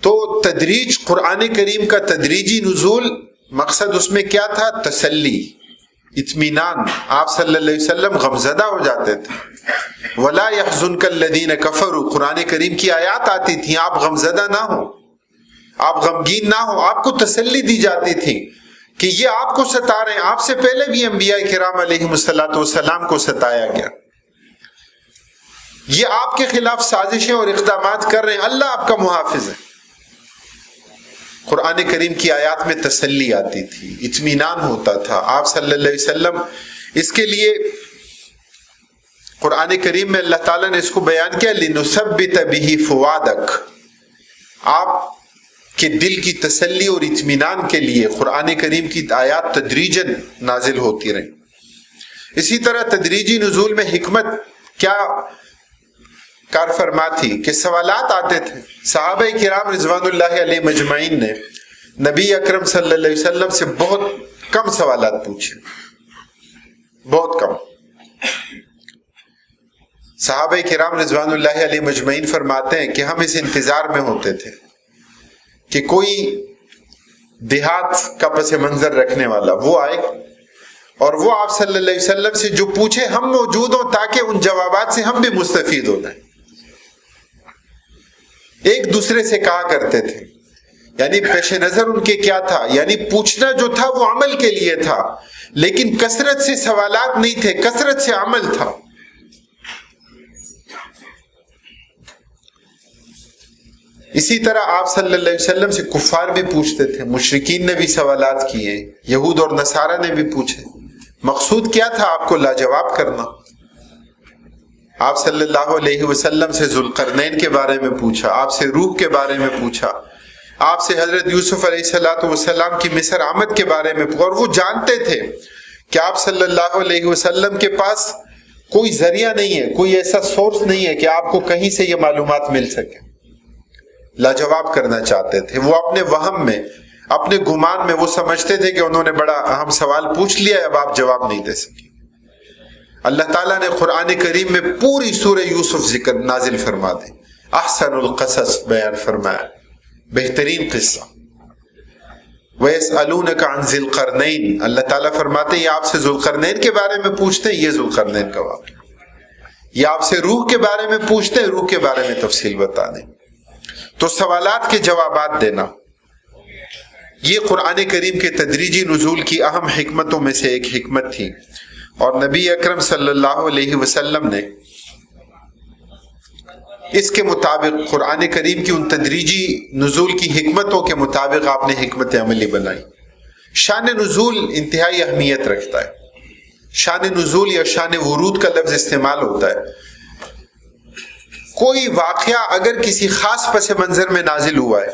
تو تدریج, قرآن کریم کا تدریجی نزول, مقصد اس میں کیا تھا؟ تسلی, اطمینان. آپ صلی اللہ علیہ وسلم غمزدہ ہو جاتے تھے. وَلَا يَحْزُنْكَ الَّذِينَ كَفَرُوا, قرآن کریم کی آیات آتی تھیں, آپ غمزدہ نہ ہوں, آپ غمگین نہ ہوں. آپ کو تسلی دی جاتی تھی کہ یہ آپ کو ستا رہے ہیں, آپ سے پہلے بھی انبیاء کرام علیہم الصلوۃ والسلام کو ستایا گیا, یہ آپ کے خلاف سازشیں اور اقدامات کر رہے ہیں, اللہ آپ کا محافظ ہے. قرآن کریم کی آیات میں تسلی آتی تھی, اطمینان ہوتا تھا. آپ صلی اللہ علیہ وسلم اس کے لیے قرآن کریم میں اللہ تعالیٰ نے اس کو بیان کیا, لِنُثَبِّتَ بِهِ فُؤَادَكَ, آپ کے دل کی تسلی اور اطمینان کے لیے قرآن کریم کی آیات تدریجاً نازل ہوتی رہیں. اسی طرح تدریجی نزول میں حکمت کیا کار فرما تھی کہ سوالات آتے تھے. صحابہ کرام رضوان اللہ علیہ مجمعین نے نبی اکرم صلی اللہ علیہ وسلم سے بہت کم سوالات پوچھے, بہت کم. صحابہ کرام رضوان اللہ علیہ مجمعین فرماتے ہیں کہ ہم اس انتظار میں ہوتے تھے کہ کوئی دیہات کا پس منظر رکھنے والا وہ آئے اور وہ آپ صلی اللہ علیہ وسلم سے جو پوچھے ہم موجود ہوں تاکہ ان جوابات سے ہم بھی مستفید ہو جائیں. ایک دوسرے سے کہا کرتے تھے, یعنی پیش نظر ان کے کیا تھا, یعنی پوچھنا جو تھا وہ عمل کے لیے تھا, لیکن کثرت سے سوالات نہیں تھے, کثرت سے عمل تھا. اسی طرح آپ صلی اللہ علیہ وسلم سے کفار بھی پوچھتے تھے, مشرکین نے بھی سوالات کیے, یہود اور نصارہ نے بھی پوچھے. مقصود کیا تھا؟ آپ کو لاجواب کرنا. آپ صلی اللہ علیہ وسلم سے ذوالقرنین کے بارے میں پوچھا, آپ سے روح کے بارے میں پوچھا, آپ سے حضرت یوسف علیہ الصلوۃ والسلام کی مصر آمد کے بارے میں پوچھا. اور وہ جانتے تھے کہ آپ صلی اللہ علیہ وسلم کے پاس کوئی ذریعہ نہیں ہے, کوئی ایسا سورس نہیں ہے کہ آپ کو کہیں سے یہ معلومات مل سکے. لاجواب کرنا چاہتے تھے. وہ اپنے وہم میں, اپنے گمان میں وہ سمجھتے تھے کہ انہوں نے بڑا اہم سوال پوچھ لیا, اب آپ جواب نہیں دے سکے. اللہ تعالیٰ نے قرآن کریم میں پوری سورہ یوسف ذکر نازل فرما دی, احسن القصص بیان فرمایا, بہترین قصہ. وَيَسْأَلُونَكَ عَنْ ذِي الْقَرْنَيْنِ, اللہ تعالیٰ فرماتے ہیں یہ آپ سے ذوالقرنین کے بارے میں پوچھتے ہیں, یہ ذوالقرنین کا واقعہ. یہ آپ سے روح کے بارے میں پوچھتے ہیں, روح کے بارے میں تفصیل بتا دیں. تو سوالات کے جوابات دینا یہ قرآن کریم کے تدریجی نزول کی اہم حکمتوں میں سے ایک حکمت تھی. اور نبی اکرم صلی اللہ علیہ وسلم نے اس کے مطابق قرآن کریم کی ان تدریجی نزول کی حکمتوں کے مطابق آپ نے حکمت عملی بنائی. شان نزول انتہائی اہمیت رکھتا ہے. شان نزول یا شان ورود کا لفظ استعمال ہوتا ہے. کوئی واقعہ اگر کسی خاص پس منظر میں نازل ہوا ہے,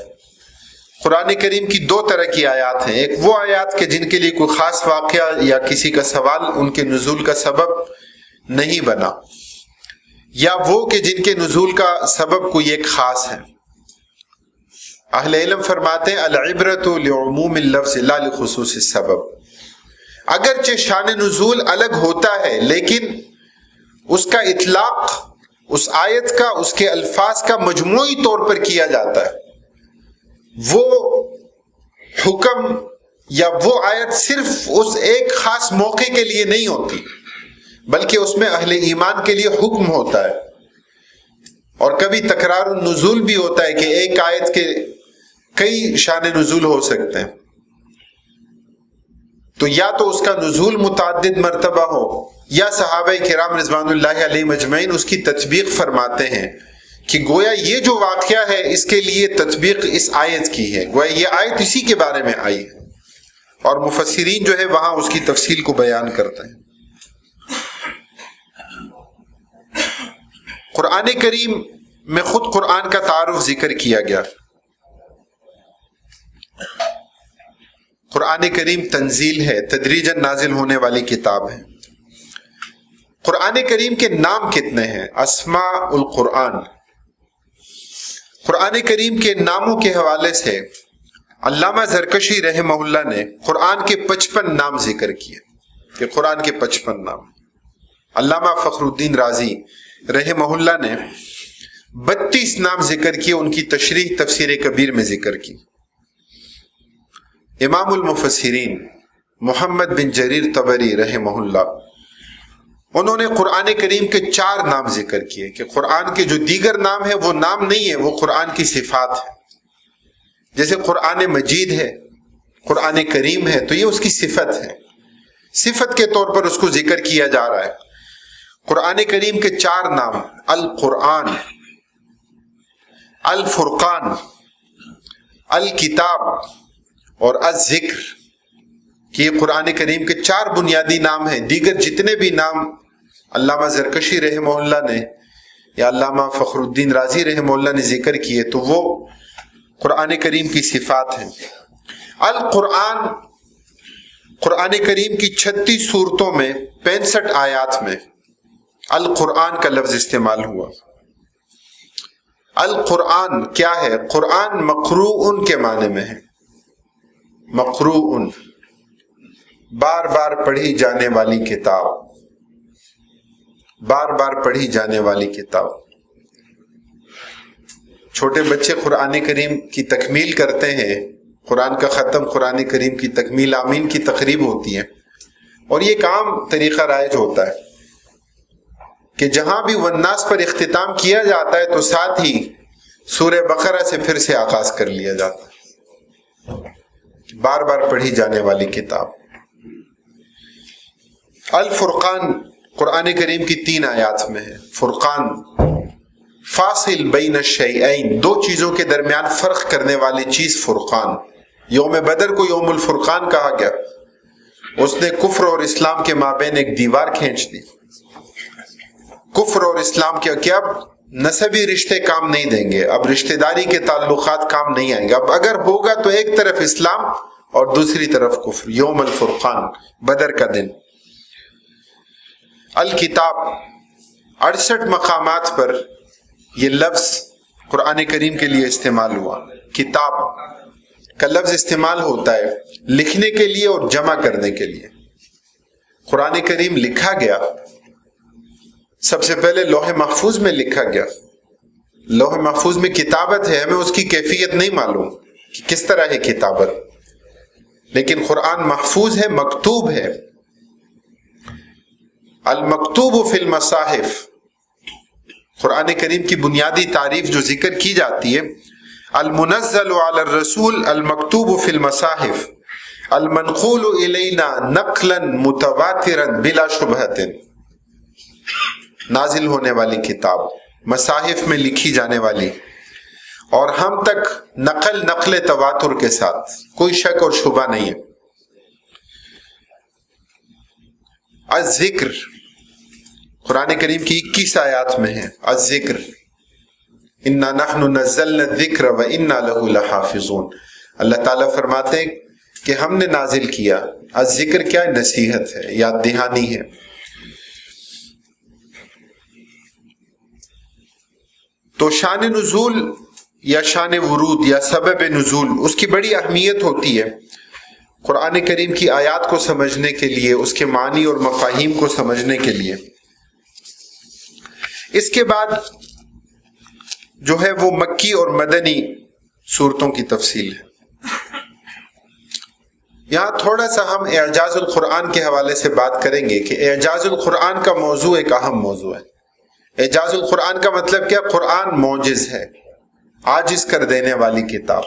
قرآن کریم کی 2 طرح کی آیات ہیں. ایک وہ آیات کہ جن کے لیے کوئی خاص واقعہ یا کسی کا سوال ان کے نزول کا سبب نہیں بنا, یا وہ کہ جن کے نزول کا سبب کوئی ایک خاص ہے. اہل علم فرماتے ہیں العبرۃ لعموم اللفظ لا لخصوص السبب. اگرچہ شان نزول الگ ہوتا ہے لیکن اس کا اطلاق اس آیت کا, اس کے الفاظ کا مجموعی طور پر کیا جاتا ہے. وہ حکم یا وہ آیت صرف اس ایک خاص موقع کے لیے نہیں ہوتی، بلکہ اس میں اہل ایمان کے لیے حکم ہوتا ہے. اور کبھی تکرار النزول بھی ہوتا ہے کہ ایک آیت کے کئی شان نزول ہو سکتے ہیں. تو یا تو اس کا نزول متعدد مرتبہ ہو، یا صحابہ کرام رضوان اللہ علیہ اجمعین اس کی تطبیق فرماتے ہیں کہ گویا یہ جو واقعہ ہے اس کے لیے تطبیق اس آیت کی ہے، گویا یہ آیت اسی کے بارے میں آئی ہے. اور مفسرین جو ہے وہاں اس کی تفصیل کو بیان کرتے ہیں. قرآن کریم میں خود قرآن کا تعارف ذکر کیا گیا. قرآن کریم تنزیل ہے، تدریجاً نازل ہونے والی کتاب ہے. قرآن کریم کے نام کتنے ہیں؟ اسماء القرآن. قرآن کریم کے ناموں کے حوالے سے علامہ زرکشی رحمہ اللہ نے قرآن کے 55 نام ذکر کیے کہ قرآن کے 55 نام. علامہ فخر الدین رازی رحمہ اللہ نے 32 نام ذکر کیے، ان کی تشریح تفسیر کبیر میں ذکر کی. امام المفسرین محمد بن جریر طبری رحمہ اللہ، انہوں نے قرآن کریم کے 4 نام ذکر کیے کہ قرآن کے جو دیگر نام ہیں وہ نام نہیں ہے، وہ قرآن کی صفات ہے. جیسے قرآن مجید ہے، قرآن کریم ہے، تو یہ اس کی صفت ہے، صفت کے طور پر اس کو ذکر کیا جا رہا ہے. قرآن کریم کے 4 نام القرآن، الفرقان، الکتاب اور الذکر، کہ یہ قرآن کریم کے 4 بنیادی نام ہیں. دیگر جتنے بھی نام علامہ زرکشی رحمہ اللہ نے یا علامہ فخر الدین رازی رحمہ اللہ نے ذکر کیے تو وہ قرآن کریم کی صفات ہیں. القرآن، قرآن کریم کی 36 صورتوں میں 65 آیات میں القرآن کا لفظ استعمال ہوا. القرآن کیا ہے؟ قرآن مقروءن کے معنی میں ہے. مقروءن، بار بار پڑھی جانے والی کتاب، بار بار پڑھی جانے والی کتاب. چھوٹے بچے قرآن کریم کی تکمیل کرتے ہیں، قرآن کا ختم، قرآن کریم کی تکمیل، آمین کی تقریب ہوتی ہے. اور یہ ایک عام طریقہ رائج ہوتا ہے کہ جہاں بھی والناس پر اختتام کیا جاتا ہے تو ساتھ ہی سورہ بقرہ سے پھر سے آغاز کر لیا جاتا ہے. بار بار پڑھی جانے والی کتاب. الفرقان قرآن کریم کی 3 آیات میں ہے. فرقان فاصل بین الشیئین، 2 چیزوں کے درمیان فرق کرنے والی چیز فرقان. یوم بدر کو یوم الفرقان کہا گیا. اس نے کفر اور اسلام کے مابین ایک دیوار کھینچ دی. کفر اور اسلام کے کہ اب نسبی رشتے کام نہیں دیں گے، اب رشتہ داری کے تعلقات کام نہیں آئیں گے، اب اگر ہوگا تو ایک طرف اسلام اور دوسری طرف کفر. یوم الفرقان، بدر کا دن. الکتاب، 68 مقامات پر یہ لفظ قرآن کریم کے لیے استعمال ہوا. کتاب کا لفظ استعمال ہوتا ہے لکھنے کے لیے اور جمع کرنے کے لیے. قرآن کریم لکھا گیا، سب سے پہلے لوح محفوظ میں لکھا گیا. لوح محفوظ میں کتابت ہے، ہمیں اس کی کیفیت نہیں معلوم کہ کس طرح ہے کتابت، لیکن قرآن محفوظ ہے، مکتوب ہے. المکتوب فی المصاحف، قرآن کریم کی بنیادی تعریف جو ذکر کی جاتی ہے، المنزل علی الرسول المکتوب فی المصاحف المنقول الینا نقلا متواترا بلا شبہۃ. نازل ہونے والی کتاب، مصاحف میں لکھی جانے والی اور ہم تک نقل تواتر کے ساتھ، کوئی شک اور شبہ نہیں ہے. الذکر قرآن کریم کی 21 آیات میں ہے. الذکر انا نحن نزلنا الذکر وانا له لحافظون. اللہ تعالیٰ فرماتے ہیں کہ ہم نے نازل کیا. الذکر کیا ہے؟ نصیحت ہے، یاد دہانی ہے. تو شان نزول یا شان ورود یا سبب نزول اس کی بڑی اہمیت ہوتی ہے قرآن کریم کی آیات کو سمجھنے کے لیے، اس کے معنی اور مفاہیم کو سمجھنے کے لیے. اس کے بعد جو ہے وہ مکی اور مدنی صورتوں کی تفصیل ہے۔ یہاں تھوڑا سا ہم اعجاز القرآن کے حوالے سے بات کریں گے کہ اعجاز القرآن کا موضوع ایک اہم موضوع ہے۔ اعجاز القرآن کا مطلب کیا؟ قرآن معجز ہے، عاجز کر دینے والی کتاب۔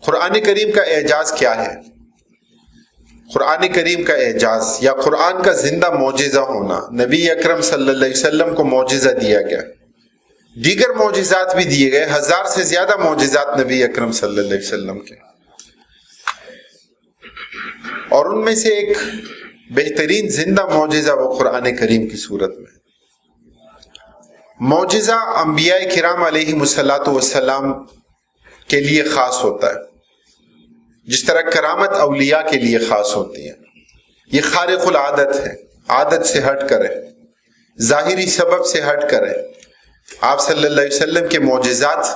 قرآن کریم کا اعجاز کیا ہے؟ قرآن کریم کا اعجاز یا قرآن کا زندہ معجزہ ہونا، نبی اکرم صلی اللہ علیہ وسلم کو معجزہ دیا گیا، دیگر معجزات بھی دیے گئے، 1000 سے زیادہ معجزات نبی اکرم صلی اللہ علیہ وسلم کے، اور ان میں سے ایک بہترین زندہ معجزہ وہ قرآن کریم کی صورت میں۔ معجزہ انبیاء کرام علیہ الصلوۃ والسلام کے لیے خاص ہوتا ہے، جس طرح کرامت اولیاء کے لیے خاص ہوتی ہے۔ یہ خارق العادت ہے، عادت سے ہٹ کر ہے، ظاہری سبب سے ہٹ کر ہے۔ آپ صلی اللہ علیہ وسلم کے معجزات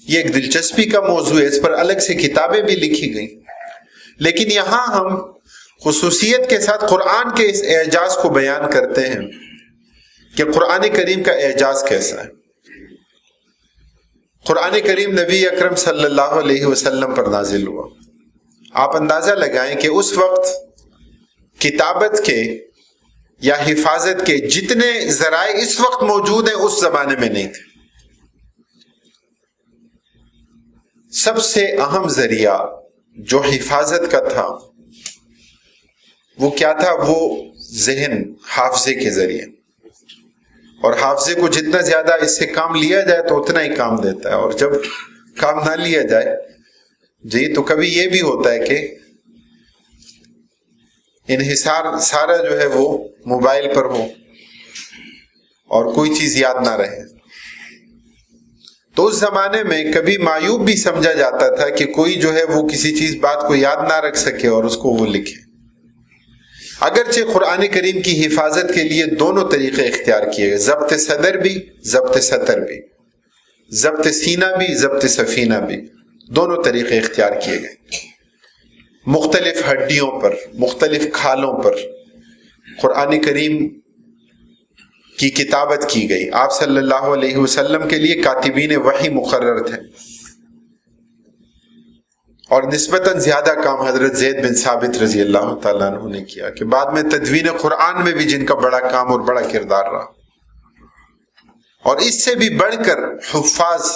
یہ ایک دلچسپی کا موضوع ہے، اس پر الگ سے کتابیں بھی لکھی گئیں، لیکن یہاں ہم خصوصیت کے ساتھ قرآن کے اس اعجاز کو بیان کرتے ہیں کہ قرآن کریم کا اعجاز کیسا ہے۔ قرآن کریم نبی اکرم صلی اللہ علیہ وسلم پر نازل ہوا۔ آپ اندازہ لگائیں کہ اس وقت کتابت کے یا حفاظت کے جتنے ذرائع اس وقت موجود ہیں اس زمانے میں نہیں تھے۔ سب سے اہم ذریعہ جو حفاظت کا تھا وہ کیا تھا؟ وہ ذہن، حافظے کے ذریعے، اور حافظے کو جتنا زیادہ اس سے کام لیا جائے تو اتنا ہی کام دیتا ہے، اور جب کام نہ لیا جائے تو کبھی یہ بھی ہوتا ہے کہ انحصار سارا جو ہے وہ موبائل پر ہو اور کوئی چیز یاد نہ رہے۔ تو اس زمانے میں کبھی معیوب بھی سمجھا جاتا تھا کہ کوئی جو ہے وہ کسی چیز بات کو یاد نہ رکھ سکے اور اس کو وہ لکھے۔ اگرچہ قرآن کریم کی حفاظت کے لیے دونوں طریقے اختیار کیے گئے، ضبط صدر بھی، ضبط سطر بھی، ضبط سینہ بھی، ضبط سفینہ بھی، دونوں طریقے اختیار کیے گئے۔ مختلف ہڈیوں پر، مختلف کھالوں پر قرآن کریم کی کتابت کی گئی۔ آپ صلی اللہ علیہ وسلم کے لیے کاتبین وحی مقرر تھے، اور نسبتاً زیادہ کام حضرت زید بن ثابت رضی اللہ تعالیٰ عنہ نے کیا، کہ بعد میں تدوین قرآن میں بھی جن کا بڑا کام اور بڑا کردار رہا۔ اور اس سے بھی بڑھ کر حفاظ،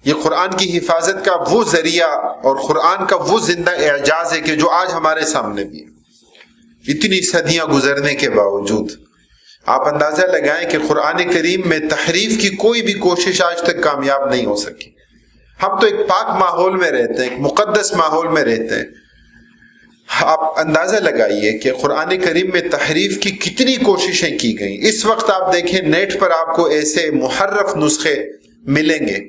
یہ قرآن کی حفاظت کا وہ ذریعہ اور قرآن کا وہ زندہ اعجاز ہے کہ جو آج ہمارے سامنے بھی ہے، اتنی صدیاں گزرنے کے باوجود۔ آپ اندازہ لگائیں کہ قرآن کریم میں تحریف کی کوئی بھی کوشش آج تک کامیاب نہیں ہو سکی۔ ہم تو ایک پاک ماحول میں رہتے ہیں، ایک مقدس ماحول میں رہتے ہیں۔ آپ اندازہ لگائیے کہ قرآن کریم میں تحریف کی کتنی کوششیں کی گئیں۔ اس وقت آپ دیکھیں نیٹ پر آپ کو ایسے محرف نسخے ملیں گے،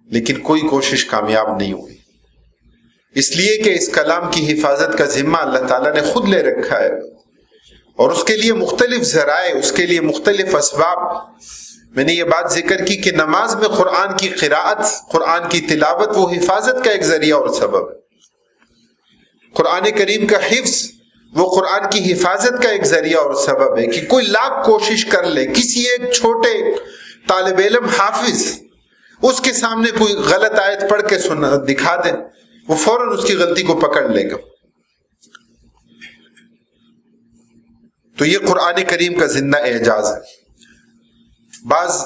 لیکن کوئی کوشش کامیاب نہیں ہوئی، اس لیے کہ اس کلام کی حفاظت کا ذمہ اللہ تعالیٰ نے خود لے رکھا ہے، اور اس کے لیے مختلف ذرائع، اس کے لیے مختلف اسباب۔ میں نے یہ بات ذکر کی کہ نماز میں قرآن کی قراءت، قرآن کی تلاوت وہ حفاظت کا ایک ذریعہ اور سبب ہے۔ قرآن کریم کا حفظ وہ قرآن کی حفاظت کا ایک ذریعہ اور سبب ہے، کہ کوئی لاکھ کوشش کر لے، کسی ایک چھوٹے طالب علم حافظ اس کے سامنے کوئی غلط آیت پڑھ کے دکھا دے، وہ فوراً اس کی غلطی کو پکڑ لے گا۔ تو یہ قرآن کریم کا زندہ اعجاز ہے۔ بعض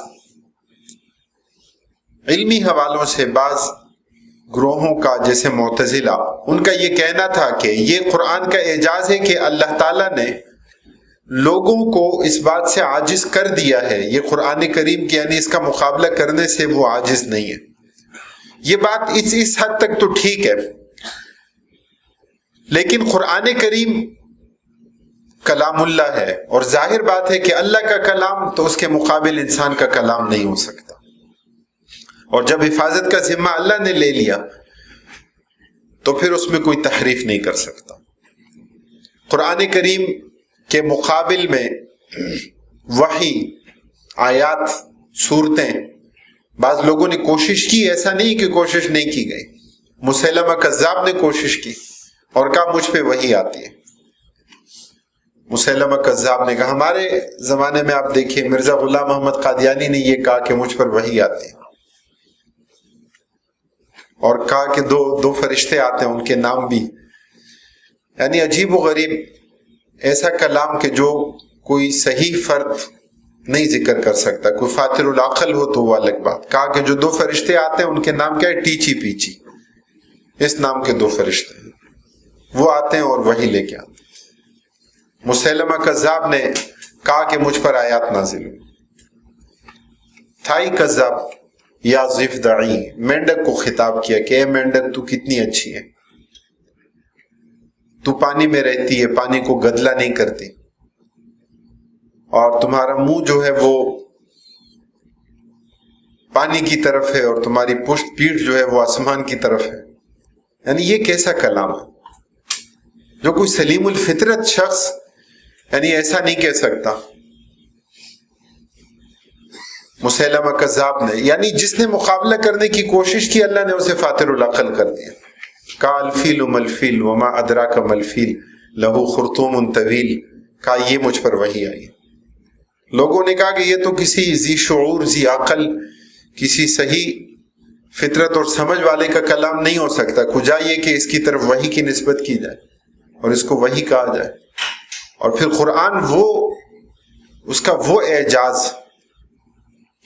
علمی حوالوں سے بعض گروہوں کا، جیسے معتزلہ، ان کا یہ کہنا تھا کہ یہ قرآن کا اعجاز ہے کہ اللہ تعالیٰ نے لوگوں کو اس بات سے عاجز کر دیا ہے، یہ قرآن کریم کی یعنی اس کا مقابلہ کرنے سے وہ عاجز نہیں ہے۔ یہ بات اس حد تک تو ٹھیک ہے، لیکن قرآن کریم کلام اللہ ہے، اور ظاہر بات ہے کہ اللہ کا کلام تو اس کے مقابل انسان کا کلام نہیں ہو سکتا، اور جب حفاظت کا ذمہ اللہ نے لے لیا تو پھر اس میں کوئی تحریف نہیں کر سکتا۔ قرآن کریم کے مقابل میں وحی، آیات، صورتیں، بعض لوگوں نے کوشش کی، ایسا نہیں کہ کوشش نہیں کی گئی۔ مسیلمہ کذاب نے کوشش کی اور کہا مجھ پہ وحی آتی ہے۔ مسیلمہ کذاب نے کہا، ہمارے زمانے میں آپ دیکھیے مرزا غلام محمد قادیانی نے یہ کہا کہ مجھ پر وحی آتی ہے۔ اور کہا کہ دو فرشتے آتے ہیں، ان کے نام بھی، یعنی عجیب و غریب ایسا کلام کہ جو کوئی صحیح فرد نہیں ذکر کر سکتا، کوئی فاطر العقل ہو تو وہ الگ بات. کہا کہ جو 2 فرشتے آتے ہیں ان کے نام کیا ہے؟ ٹیچی پیچی، اس نام کے 2 فرشتے ہیں، وہ آتے ہیں اور وہی لے کے آتے ہیں. مسیلمہ کذاب نے کہا کہ مجھ پر آیات نازل ہوئی. تھائی کذاب یا ضفدعی، مینڈک کو خطاب کیا کہ اے مینڈک تو کتنی اچھی ہے، تو پانی میں رہتی ہے، پانی کو گدلا نہیں کرتی، اور تمہارا منہ جو ہے وہ پانی کی طرف ہے، اور تمہاری پشت پیٹھ جو ہے وہ آسمان کی طرف ہے. یعنی یہ کیسا کلام ہے جو کوئی سلیم الفطرت شخص یعنی ایسا نہیں کہہ سکتا. مسیلمہ کذاب نے، یعنی جس نے مقابلہ کرنے کی کوشش کی، اللہ نے اسے فاطر العقل کر دیا. کہا الفیل ملفیل وما ادراک ملفیل لہو خرطوم طویل، کہا یہ مجھ پر وحی آئی. لوگوں نے کہا کہ یہ تو کسی ذی شعور ذی عقل، کسی صحیح فطرت اور سمجھ والے کا کلام نہیں ہو سکتا، کجا یہ کہ اس کی طرف وحی کی نسبت کی جائے اور اس کو وحی کہا جائے. اور پھر قرآن اس کا وہ اعجاز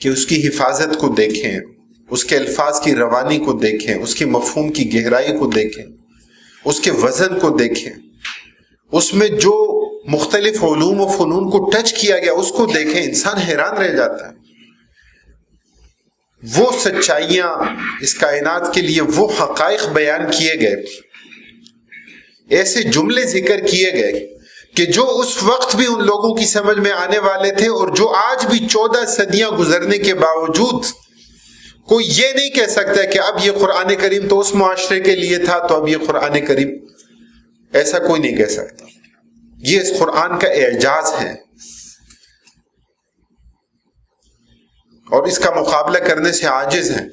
کہ اس کی حفاظت کو دیکھیں، اس کے الفاظ کی روانی کو دیکھیں، اس کی مفہوم کی گہرائی کو دیکھیں، اس کے وزن کو دیکھیں، اس میں جو مختلف علوم و فنون کو ٹچ کیا گیا اس کو دیکھیں، انسان حیران رہ جاتا ہے. وہ سچائیاں اس کائنات کے لیے، وہ حقائق بیان کیے گئے، ایسے جملے ذکر کیے گئے کہ جو اس وقت بھی ان لوگوں کی سمجھ میں آنے والے تھے، اور جو آج بھی 14 صدیاں گزرنے کے باوجود کوئی یہ نہیں کہہ سکتا کہ اب یہ قرآن کریم تو اس معاشرے کے لیے تھا تو اب یہ قرآن کریم، ایسا کوئی نہیں کہہ سکتا. یہ اس قرآن کا اعجاز ہے، اور اس کا مقابلہ کرنے سے عاجز ہیں.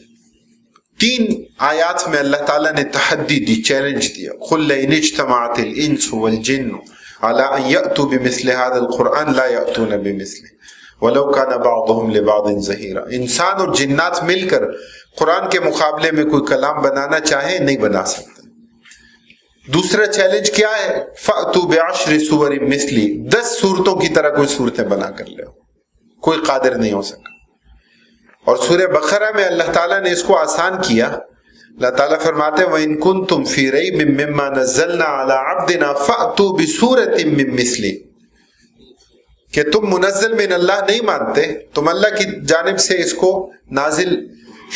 3 آیات میں اللہ تعالیٰ نے تحدی دی، چیلنج دیا. قل لئن اجتمعت الانس والجن على ان يأتوا بمثل هذا القرآن لا يأتون بمثله ولو كان بعضهم لبعض ظهيرا. انسان اور جنات مل کر قرآن کے مقابلے میں کوئی کلام بنانا چاہے نہیں بنا سکتے. دوسرا چیلنج کیا ہے؟ فَأْتُوا بِعَشْرِ سُوَرٍ مِثْلِي، 10 صورتوں کی طرح کوئی صورتیں بنا کر لے، کوئی قادر نہیں ہو سکا. اور سورہ بقرہ میں اللہ تعالیٰ نے اس کو آسان کیا. اللہ تعالیٰ فرماتے ہیں وَإِن كُنتُمْ فِي رَيْبٍ مِّمَّا نَزَّلْنَا عَلَىٰ عَبْدِنَا فَأْتُوا بِسُورَةٍ مِّن مِّثْلِهِ، کہ تم منزل من اللہ نہیں مانتے، تم اللہ کی جانب سے اس کو نازل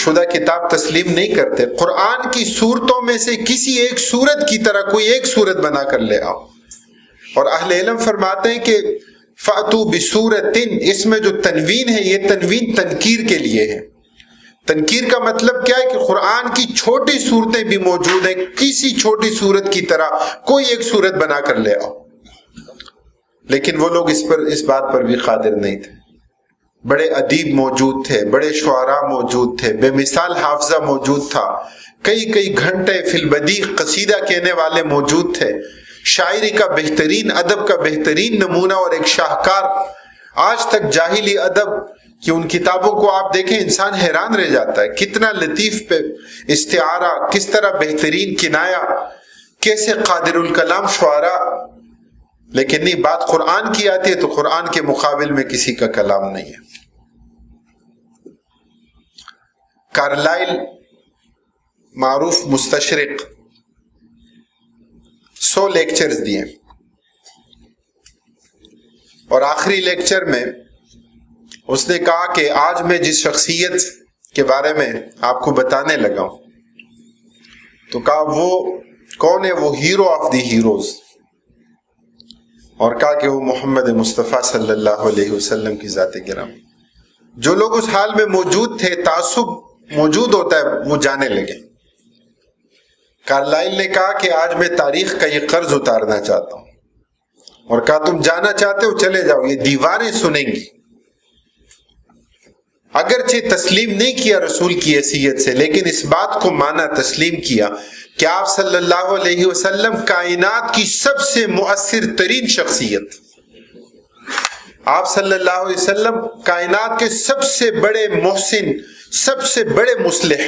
شدہ کتاب تسلیم نہیں کرتے، قرآن کی صورتوں میں سے کسی ایک صورت کی طرح کوئی ایک صورت بنا کر لے آؤ. اور اہل علم فرماتے ہیں کہ فَأْتُوا بِسُورَةٍ، اس میں جو تنوین ہے یہ تنوین تنکیر کے لیے ہے. تنکیر کا مطلب کیا ہے کہ قرآن کی چھوٹی صورتیں بھی موجود ہیں، کسی چھوٹی صورت کی طرح کوئی ایک صورت بنا کر لے آؤ. لیکن وہ لوگ اس بات پر بھی قادر نہیں تھے. بڑے ادیب موجود تھے، بڑے شعراء موجود تھے، بے مثال حافظہ موجود تھا، کئی گھنٹے فی البدیع قصیدہ کہنے والے موجود تھے، شاعری کا بہترین، ادب کا بہترین نمونہ اور ایک شاہکار. آج تک جاہلی ادب کہ ان کتابوں کو آپ دیکھیں انسان حیران رہ جاتا ہے، کتنا لطیف پہ استعارہ، کس طرح بہترین کنایا، کیسے قادر الکلام شعراء. لیکن نہیں، بات قرآن کی آتی ہے تو قرآن کے مقابل میں کسی کا کلام نہیں ہے. کارلائل معروف مستشرق 100 لیکچرز دیے، اور آخری لیکچر میں اس نے کہا کہ آج میں جس شخصیت کے بارے میں آپ کو بتانے لگا ہوں، تو کہا وہ کون ہے؟ وہ ہیرو آف دی ہیروز. اور کہا کہ وہ محمد مصطفیٰ صلی اللہ علیہ وسلم کی ذات گرامی. جو لوگ اس حال میں موجود تھے، تعصب موجود ہوتا ہے، وہ جانے لگے. کارلائل نے کہا کہ آج میں تاریخ کا یہ قرض اتارنا چاہتا ہوں، اور کہا تم جانا چاہتے ہو چلے جاؤ، یہ دیواریں سنیں گی. اگرچہ تسلیم نہیں کیا رسول کی حیثیت سے، لیکن اس بات کو مانا، تسلیم کیا کہ آپ صلی اللہ علیہ وسلم کائنات کی سب سے مؤثر ترین شخصیت، آپ صلی اللہ علیہ وسلم کائنات کے سب سے بڑے محسن، سب سے بڑے مصلح،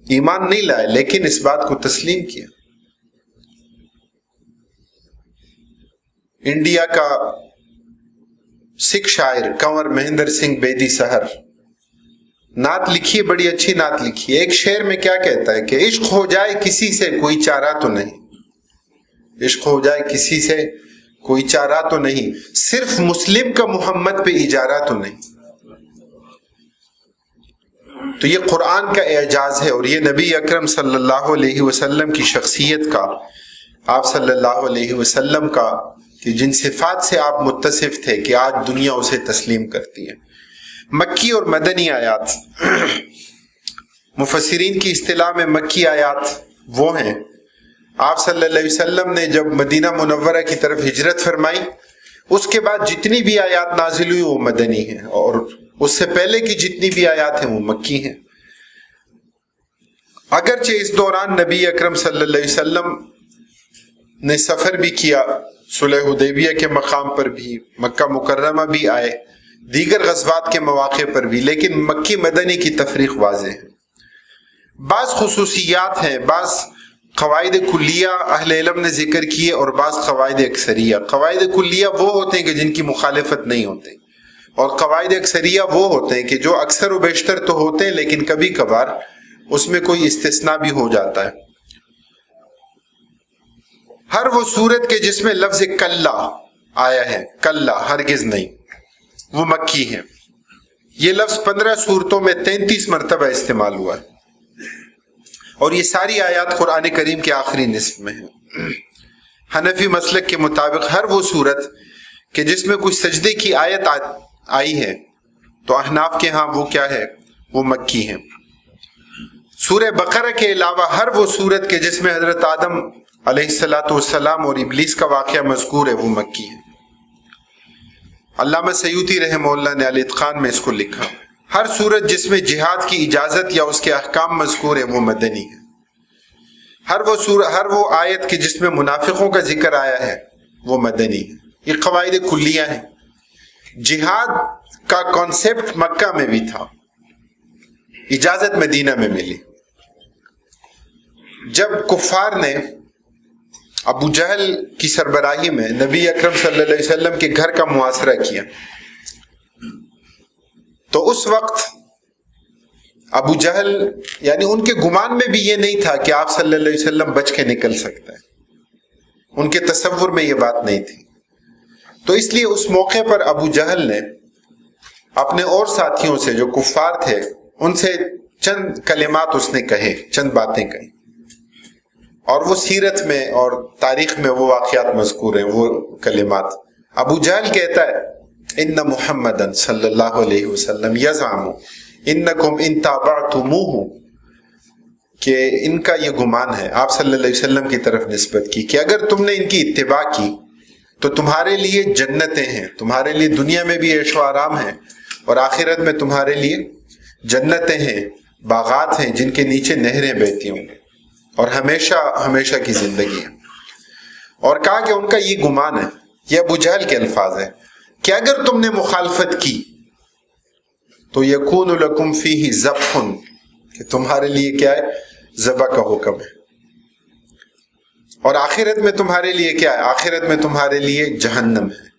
ایمان نہیں لائے لیکن اس بات کو تسلیم کیا. انڈیا کا سکھ شاعر کنور مہندر سنگھ بیدی سہر نعت لکھی ہے, بڑی اچھی نعت لکھی ہے. ایک شعر میں کیا کہتا ہے کہ عشق ہو جائے کسی سے کوئی چارہ تو نہیں, عشق ہو جائے کسی سے کوئی چارہ تو نہیں, صرف مسلم کا محمد پہ اجارہ تو نہیں. تو یہ قرآن کا اعجاز ہے اور یہ نبی اکرم صلی اللہ علیہ وسلم کی شخصیت کا, آپ صلی اللہ علیہ وسلم کا, کہ جن صفات سے آپ متصف تھے کہ آج دنیا اسے تسلیم کرتی ہے. مکی اور مدنی آیات, مفسرین کی اصطلاح میں مکی آیات وہ ہیں, آپ صلی اللہ علیہ وسلم نے جب مدینہ منورہ کی طرف ہجرت فرمائی اس کے بعد جتنی بھی آیات نازل ہوئی وہ مدنی ہیں, اور اس سے پہلے کی جتنی بھی آیات ہیں وہ مکی ہیں. اگرچہ اس دوران نبی اکرم صلی اللہ علیہ وسلم نے سفر بھی کیا, صلح حدیبیہ کے مقام پر بھی, مکہ مکرمہ بھی آئے, دیگر غزوات کے مواقع پر بھی, لیکن مکی مدنی کی تفریق واضح ہے. بعض خصوصیات ہیں, بعض قواعد کلیہ اہل علم نے ذکر کیے اور بعض قواعد اکثریہ. قواعد کلیہ وہ ہوتے ہیں کہ جن کی مخالفت نہیں ہوتے, اور قواعد اکثریہ وہ ہوتے ہیں کہ جو اکثر و بیشتر تو ہوتے ہیں لیکن کبھی کبھار اس میں کوئی استثناء بھی ہو جاتا ہے. ہر وہ صورت کے جس میں لفظ کلا آیا ہے, کلا ہرگز نہیں, وہ مکی ہے. یہ لفظ 15 صورتوں میں 33 مرتبہ استعمال ہوا ہے, اور یہ ساری آیات قرآن کریم کے آخری نصف میں ہیں. حنفی مسلک کے مطابق ہر وہ صورت کہ جس میں کوئی سجدے کی آیت آئی ہے تو احناف کے ہاں وہ کیا ہے, وہ مکی ہے. سورہ بقرہ کے علاوہ ہر وہ صورت کہ جس میں حضرت آدم علیہ السلام اور ابلیس کا واقعہ مذکور ہے وہ مکی ہے. علامہ سیوطی رحمہ اللہ نے الاتقان میں اس کو لکھا, ہر صورت جس میں جہاد کی اجازت یا اس کے احکام مذکور ہے وہ مدنی ہے. ہر وہ آیت کہ جس میں منافقوں کا ذکر آیا ہے وہ مدنی ہے. یہ قواعد کلیہ ہیں. جہاد کا کانسیپٹ مکہ میں بھی تھا, اجازت مدینہ میں ملی. جب کفار نے ابو جہل کی سربراہی میں نبی اکرم صلی اللہ علیہ وسلم کے گھر کا محاصرہ کیا تو اس وقت ابو جہل یعنی ان کے گمان میں بھی یہ نہیں تھا کہ آپ صلی اللہ علیہ وسلم بچ کے نکل سکتا ہے, ان کے تصور میں یہ بات نہیں تھی. تو اس لیے اس موقع پر ابو جہل نے اپنے اور ساتھیوں سے جو کفار تھے ان سے چند کلمات اس نے کہے, چند باتیں کہیں, اور وہ سیرت میں اور تاریخ میں وہ واقعات مذکور ہیں. وہ کلمات ابو جہل کہتا ہے ان محمدن صلی اللہ علیہ وسلم یزعم انکم ان تابعتموہ, کہ ان کا یہ گمان ہے آپ صلی اللہ علیہ وسلم کی طرف نسبت کی کہ اگر تم نے ان کی اتباع کی تو تمہارے لیے جنتیں ہیں, تمہارے لیے دنیا میں بھی عیش و آرام ہے اور آخرت میں تمہارے لیے جنتیں ہیں, باغات ہیں جن کے نیچے نہریں بہتی ہوں گے اور ہمیشہ ہمیشہ کی زندگی ہے. اور کہا کہ ان کا یہ گمان ہے, یہ ابو جہل کے الفاظ ہیں, کہ اگر تم نے مخالفت کی تو یکون لکم فیہ ذبح, کہ تمہارے لیے کیا ہے, ذبح کا حکم ہے. اور آخرت میں تمہارے لیے کیا ہے, آخرت میں تمہارے لیے جہنم ہے.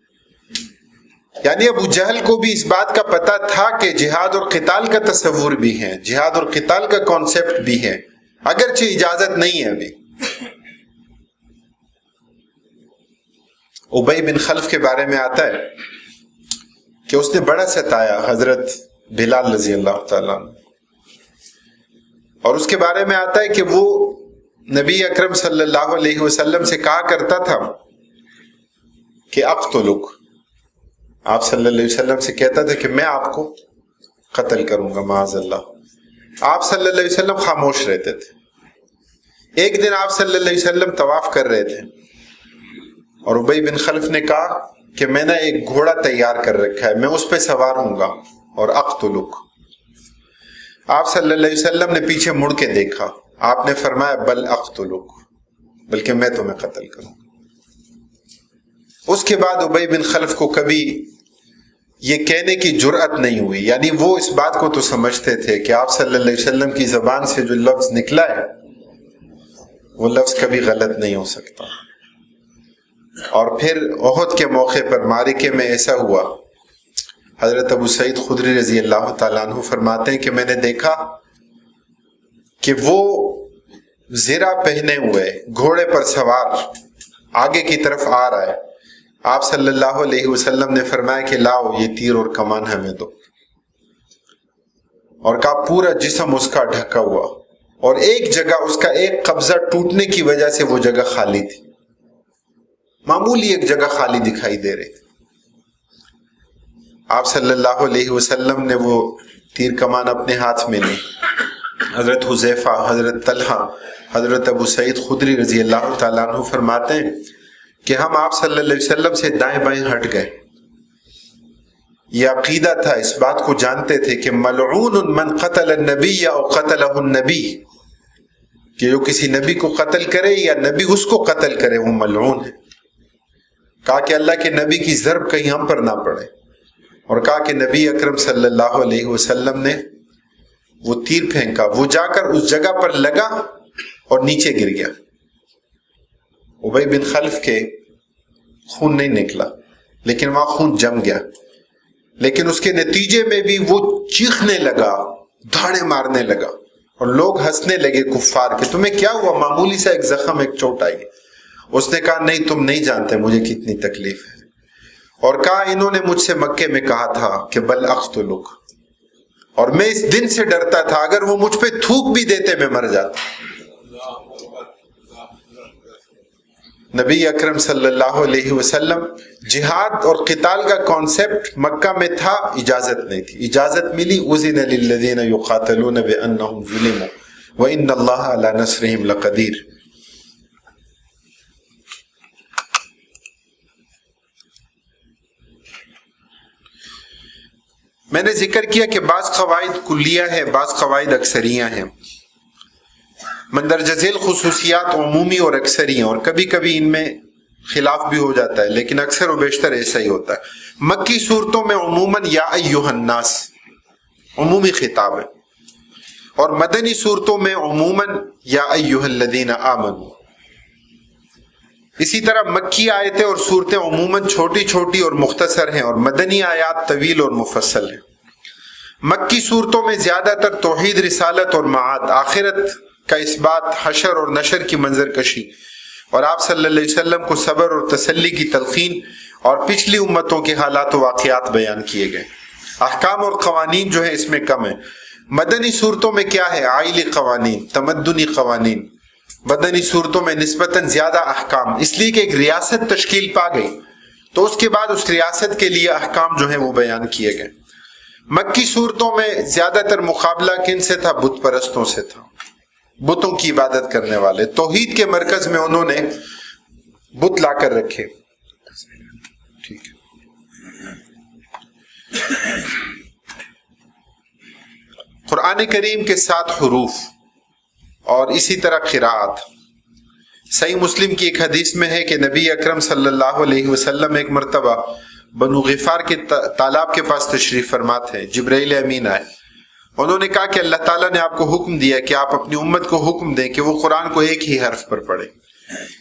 یعنی ابو جہل کو بھی اس بات کا پتہ تھا کہ جہاد اور قتال کا تصور بھی ہے, جہاد اور قتال کا کانسیپٹ بھی ہے, اگرچہ اجازت نہیں ہے ابھی. ابی بن خلف کے بارے میں آتا ہے کہ اس نے بڑا ستایا حضرت بلال رضی اللہ تعالیٰ, اور اس کے بارے میں آتا ہے کہ وہ نبی اکرم صلی اللہ علیہ وسلم سے کہا کرتا تھا کہ اقتلک, آپ صلی اللہ علیہ وسلم سے کہتا تھا کہ میں آپ کو قتل کروں گا معاذ اللہ. آپ صلی اللہ علیہ وسلم خاموش رہتے تھے. ایک دن آپ صلی اللہ علیہ وسلم طواف کر رہے تھے اور ابی بن خلف نے کہا کہ میں نے ایک گھوڑا تیار کر رکھا ہے, میں اس پہ سوار ہوں گا اور اقتلک. آپ صلی اللہ علیہ وسلم نے پیچھے مڑ کے دیکھا, آپ نے فرمایا بل اقتلک, بلکہ میں تمہیں قتل کروں. اس کے بعد ابی بن خلف کو کبھی یہ کہنے کی جرأت نہیں ہوئی. یعنی وہ اس بات کو تو سمجھتے تھے کہ آپ صلی اللہ علیہ وسلم کی زبان سے جو لفظ نکلا ہے وہ لفظ کبھی غلط نہیں ہو سکتا. اور پھر احد کے موقع پر معرکے میں ایسا ہوا، حضرت ابو سعید خدری رضی اللہ تعالیٰ عنہ فرماتے ہیں کہ میں نے دیکھا کہ وہ زرہ پہنے ہوئے گھوڑے پر سوار آگے کی طرف آ رہا ہے. آپ صلی اللہ علیہ وسلم نے فرمایا کہ لاؤ یہ تیر اور کمان ہمیں دو، اور کہا پورا جسم اس کا ڈھکا ہوا، اور ایک جگہ اس کا ایک قبضہ ٹوٹنے کی وجہ سے وہ جگہ خالی تھی، معمولی ایک جگہ خالی دکھائی دے رہی تھی. آپ صلی اللہ علیہ وسلم نے وہ تیر کمان اپنے ہاتھ میں لی. حضرت حذیفہ، حضرت طلحہ، حضرت ابو سعید خدری رضی اللہ تعالیٰ عنہ فرماتے ہیں کہ ہم آپ صلی اللہ علیہ وسلم سے دائیں بائیں ہٹ گئے. یہ عقیدہ تھا، اس بات کو جانتے تھے کہ ملعون من قتل النبی او قتلہ النبی، کہ جو کسی نبی کو قتل کرے یا نبی اس کو قتل کرے وہ ملعون ہے. کہا کہ اللہ کے نبی کی ضرب کہیں ہم پر نہ پڑے، اور کہا کہ نبی اکرم صلی اللہ علیہ وسلم نے وہ تیر پھینکا، وہ جا کر اس جگہ پر لگا اور نیچے گر گیا. ابی بن خلف کے خون نہیں نکلا لیکن وہاں خون جم گیا، لیکن اس کے نتیجے میں بھی وہ چیخنے لگا، دھاڑے مارنے لگا، اور لوگ ہنسنے لگے کفار کہ تمہیں کیا ہوا، معمولی سا ایک زخم، ایک چوٹ آئی. اس نے کہا نہیں تم نہیں جانتے مجھے کتنی تکلیف ہے، اور کہا انہوں نے مجھ سے مکے میں کہا تھا کہ بل اقتلک، اور میں اس دن سے ڈرتا تھا اگر وہ مجھ پہ تھوک بھی دیتے میں مر جاتا. نبی اکرم صلی اللہ علیہ وسلم جہاد اور قتال کا کانسیپٹ مکہ میں تھا، اجازت نہیں تھی. اجازت ملی اذن للذین یقاتلون بانہم ظلموا وان اللہ علی نصرہم لقدیر. میں نے ذکر کیا کہ بعض قواعد کلیہ ہیں، بعض قواعد اکثریہ ہیں. مندرجہ ذیل خصوصیات عمومی اور اکثری ہیں، اور کبھی کبھی ان میں خلاف بھی ہو جاتا ہے، لیکن اکثر و بیشتر ایسا ہی ہوتا ہے. مکی صورتوں میں عموماً یا ایھا الناس عمومی خطاب ہے، اور مدنی صورتوں میں عموماً یا ایھا الذین آمنوا. اسی طرح مکی آیتیں اور صورتیں عموماً چھوٹی چھوٹی اور مختصر ہیں، اور مدنی آیات طویل اور مفصل ہیں. مکی صورتوں میں زیادہ تر توحید، رسالت اور معاد، آخرت کا اس بات، حشر اور نشر کی منظر کشی، اور آپ صلی اللہ علیہ وسلم کو صبر اور تسلی کی تلقین، اور پچھلی امتوں کے حالات و واقعات بیان کیے گئے. احکام اور قوانین جو ہے اس میں کم ہے. مدنی صورتوں میں کیا ہے؟ عائلی قوانین، تمدنی قوانین. مدنی صورتوں میں نسبتاً زیادہ احکام، اس لیے کہ ایک ریاست تشکیل پا گئی تو اس کے بعد اس ریاست کے لیے احکام جو ہیں وہ بیان کیے گئے. مکی صورتوں میں زیادہ تر مقابلہ کن سے تھا؟ بت پرستوں سے تھا، بتوں کی عبادت کرنے والے. توحید کے مرکز میں انہوں نے بت لا کر رکھے. ٹھیک ہے. قرآن کریم کے 7 حروف اور اسی طرح قراءت. صحیح مسلم کی ایک حدیث میں ہے کہ نبی اکرم صلی اللہ علیہ وسلم ایک مرتبہ بنو غفار کے تالاب کے پاس تشریف فرما تھے. جبرائیل امین آئے. انہوں نے کہا کہ اللہ تعالیٰ نے آپ کو حکم دیا کہ آپ اپنی امت کو حکم دیں کہ وہ قرآن کو ایک ہی حرف پر پڑھے.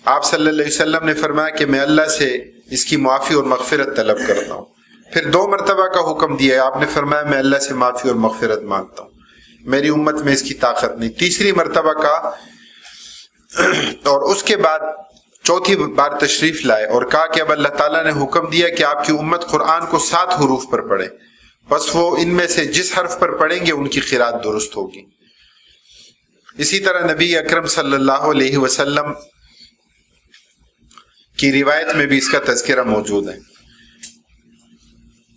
آپ صلی اللہ علیہ وسلم نے فرمایا کہ میں اللہ سے اس کی معافی اور مغفرت طلب کرتا ہوں. پھر 2 مرتبہ کا حکم دیا. آپ نے فرمایا میں اللہ سے معافی اور مغفرت مانگتا ہوں، میری امت میں اس کی طاقت نہیں. تیسری مرتبہ کا، اور اس کے بعد 4تھی بار تشریف لائے اور کہا کہ اب اللہ تعالیٰ نے حکم دیا کہ آپ کی امت قرآن کو 7 حروف پر پڑھے، بس وہ ان میں سے جس حرف پر پڑھیں گے ان کی قرات درست ہوگی. اسی طرح نبی اکرم صلی اللہ علیہ وسلم کی روایت میں بھی اس کا تذکرہ موجود ہے.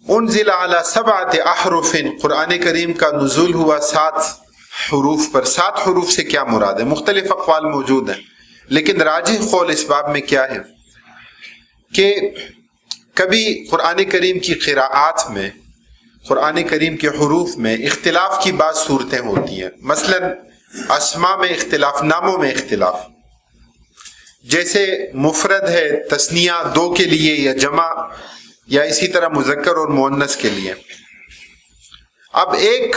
انزل علی 7 احرف، قرآن کریم کا نزول ہوا 7 حروف پر. 7 حروف سے کیا مراد ہے؟ مختلف اقوال موجود ہیں، لیکن راجح قول اس باب میں کیا ہے کہ کبھی قرآن کریم کی قراءات میں، قرآن کریم کے حروف میں اختلاف کی بعض صورتیں ہوتی ہیں. مثلا اسماء میں اختلاف، ناموں میں اختلاف. جیسے مفرد ہے تثنیہ 2 کے لیے یا جمع یا اسی طرح مذکر اور مؤنث کے لیے. اب ایک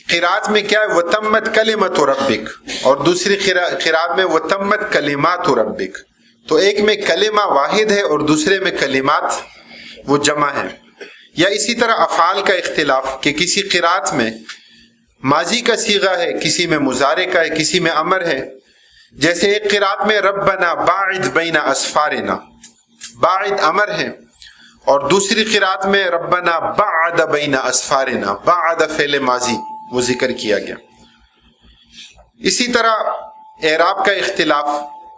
قرات میں کیا ہے وتمت کلمت ربک، اور دوسری قرات میں وتمت کلمات ربک. تو ایک میں کلمہ واحد ہے اور دوسرے میں کلمات وہ جمع ہے. یا اسی طرح افعال کا اختلاف کہ کسی قرات میں ماضی کا صیغہ ہے، کسی میں مضارع کا ہے، کسی میں امر ہے. جیسے ایک قرات میں ربنا باعد بین اسفارنا، باعد امر ہے، اور دوسری قرات میں ربنا بعد بین اسفارنا، بعد فعل ماضی وہ ذکر کیا گیا. اسی طرح اعراب کا اختلاف،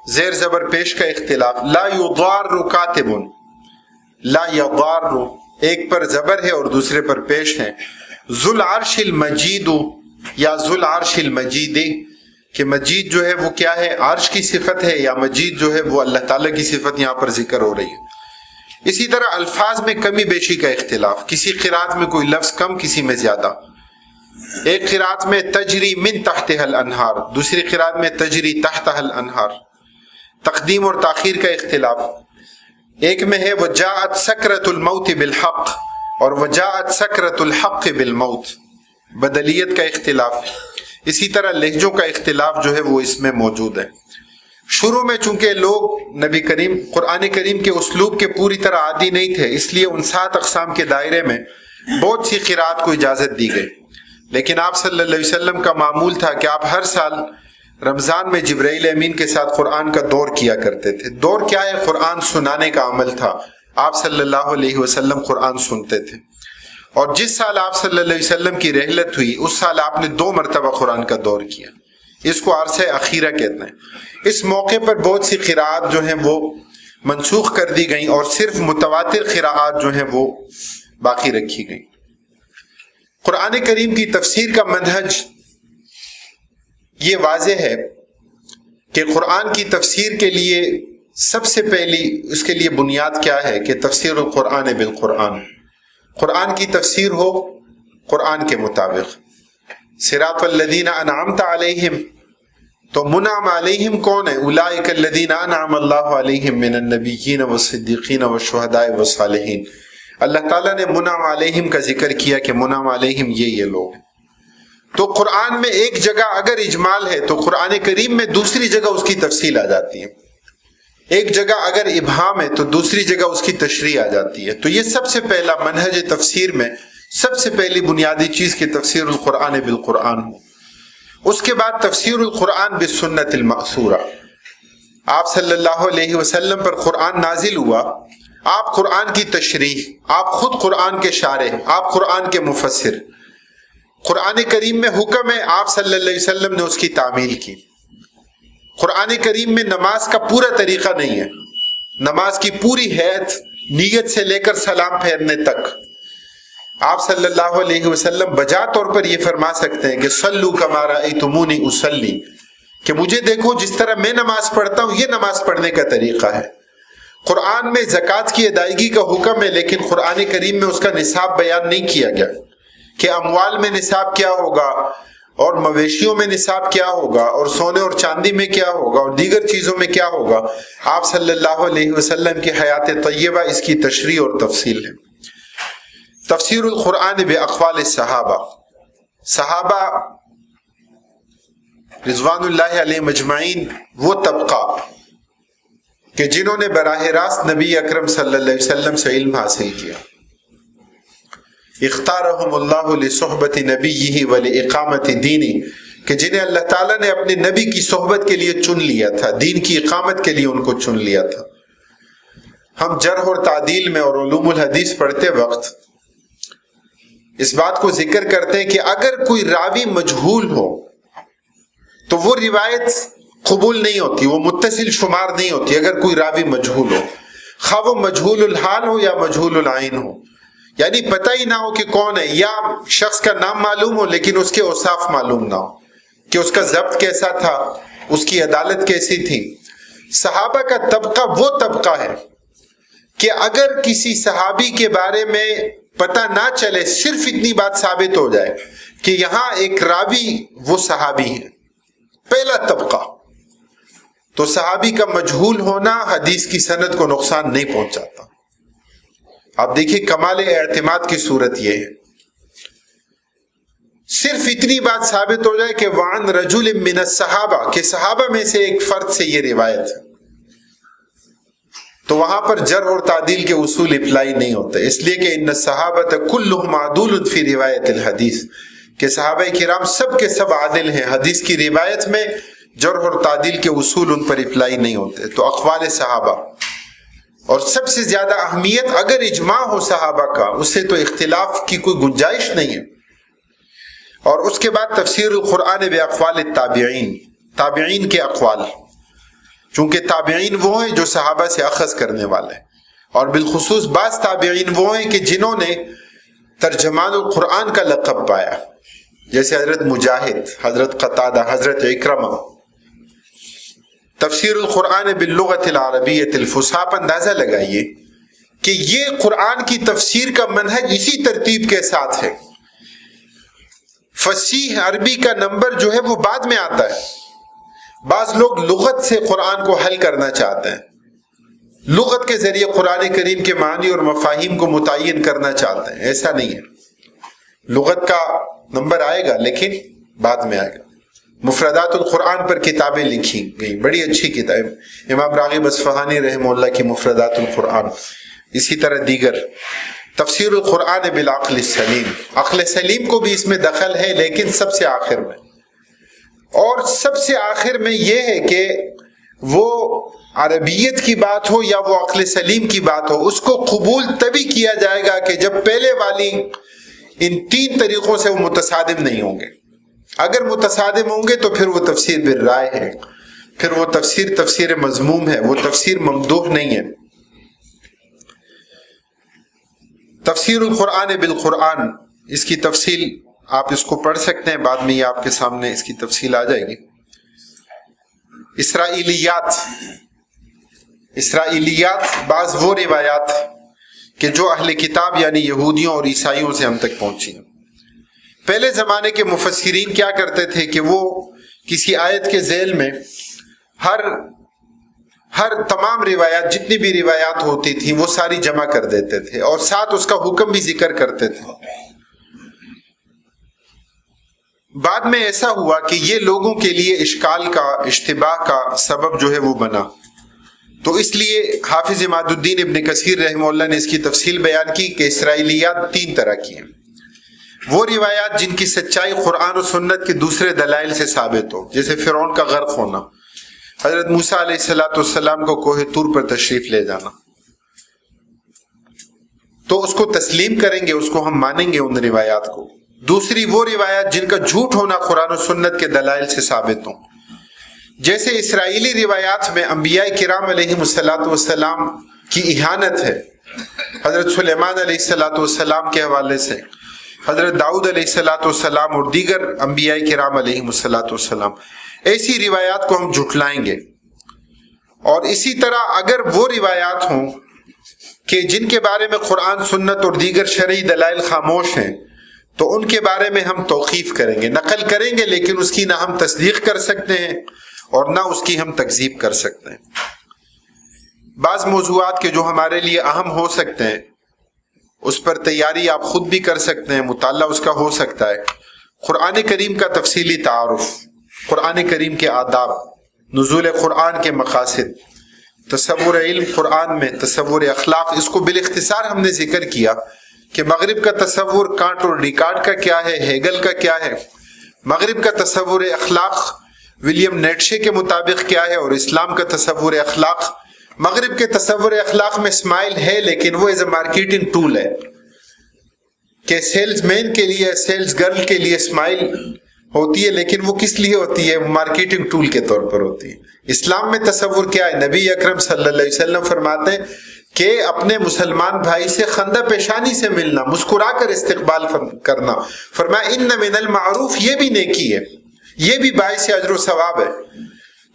زیر زبر پیش کا اختلاف. لا یضار کاتب، لا یضار ایک پر زبر ہے اور دوسرے پر پیش ہے. ذو العرش المجید یا ذو العرش المجید، کہ مجید جو ہے وہ کیا ہے عرش کی صفت ہے، یا مجید جو ہے وہ اللہ تعالیٰ کی صفت یہاں پر ذکر ہو رہی ہے. اسی طرح الفاظ میں کمی بیشی کا اختلاف، کسی قرات میں کوئی لفظ کم، کسی میں زیادہ. ایک قرات میں تجری من تحتها الانہار، دوسری قرات میں تجری تحتها الانہار. تقدیم اور تاخیر کا اختلاف، ایک میں ہے وجاءت سکرۃ الموت بالحق اور وجاءت سکرۃ الحق بالموت، بدلیت کا اختلاف. اسی طرح لہجوں کا اختلاف جو ہے وہ اس میں موجود ہے. شروع میں چونکہ لوگ نبی کریم قرآن کریم کے اسلوب کے پوری طرح عادی نہیں تھے، اس لیے 59 اقسام کے دائرے میں بہت سی قرات کو اجازت دی گئی. لیکن آپ صلی اللہ علیہ وسلم کا معمول تھا کہ آپ ہر سال رمضان میں جبرائیل امین کے ساتھ قرآن کا دور کیا کرتے تھے. دور کیا ہے؟ قرآن سنانے کا عمل تھا. آپ صلی اللہ علیہ وسلم قرآن سنتے تھے. اور جس سال آپ صلی اللہ علیہ وسلم کی رحلت ہوئی اس سال آپ نے 2 مرتبہ قرآن کا دور کیا. اس کو عرصہ اخیرہ کہتے ہیں. اس موقع پر بہت سی قراءات جو ہیں وہ منسوخ کر دی گئیں اور صرف متواتر قراءات جو ہیں وہ باقی رکھی گئیں. قرآن کریم کی تفسیر کا منہج یہ واضح ہے کہ قرآن کی تفسیر کے لیے سب سے پہلی اس کے لیے بنیاد کیا ہے کہ تفسیر القرآن بالقرآن، قرآن کی تفسیر ہو قرآن کے مطابق. صراط الذین انعمت علیہم، تو منعم علیہم کون ہے؟ اولئک الذین انعم اللہ علیہم من النبیین والصدیقین والشہداء والصالحین. اللہ تعالیٰ نے منعم علیہم کا ذکر کیا کہ منعم علیہم یہ لوگ. تو قرآن میں ایک جگہ اگر اجمال ہے تو قرآن کریم میں دوسری جگہ اس کی تفصیل آ جاتی ہے. ایک جگہ اگر ابہام ہے تو دوسری جگہ اس کی تشریح آ جاتی ہے. تو یہ سب سے پہلا منہج تفسیر میں سب سے پہلی بنیادی چیز کہ تفسیر القرآن بالقرآن ہو. اس کے بعد تفسیر القرآن بالسنت المأثورہ. آپ صلی اللہ علیہ وسلم پر قرآن نازل ہوا، آپ قرآن کی تشریح، آپ خود قرآن کے شارح، آپ قرآن کے مفسر. قرآن کریم میں حکم ہے، آپ صلی اللہ علیہ وسلم نے اس کی تعمیل کی. قرآن کریم میں نماز کا پورا طریقہ نہیں ہے، نماز کی پوری حیت نیت سے لے کر سلام پھیرنے تک آپ صلی اللہ علیہ وسلم بجا طور پر یہ فرما سکتے ہیں کہ صلو کما رأیتمونی اصلی، کہ مجھے دیکھو جس طرح میں نماز پڑھتا ہوں یہ نماز پڑھنے کا طریقہ ہے. قرآن میں زکوٰۃ کی ادائیگی کا حکم ہے، لیکن قرآن کریم میں اس کا نصاب بیان نہیں کیا گیا کہ اموال میں نصاب کیا ہوگا اور مویشیوں میں نصاب کیا ہوگا اور سونے اور چاندی میں کیا ہوگا اور دیگر چیزوں میں کیا ہوگا. آپ صلی اللہ علیہ وسلم کی حیات طیبہ اس کی تشریح اور تفصیل ہے. تفسیر القرآن باقوال الصحابہ، صحابہ رضوان اللہ علیہ مجمعین وہ طبقہ کہ جنہوں نے براہ راست نبی اکرم صلی اللہ علیہ وسلم سے علم حاصل کیا. اختارہم اللہ لصحبت نبیہ ولاقامت دینی، کہ جنہیں اللہ تعالیٰ نے اپنے نبی کی صحبت کے لیے چن لیا تھا، دین کی اقامت کے لیے ان کو چن لیا تھا. ہم جرح اور تعدیل میں اور علوم الحدیث پڑھتے وقت اس بات کو ذکر کرتے ہیں کہ اگر کوئی راوی مجہول ہو تو وہ روایت قبول نہیں ہوتی، وہ متصل شمار نہیں ہوتی. اگر کوئی راوی مجہول ہو، خواہ وہ مجہول الحال ہو یا مجہول العین ہو، یعنی پتہ ہی نہ ہو کہ کون ہے، یا شخص کا نام معلوم ہو لیکن اس کے اوصاف معلوم نہ ہو کہ اس کا ضبط کیسا تھا، اس کی عدالت کیسی تھی. صحابہ کا طبقہ وہ طبقہ ہے کہ اگر کسی صحابی کے بارے میں پتہ نہ چلے، صرف اتنی بات ثابت ہو جائے کہ یہاں ایک راوی وہ صحابی ہے، پہلا طبقہ، تو صحابی کا مجہول ہونا حدیث کی سند کو نقصان نہیں پہنچاتا. آپ دیکھیے کمال اعتماد کی صورت یہ ہے، صرف اتنی بات ثابت ہو جائے کہ وعن رجل من الصحابہ، کہ صحابہ میں سے ایک فرد سے یہ روایت ہے، تو وہاں پر جرح اور تعدیل کے اصول اپلائی نہیں ہوتے، اس لیے کہ ان الصحابۃ کلھم عدول فی روایت الحدیث، کہ صحابہ کرام سب کے سب عادل ہیں، حدیث کی روایت میں جرح اور تعدیل کے اصول ان پر اپلائی نہیں ہوتے۔ تو اقوال صحابہ، اور سب سے زیادہ اہمیت اگر اجماع ہو صحابہ کا، اس سے تو اختلاف کی کوئی گنجائش نہیں ہے۔ اور اس کے بعد تفسیر القرآن باقوال التابعین، تابعین کے اقوال، چونکہ تابعین وہ ہیں جو صحابہ سے اخذ کرنے والے ہیں، اور بالخصوص بعض تابعین وہ ہیں کہ جنہوں نے ترجمان القرآن کا لقب پایا، جیسے حضرت مجاہد، حضرت قتادہ، حضرت اکرمہ۔ تفسیر القرآن باللغت العربیۃ الفصحی، آپ اندازہ لگائیے کہ یہ قرآن کی تفسیر کا منہج اسی ترتیب کے ساتھ ہے۔ فصیح عربی کا نمبر جو ہے وہ بعد میں آتا ہے۔ بعض لوگ لغت سے قرآن کو حل کرنا چاہتے ہیں، لغت کے ذریعے قرآن کریم کے معنی اور مفاہیم کو متعین کرنا چاہتے ہیں، ایسا نہیں ہے۔ لغت کا نمبر آئے گا لیکن بعد میں آئے گا۔ مفردات القرآن پر کتابیں لکھی گئی، بڑی اچھی کتاب، امام راغب اصفہانی رحمہ اللہ کی مفردات القرآن، اسی طرح دیگر۔ تفسیر القرآن بالعقل السلیم، عقل سلیم کو بھی اس میں دخل ہے، لیکن سب سے آخر میں، اور سب سے آخر میں یہ ہے کہ وہ عربیت کی بات ہو یا وہ عقل سلیم کی بات ہو، اس کو قبول تبھی کیا جائے گا کہ جب پہلے والی ان تین طریقوں سے وہ متصادم نہیں ہوں گے۔ اگر متصادم ہوں گے تو پھر وہ تفسیر بالرائے ہے، پھر وہ تفسیر مذموم ہے، وہ تفسیر ممدوح نہیں ہے۔ تفسیر القرآن بالقرآن، اس کی تفصیل آپ اس کو پڑھ سکتے ہیں، بعد میں یہ آپ کے سامنے اس کی تفصیل آ جائے گی۔ اسرائیلیات بعض وہ روایات کہ جو اہل کتاب یعنی یہودیوں اور عیسائیوں سے ہم تک پہنچی ہیں۔ پہلے زمانے کے مفسرین کیا کرتے تھے کہ وہ کسی آیت کے ذیل میں ہر تمام روایات، جتنی بھی روایات ہوتی تھیں وہ ساری جمع کر دیتے تھے، اور ساتھ اس کا حکم بھی ذکر کرتے تھے۔ بعد میں ایسا ہوا کہ یہ لوگوں کے لیے اشکال کا، اشتباہ کا سبب جو ہے وہ بنا، تو اس لیے حافظ عماد الدین ابن کثیر رحمہ اللہ نے اس کی تفصیل بیان کی کہ اسرائیلیات تین طرح کی ہیں۔ وہ روایات جن کی سچائی قرآن و سنت کے دوسرے دلائل سے ثابت ہو، جیسے فرعون کا غرق ہونا، حضرت موسیٰ علیہ السلام کو کوہ طور پر تشریف لے جانا، تو اس کو تسلیم کریں گے، اس کو ہم مانیں گے ان روایات کو۔ دوسری وہ روایات جن کا جھوٹ ہونا قرآن و سنت کے دلائل سے ثابت ہوں، جیسے اسرائیلی روایات میں انبیاء کرام علیہ السلام کی اہانت ہے، حضرت سلیمان علیہ السلام کے حوالے سے، حضرت داؤد علیہ السلام اور دیگر انبیاء کرام علیہ السلام، ایسی روایات کو ہم جھٹلائیں گے۔ اور اسی طرح اگر وہ روایات ہوں کہ جن کے بارے میں قرآن، سنت اور دیگر شرعی دلائل خاموش ہیں، تو ان کے بارے میں ہم توقیف کریں گے، نقل کریں گے، لیکن اس کی نہ ہم تصدیق کر سکتے ہیں اور نہ اس کی ہم تکذیب کر سکتے ہیں۔ بعض موضوعات کے جو ہمارے لیے اہم ہو سکتے ہیں، اس پر تیاری آپ خود بھی کر سکتے ہیں، مطالعہ اس کا ہو سکتا ہے۔ قرآن کریم کا تفصیلی تعارف، قرآن کریم کے آداب، نزول قرآن کے مقاصد، تصور علم قرآن میں، تصور اخلاق، اس کو بالاختصار ہم نے ذکر کیا کہ مغرب کا تصور کانٹ اور ڈیکارٹ کا کیا ہے، ہیگل کا کیا ہے، مغرب کا تصور اخلاق ولیم نیٹشے کے مطابق کیا ہے، اور اسلام کا تصور اخلاق، مغرب کے تصور اخلاق میں اسمائل ہے، لیکن وہ ایز اے مارکیٹنگ ٹول ہے، کہ سیلز مین کے لیے، سیلز گرل کے لیے اسمائل ہوتی ہے، لیکن وہ کس لیے ہوتی ہے؟ مارکیٹنگ ٹول کے طور پر ہوتی ہے۔ اسلام میں تصور کیا ہے؟ نبی اکرم صلی اللہ علیہ وسلم فرماتے ہیں کہ اپنے مسلمان بھائی سے خندہ پیشانی سے ملنا، مسکرا کر استقبال کرنا، فرمایا ان من المعروف، یہ بھی نیکی ہے، یہ بھی باعث اجر و ثواب ہے۔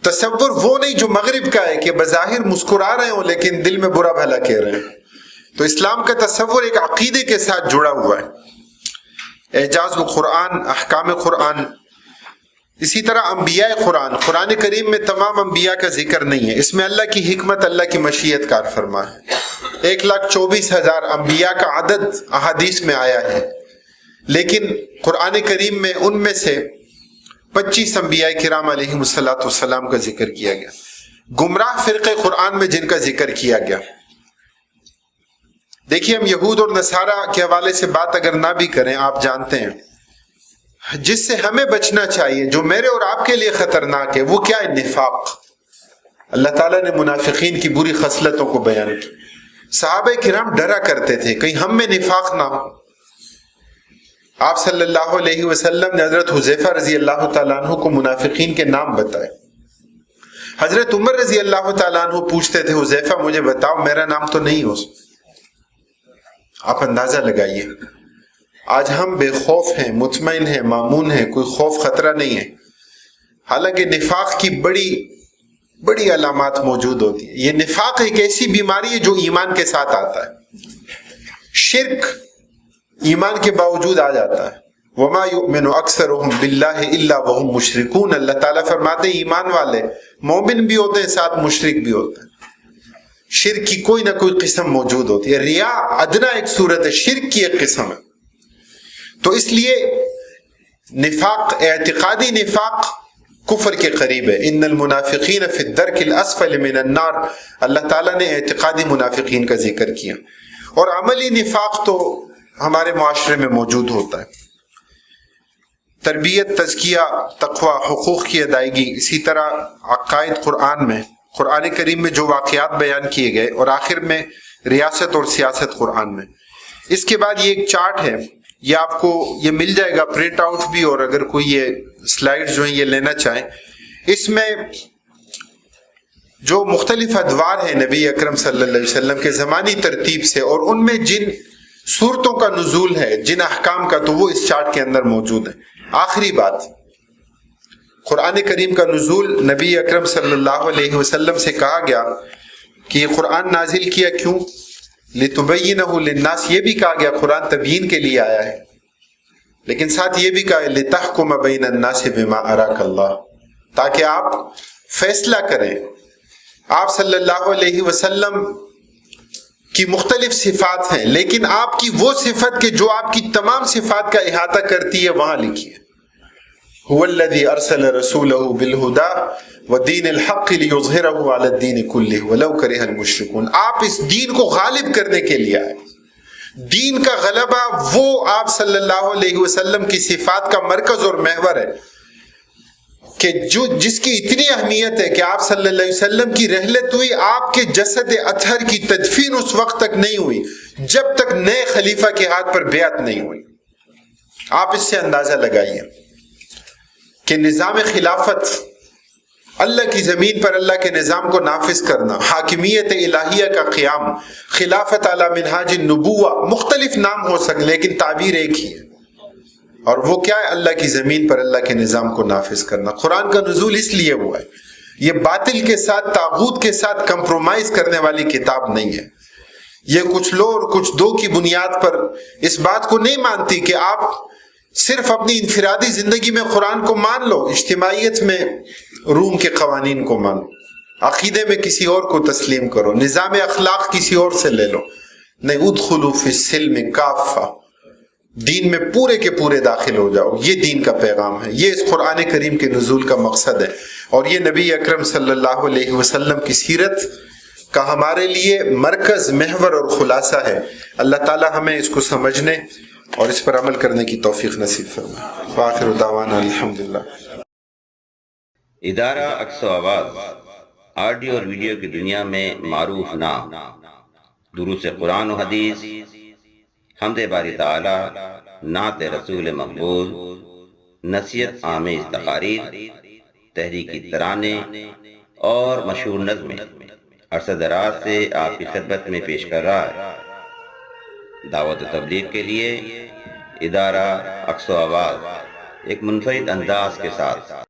تصور وہ نہیں جو مغرب کا ہے کہ بظاہر مسکرا رہے ہوں لیکن دل میں برا بھلا کہہ رہے ہیں۔ تو اسلام کا تصور ایک عقیدے کے ساتھ جڑا ہوا ہے۔ اعجاز القرآن، احکام قرآن، اسی طرح انبیاء قرآن، قرآن کریم میں تمام انبیاء کا ذکر نہیں ہے، اس میں اللہ کی حکمت، اللہ کی مشیت کار فرما ہے۔ 1,24,000 انبیاء کا عدد احادیث میں آیا ہے، لیکن قرآن کریم میں ان میں سے 25 انبیاء کرام علیہم السلام کا ذکر کیا گیا، گمراہ فرقے قرآن میں جن کا ذکر کیا گیا۔ دیکھیے، ہم یہود اور نصارہ کے حوالے سے بات اگر نہ بھی کریں، آپ جانتے ہیں جس سے ہمیں بچنا چاہیے، جو میرے اور آپ کے لیے خطرناک ہے، وہ کیا ہے؟ نفاق۔ اللہ تعالیٰ نے منافقین کی بری خصلتوں کو بیان کی۔ صحابہ کرام ڈرا کرتے تھے کہیں ہم میں نفاق نہ ہو۔ آپ صلی اللہ علیہ وسلم نے حضرت حذیفہ رضی اللہ تعالیٰ عنہ کو منافقین کے نام بتائے۔ حضرت عمر رضی اللہ تعالیٰ عنہ پوچھتے تھے، حذیفہ مجھے بتاؤ میرا نام تو نہیں ہو۔ آپ اندازہ لگائیے، آج ہم بے خوف ہیں، مطمئن ہیں، مامون ہیں، کوئی خوف خطرہ نہیں ہے، حالانکہ نفاق کی بڑی بڑی علامات موجود ہوتی ہیں۔ یہ نفاق ایک ایسی بیماری ہے جو ایمان کے ساتھ آتا ہے۔ شرک ایمان کے باوجود آ جاتا ہے۔ وما یؤمن اکثرهم باللہ الا وهم مشرکون، اللہ تعالیٰ فرماتے ہیں ایمان والے مومن بھی ہوتے ہیں، ساتھ مشرک بھی ہوتے ہیں۔ شرک کی کوئی نہ کوئی قسم موجود ہوتی ہے۔ ریا ادنا ایک صورت ہے، شرک کی ایک قسم ہے۔ تو اس لیے نفاق، اعتقادی نفاق کفر کے قریب ہے۔ ان المنافقین فی الدرک الاسفل من النار، اللہ تعالیٰ نے اعتقادی منافقین کا ذکر کیا۔ اور عملی نفاق تو ہمارے معاشرے میں موجود ہوتا ہے۔ تربیت، تزکیہ، تقوی، حقوق کی ادائیگی، اسی طرح عقائد قرآن میں، قرآن کریم میں جو واقعات بیان کیے گئے، اور آخر میں ریاست اور سیاست قرآن میں۔ اس کے بعد یہ ایک چارٹ ہے، یہ آپ کو یہ مل جائے گا پرنٹ آؤٹ بھی، اور اگر کوئی یہ سلائیڈ جو ہیں یہ لینا چاہیں، اس میں جو مختلف ادوار ہیں نبی اکرم صلی اللہ علیہ وسلم کے زمانی ترتیب سے، اور ان میں جن صورتوں کا نزول ہے، جن احکام کا، تو وہ اس چارٹ کے اندر موجود ہے۔ آخری بات، قرآن کریم کا نزول نبی اکرم صلی اللہ علیہ وسلم سے کہا گیا کہ یہ قرآن نازل کیا کیوں؟ لِتُبَيِّنَهُ لِلنَّاسِ، یہ بھی کہا گیا قرآن تبیین کے لیے آیا ہے، لیکن ساتھ یہ بھی کہا ہے لِتَحْكُمَ بَيْنَ النَّاسِ بِمَا أَرَاكَ اللَّهُ، تاکہ آپ فیصلہ کریں۔ آپ صلی اللہ علیہ وسلم کی مختلف صفات ہیں، لیکن آپ کی وہ صفت کہ جو آپ کی تمام صفات کا احاطہ کرتی ہے وہاں لکھی ہے۔ هو الذي ارسل رسوله بالهدى ودين الحق ليظهره على الدين كله ولو كره المشركون، آپ اس دین کو غالب کرنے کے لیے آئے۔ دین کا غلبہ وہ آپ صلی اللہ علیہ وسلم کی صفات کا مرکز اور محور ہے کہ جس کی اتنی اہمیت ہے کہ آپ صلی اللہ علیہ وسلم کی رحلت ہوئی، آپ کے جسد اطہر کی تدفین اس وقت تک نہیں ہوئی جب تک نئے خلیفہ کے ہاتھ پر بیعت نہیں ہوئی۔ آپ اس سے اندازہ لگائیے کہ نظام خلافت، اللہ کی زمین پر اللہ کے نظام کو نافذ کرنا، حاکمیت الہیہ کا قیام، خلافت علی منہاج النبوہ، مختلف نام ہو سکتے لیکن تعبیر ایک ہی ہے، اور وہ کیا ہے؟ اللہ کی زمین پر اللہ کے نظام کو نافذ کرنا۔ قرآن کا نزول اس لیے ہوا ہے، یہ باطل کے ساتھ، طاغوت کے ساتھ کمپرومائز کرنے والی کتاب نہیں ہے۔ یہ کچھ لو اور کچھ دو کی بنیاد پر اس بات کو نہیں مانتی کہ آپ صرف اپنی انفرادی زندگی میں قرآن کو مان لو، اجتماعیت میں روم کے قوانین کو مان لو، عقیدے میں کسی اور کو تسلیم کرو، نظام اخلاق کسی اور سے لے لو۔ نہیں، ادخلوا فی السلم کافہ، دین میں پورے کے پورے داخل ہو جاؤ۔ یہ دین کا پیغام ہے، یہ اس قرآن کریم کے نزول کا مقصد ہے، اور یہ نبی اکرم صلی اللہ علیہ وسلم کی سیرت کا ہمارے لیے مرکز، محور اور خلاصہ ہے۔ اللہ تعالی ہمیں اس کو سمجھنے اور اس پر عمل کرنے کی توفیق نصیب فرمائے۔ وآخر دعوانا الحمدللہ۔ ادارہ عکس و آواز آڈیو اور ویڈیو کی دنیا میں معروف نام، دروس قرآن و حدیث، حمد باری تعالی، نعت رسول مقبول، نصیحت آمیز تقاریر، تحریکی ترانے اور مشہور نظمیں عرصہ دراز سے آپ کی خدمت میں پیش کر رہا ہے۔ دعوت و تبلیغ کے لیے ادارہ عکس و آواز ایک منفرد انداز کے ساتھ